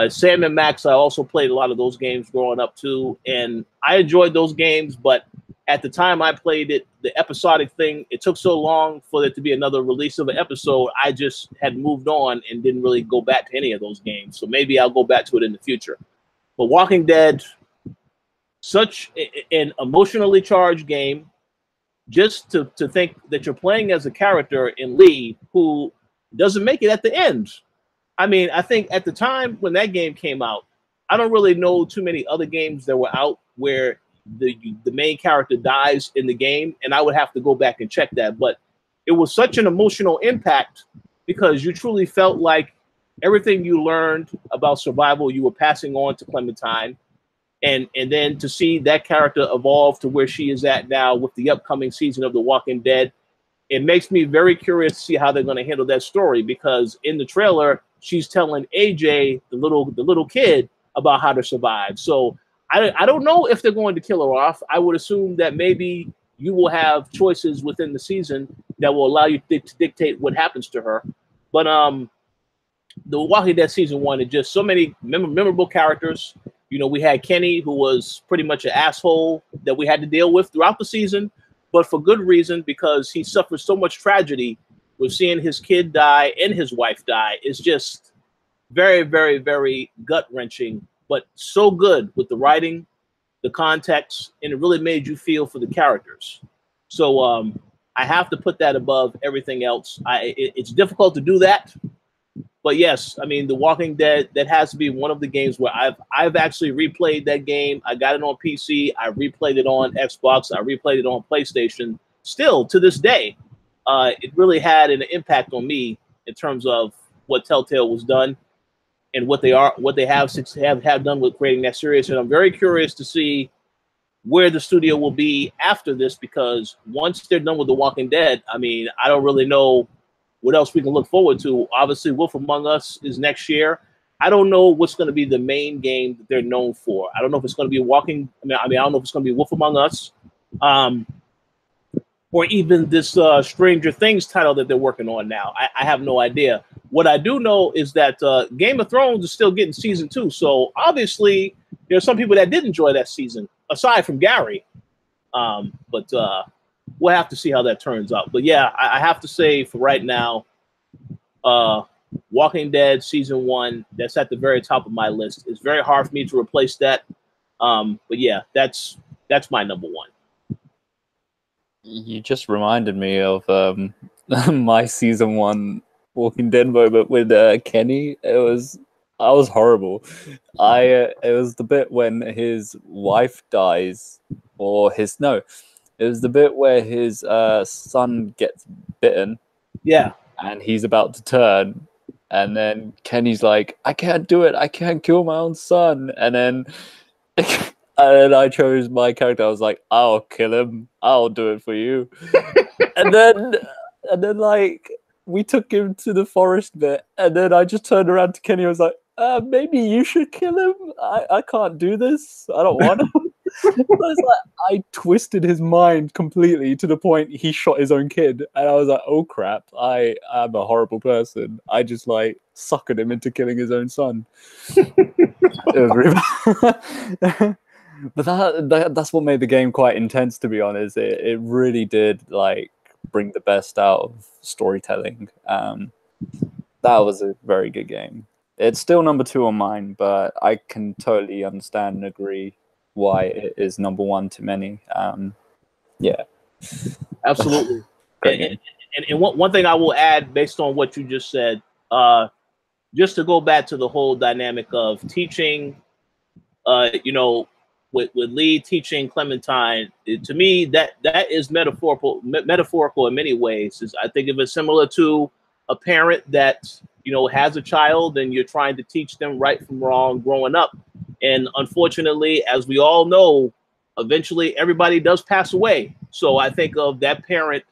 Sam and Max, I also played a lot of those games growing up too, and I enjoyed those games, but at the time I played it, the episodic thing, it took so long for there to be another release of an episode. I just had moved on and didn't really go back to any of those games. So maybe I'll go back to it in the future. But Walking Dead, such an emotionally charged game. Just to think that you're playing as a character in Lee who doesn't make it at the end. I mean, I think at the time when that game came out, I don't really know too many other games that were out where the main character dies in the game, and I would have to go back and check that. But it was such an emotional impact because you truly felt like everything you learned about survival, you were passing on to Clementine. And then to see that character evolve to where she is at now with the upcoming season of The Walking Dead, it makes me very curious to see how they're going to handle that story, because in the trailer, she's telling AJ, the little kid, about how to survive. So I don't know if they're going to kill her off. I would assume that maybe you will have choices within the season that will allow you to dictate what happens to her. But The Walking Dead Season 1 is just so many memorable characters. You know, we had Kenny, who was pretty much an asshole that we had to deal with throughout the season, but for good reason, because he suffered so much tragedy with seeing his kid die and his wife die. It's just, very, very, very gut-wrenching, but so good with the writing, the context, and it really made you feel for the characters. So I have to put that above everything else. It's difficult to do that, but yes, I mean, The Walking Dead, that has to be one of the games where I've actually replayed that game. I got it on PC. I replayed it on Xbox. I replayed it on PlayStation. Still, to this day, it really had an impact on me in terms of what Telltale was done and what they have done with creating that series. And I'm very curious to see where the studio will be after this, because once they're done with The Walking Dead, I mean, I don't really know what else we can look forward to. Obviously, Wolf Among Us is next year. I don't know what's going to be the main game that they're known for. I don't know if it's going to be I don't know if it's going to be Wolf Among Us, or even this Stranger Things title that they're working on now. I have no idea. What I do know is that Game of Thrones is still getting season 2. So obviously, there are some people that did enjoy that season, aside from Gary. But we'll have to see how that turns out. But yeah, I have to say for right now, Walking Dead season 1, that's at the very top of my list. It's very hard for me to replace that. But yeah, that's my number 1.
You just reminded me of my season 1 Walking Dead moment with Kenny. I was horrible. It was the bit when his wife dies, it was the bit where his son gets bitten. Yeah. And he's about to turn, and then Kenny's like, "I can't do it. I can't kill my own son." And then and I chose my character. I was like, "I'll kill him. I'll do it for you." and then like we took him to the forest bit, and then I just turned around to Kenny. I was like, "Maybe you should kill him. I can't do this. I don't want to." I twisted his mind completely to the point he shot his own kid, and I was like, "Oh crap! I am a horrible person. I just like suckered him into killing his own son." It was really bad. But that's what made the game quite intense, to be honest. It really did like bring the best out of storytelling. That was a very good game. It's still number 2 on mine, but I can totally understand and agree why it is number 1 to many. Yeah,
absolutely. And one thing I will add, based on what you just said, just to go back to the whole dynamic of teaching, with Lee teaching Clementine, to me that is metaphorical in many ways. I think of it similar to a parent that has a child and you're trying to teach them right from wrong growing up. And unfortunately, as we all know, eventually everybody does pass away. So I think of that parent,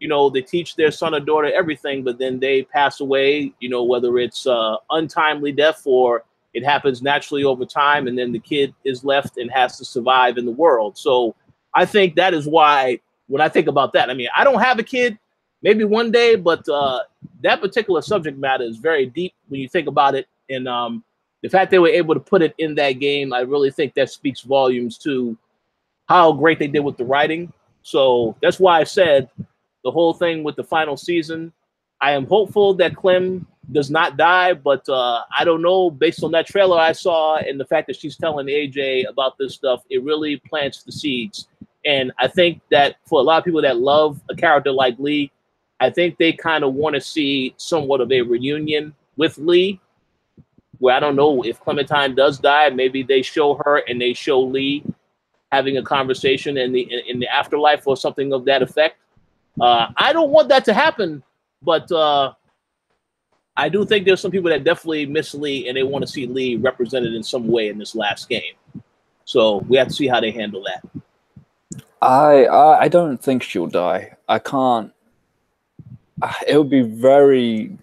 they teach their son or daughter everything, but then they pass away, whether it's untimely death or it happens naturally over time, and then the kid is left and has to survive in the world. So I think that is why, when I think about that, I mean, I don't have a kid, maybe one day, but that particular subject matter is very deep when you think about it. And the fact they were able to put it in that game, I really think that speaks volumes to how great they did with the writing. So that's why I said the whole thing with the final season, I am hopeful that Clem does not die, but I don't know. Based on that trailer I saw and the fact that she's telling AJ about this stuff, it really plants the seeds. And I think that for a lot of people that love a character like Lee, I think they kind of want to see somewhat of a reunion with Lee, where I don't know if Clementine does die, maybe they show her and they show Lee having a conversation in the afterlife or something of that effect. I don't want that to happen, but I do think there's some people that definitely miss Lee and they want to see Lee represented in some way in this last game. So we have to see how they handle that.
I don't think she'll die. I can't. It would be very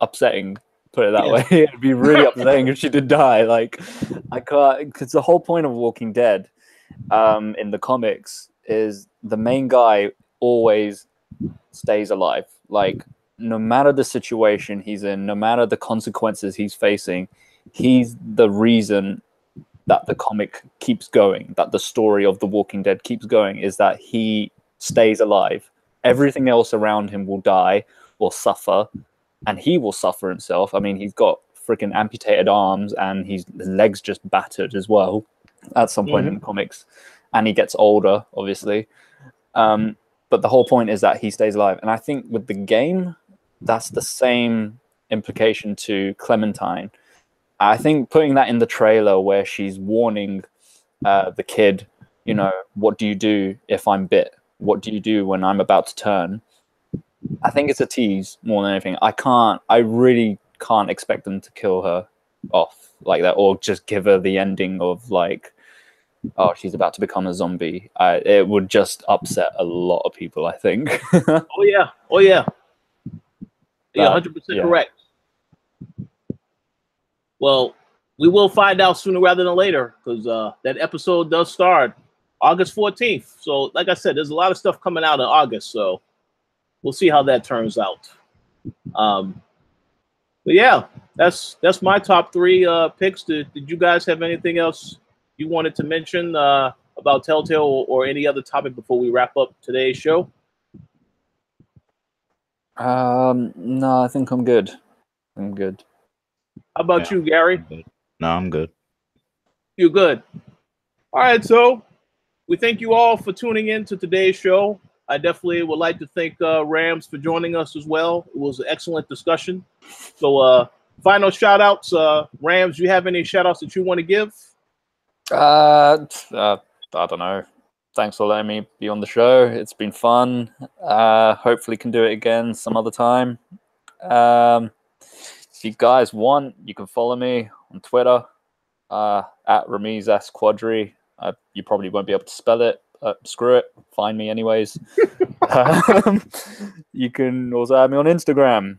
upsetting, put it that way. It'd be really upsetting if she did die. Like, I can't, because the whole point of Walking Dead in the comics is the main guy always stays alive. Like, no matter the situation he's in, no matter the consequences he's facing, he's the reason that the comic keeps going, that the story of The Walking Dead keeps going, is that he stays alive. Everything else around him will die or suffer, and he will suffer himself. I mean, he's got freaking amputated arms, and his legs just battered as well at some point in the comics, and he gets older, obviously. But the whole point is that he stays alive, and I think with the game, that's the same implication to Clementine. I think putting that in the trailer where she's warning the kid, you know, what do you do if I'm bit? What do you do when I'm about to turn? I think it's a tease more than anything. I really can't expect them to kill her off like that, or just give her the ending of like, oh, she's about to become a zombie. It would just upset a lot of people, I think.
Oh yeah. Yeah, 100% correct. Well, we will find out sooner rather than later, because that episode does start August 14th. So, like I said, there's a lot of stuff coming out in August, so we'll see how that turns out. But yeah, that's my top 3 picks. Did you guys have anything else you wanted to mention about Telltale or any other topic before we wrap up today's show?
No, I think I'm good. I'm good.
How about you, Gary?
No, I'm good.
You're good. All right, so we thank you all for tuning in to today's show. I definitely would like to thank Rams for joining us as well. It was an excellent discussion. So final shout outs. Rams, do you have any shout outs that you want to give?
I don't know. Thanks for letting me be on the show. It's been fun. Hopefully can do it again some other time. If you guys want, you can follow me on Twitter at Rameez Quadri. You probably won't be able to spell it. Screw it. Find me anyways. You can also add me on Instagram.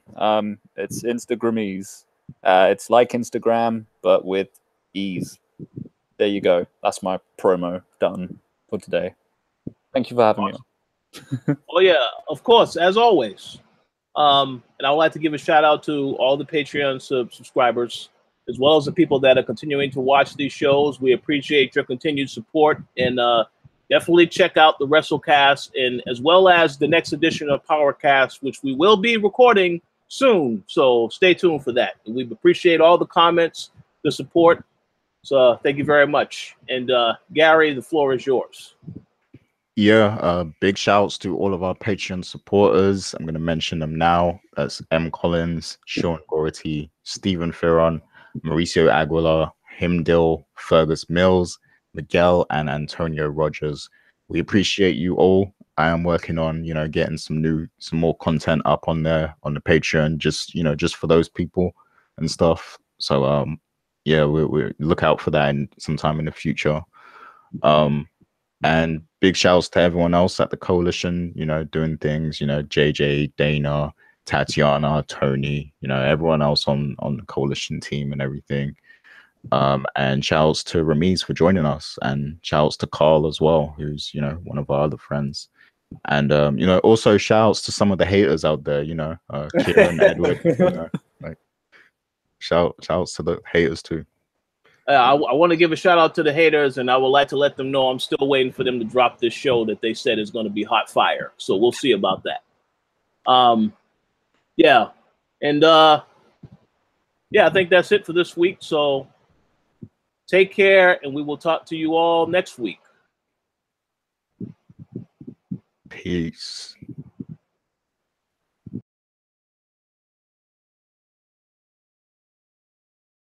It's Instagrameez. It's like Instagram, but with ease. There you go. That's my promo done for today. Thank you for having me on.
Oh, yeah, of course, as always. And I would like to give a shout out to all the Patreon subscribers, as well as the people that are continuing to watch these shows. We appreciate your continued support, and definitely check out the WrestleCast, and as well as the next edition of PowerCast, which we will be recording soon. So stay tuned for that. And we appreciate all the comments, the support. So thank you very much. And Gary, the floor is yours.
Yeah, big shouts to all of our Patreon supporters. I'm going to mention them now. That's M. Collins, Sean Gority, Stephen Ferron, Mauricio Aguilar, Himdil, Fergus Mills, Miguel, and Antonio Rogers. We appreciate you all. I am working on, getting some more content up on there on the Patreon, just for those people and stuff. So, yeah, we look out for that sometime in the future. And big shouts to everyone else at the Koalition, doing things, JJ, Dana, Tatiana, Tony, everyone else on the Koalition team and everything. And shouts to Rameez for joining us, and shouts to Carl as well, who's, one of our other friends. And, also shouts to some of the haters out there, Kieran, Edward, shouts to the haters too.
I want to give a shout out to the haters, and I would like to let them know I'm still waiting for them to drop this show that they said is going to be hot fire. So we'll see about that. Yeah. And yeah, I think that's it for this week. So take care, and we will talk to you all next week.
Peace.